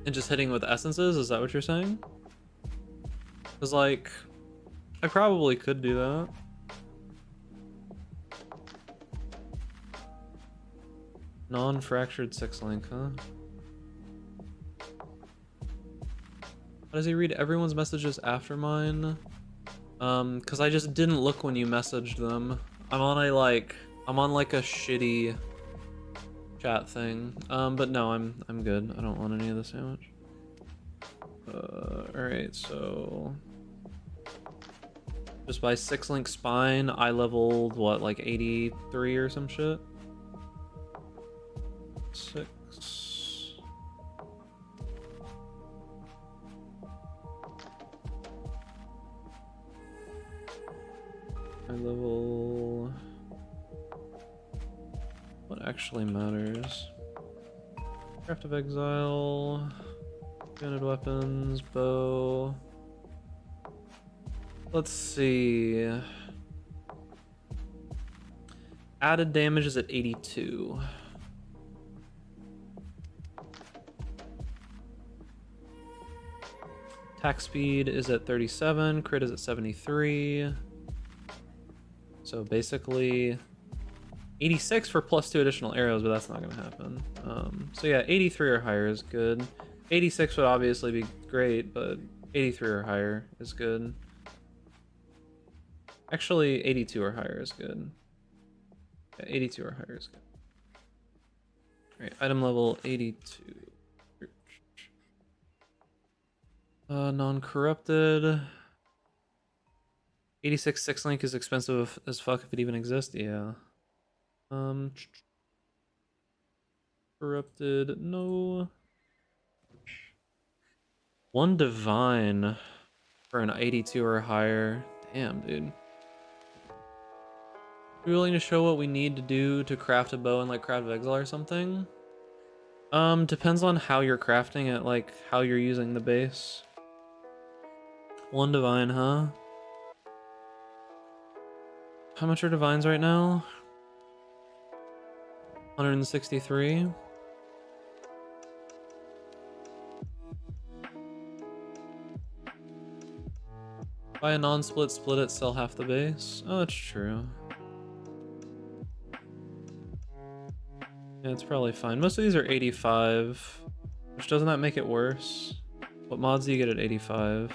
And just hitting with essences, is that what you're saying? Because, like, I probably could do that. Non-fractured 6-link, huh? How does he read everyone's messages after mine? Because I just didn't look when you messaged them. I'm on like a shitty chat thing. But no, I'm good. I don't want any of the sandwich. Alright, so just by 6-link spine, I leveled what, like 83 or some shit? 6. I level. What actually matters? Craft of Exile, Unit weapons, bow. Let's see. Added damage is at 82. Attack speed is at 37, crit is at 73. So basically 86 for +2 additional arrows, but that's not gonna happen. So yeah, 83 or higher is good. 86 would obviously be great, but 83 or higher is good. Actually, 82 or higher is good. Yeah, 82 or higher is good. Alright, item level 82. Non-corrupted. 86 6-link is expensive as fuck if it even exists. Yeah. Corrupted, no. 1 divine for an 82 or higher. Damn, dude. Are you willing to show what we need to do to craft a bow in like Craft of Exile or something? Depends on how you're crafting it, like how you're using the base. 1 divine, huh? How much are divines right now? 163. Buy a non-split, split it, sell half the base. Oh, that's true. Yeah, it's probably fine. Most of these are 85, which doesn't that make it worse? What mods do you get at 85?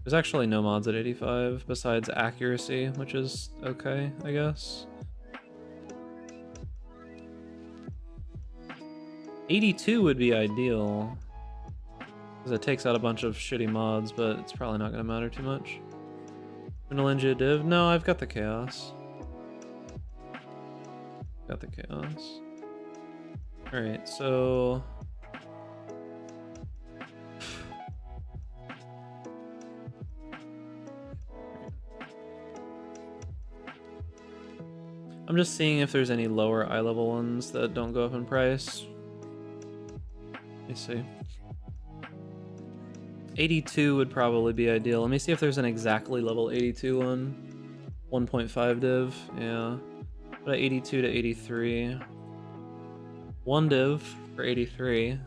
There's actually no mods at 85 besides accuracy, which is okay, I guess. 82 would be ideal, because it takes out a bunch of shitty mods, but it's probably not going to matter too much. Ninja div? No, I've got the chaos. Got the chaos. Alright, so... I'm just seeing if there's any lower eye level ones that don't go up in price. Let me see. 82 would probably be ideal. Let me see if there's an exactly level 82 one. 1.5 div, yeah. But 82 to 83. 1 div for 83.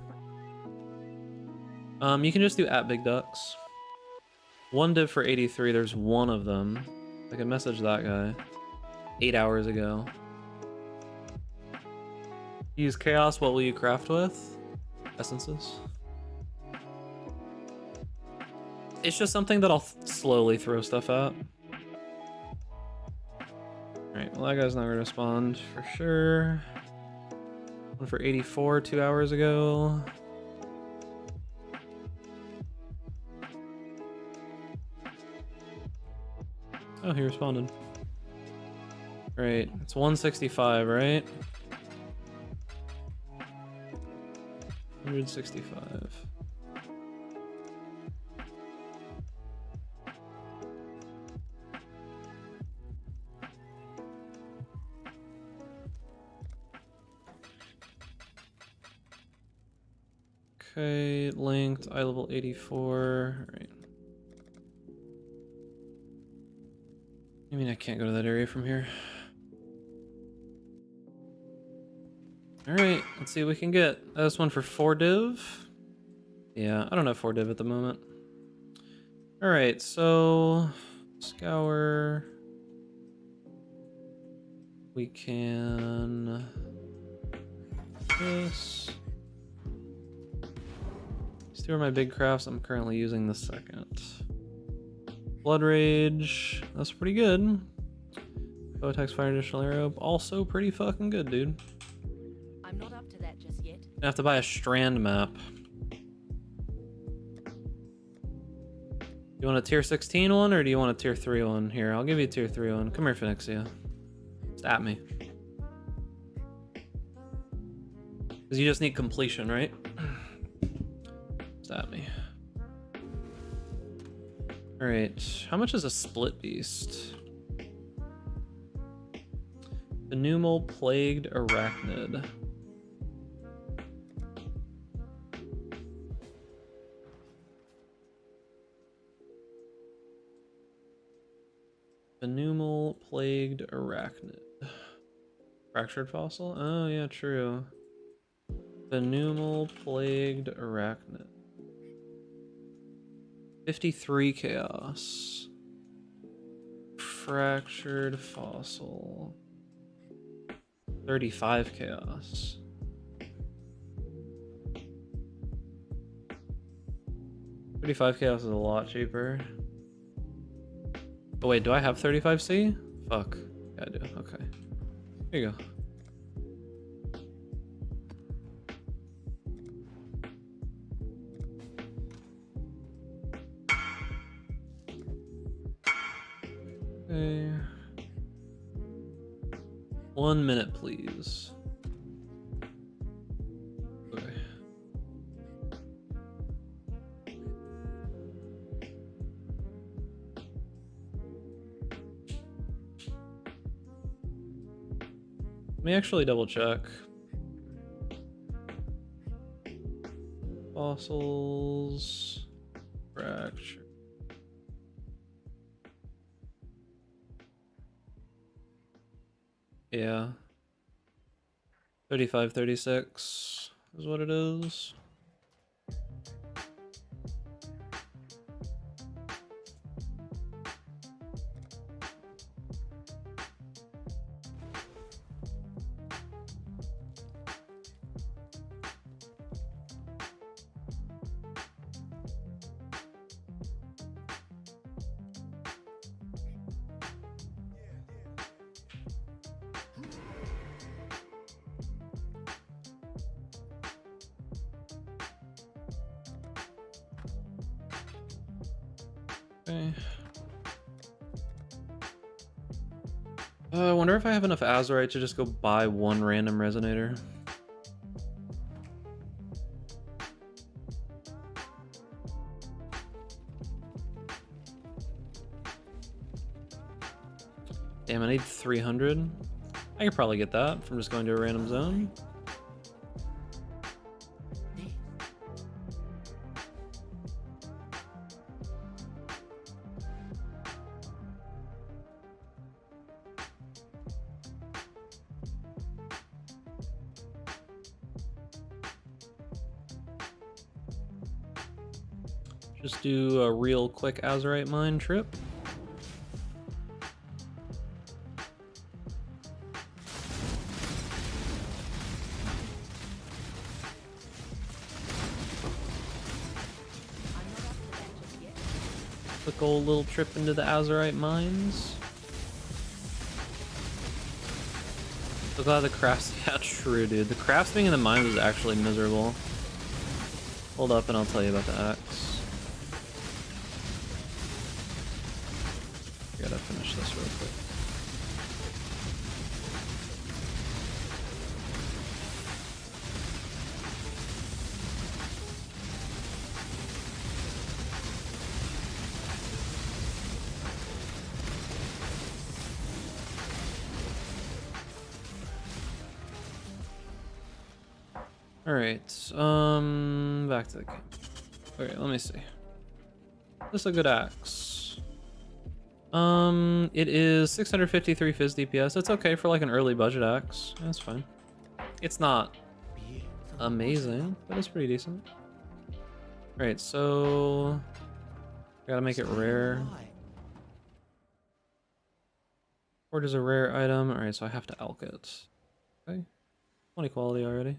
You can just do at Big Ducks. 1 div for 83, there's 1 of them. I can message that guy. 8 hours ago. Use chaos. What will you craft with? Essences. It's just something that I'll slowly throw stuff at. Alright, well that guy's not gonna respond for sure. One for 84 2 hours ago. Oh, he responded. Great. It's 165, right? 165. Okay, linked, eye level 84. Alright. I mean, I can't go to that area from here. Alright, let's see what we can get. This one for 4 div? Yeah, I don't have 4 div at the moment. Alright, so... Scour... We can... This... These two are my big crafts. I'm currently using the second. Blood Rage, that's pretty good. Bow attacks, fire, additional arrow, also pretty fucking good, dude. I'm not up to that just yet. I have to buy a strand map. You want a tier 16 one or do you want a tier 3 one? Here, I'll give you a tier 3 one. Come here, Phoenixia. Just at me. Because you just need completion, right? Just at me. Alright, how much is a split beast? The Pneumal Plagued Arachnid. The Pneumal Plagued Arachnid. Fractured Fossil? Oh yeah, true. The Pneumal Plagued Arachnid. 53 chaos. Fractured Fossil. 35 chaos. $35 chaos is a lot cheaper. Oh wait, do I have 35C? Fuck. Yeah, I do. Okay. Here you go. Okay. 1 minute, please. Okay. Let me actually double check. Fossils. Fracture. Yeah. 35, 36 is what it is. Okay. I wonder if I have enough Azurite to just go buy one random resonator. Damn, I need 300. I could probably get that from just going to a random zone. Just do a real quick Azurite mine trip. Quick old little trip into the Azurite mines. So glad the crafts. Yeah, true, dude. The crafts being in the mines is actually miserable. Hold up, and I'll tell you about the axe. Gotta finish this real quick. Alright, back to the camp. Okay, let me see. This is a good axe. It is 653 fizz DPS. That's okay for like an early budget axe. That's fine. It's not amazing, but it's pretty decent. Alright, so gotta make it rare. Forge is a rare item. Alright, so I have to alch it. Okay. 20 quality already.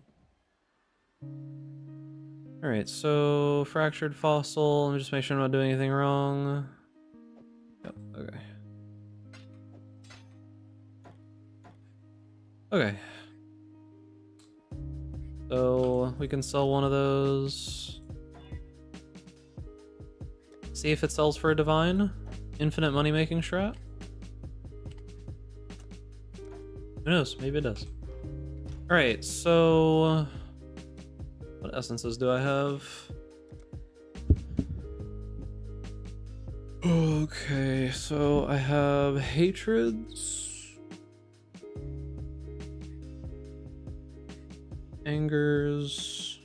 Alright, so fractured fossil. Let me just make sure I'm not doing anything wrong. Yep, okay. Okay. So we can sell one of those. See if it sells for a divine. Infinite money making strat. Who knows? Maybe it does. Alright, so what essences do I have? Okay, so I have hatreds, angers,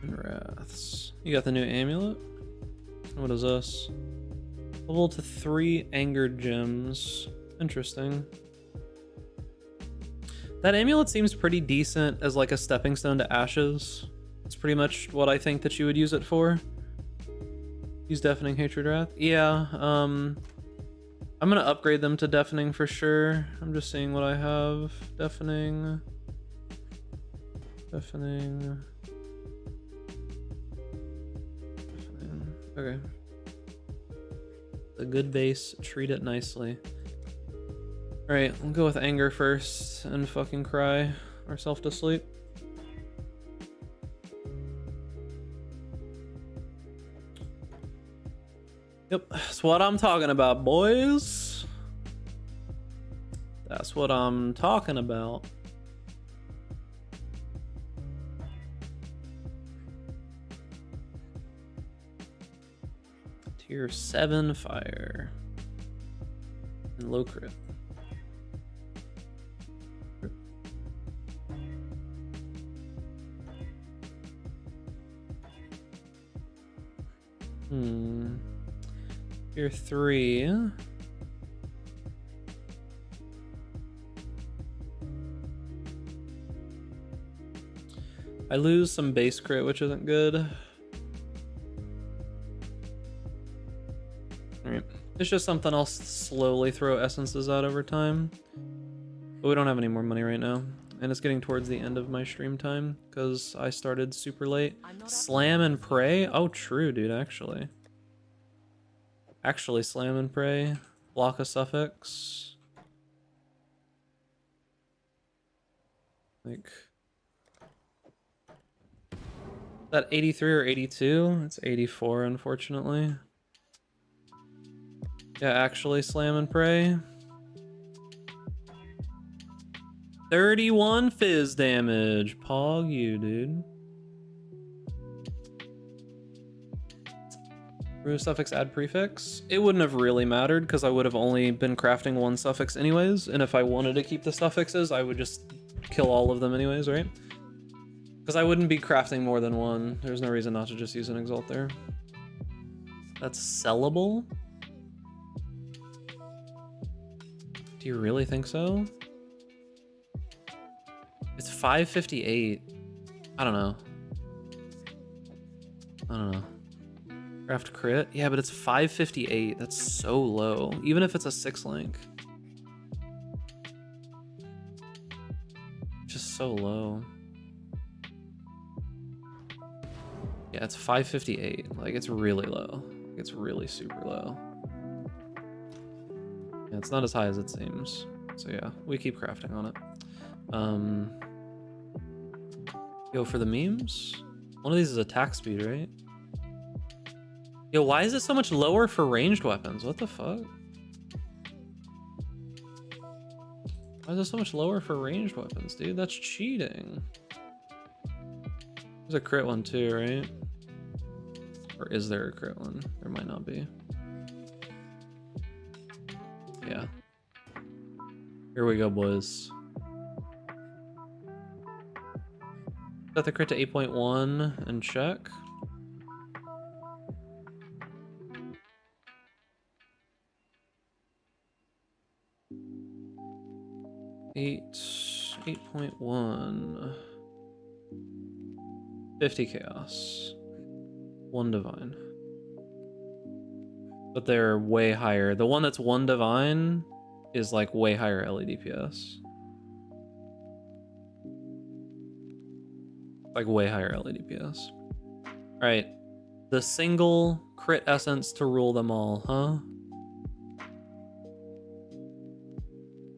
and wraths. You got the new amulet? What is this? Level to 3 anger gems. Interesting. That amulet seems pretty decent as like a stepping stone to ashes. It's pretty much what I think that you would use it for. Use deafening hatred wrath. Yeah, I'm gonna upgrade them to deafening for sure. I'm just seeing what I have. Deafening. Deafening. Deafening. Okay. A good base, treat it nicely. Alright, we'll go with anger first and fucking cry ourselves to sleep. Yep, that's what I'm talking about, boys. That's what I'm talking about. Tier 7 fire. And low crit. Tier 3. I lose some base crit, which isn't good. Alright. It's just something I'll slowly throw essences out over time. But we don't have any more money right now. And it's getting towards the end of my stream time because I started super late. Slam and pray? Oh, true, dude, actually. Actually, slam and pray. Block a suffix. Like... Is that 83 or 82? It's 84, unfortunately. Yeah, actually, slam and pray. 31 fizz damage. Pog you, dude. Remove suffix, add prefix. It wouldn't have really mattered because I would have only been crafting one suffix anyways. And if I wanted to keep the suffixes, I would just kill all of them anyways, right? Because I wouldn't be crafting more than one. There's no reason not to just use an exalt there. That's sellable? Do you really think so? It's 558. I don't know. I don't know. Craft crit? Yeah, but it's 558. That's so low. Even if it's a 6 link. Just so low. Yeah, it's 558. Like, it's really low. It's really super low. Yeah, it's not as high as it seems. So yeah, we keep crafting on it. Go for the memes. One of these is attack speed, right? Yo, why is it so much lower for ranged weapons? What the fuck? Why is it so much lower for ranged weapons, dude? That's cheating. There's a crit one too, right? Or is there a crit one? There might not be. Yeah. Here we go, boys. Set the crit to 8.1 and check. Eight, 8.1. 50 chaos. 1 divine. But they're way higher. The one that's 1 divine is like way higher LED DPS. Like way higher LED DPS. Alright. The single crit essence to rule them all, huh?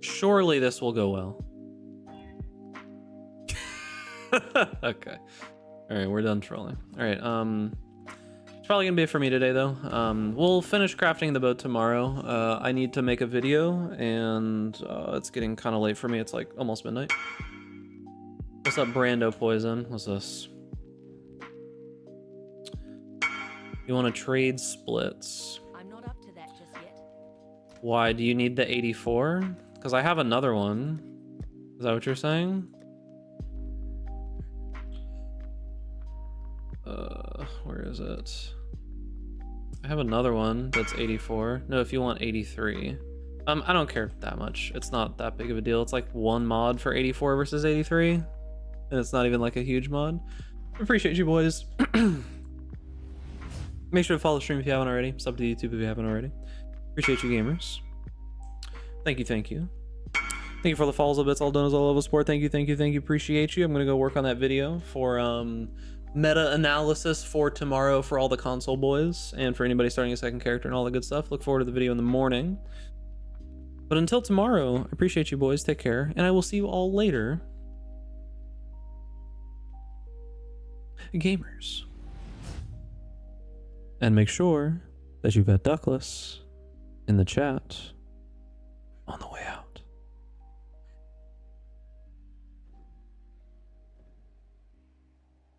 Surely this will go well. Okay. Alright, we're done trolling. Alright, it's probably gonna be it for me today though. We'll finish crafting the boat tomorrow. I need to make a video and it's getting kind of late for me. It's like almost midnight. What's up, Brando Poison? What's this? You want to trade splits? I'm not up to that just yet. Why do you need the 84? Because I have another one. Is that what you're saying? Where is it? I have another one that's 84. No, if you want 83. I don't care that much. It's not that big of a deal. It's like 1 mod for 84 versus 83. And it's not even like a huge mod. Appreciate you, boys. Make sure to follow the stream if you haven't already. Sub to YouTube if you haven't already. Appreciate you, gamers. Thank you, thank you. Thank you for the follows, bits, all donos, all level support. Thank you, thank you, thank you. Appreciate you. I'm gonna go work on that video for meta analysis for tomorrow for all the console boys and for anybody starting a second character and all the good stuff. Look forward to the video in the morning. But until tomorrow, I appreciate you, boys. Take care, and I will see you all later, gamers. And make sure that you've got Duckless in the chat on the way out.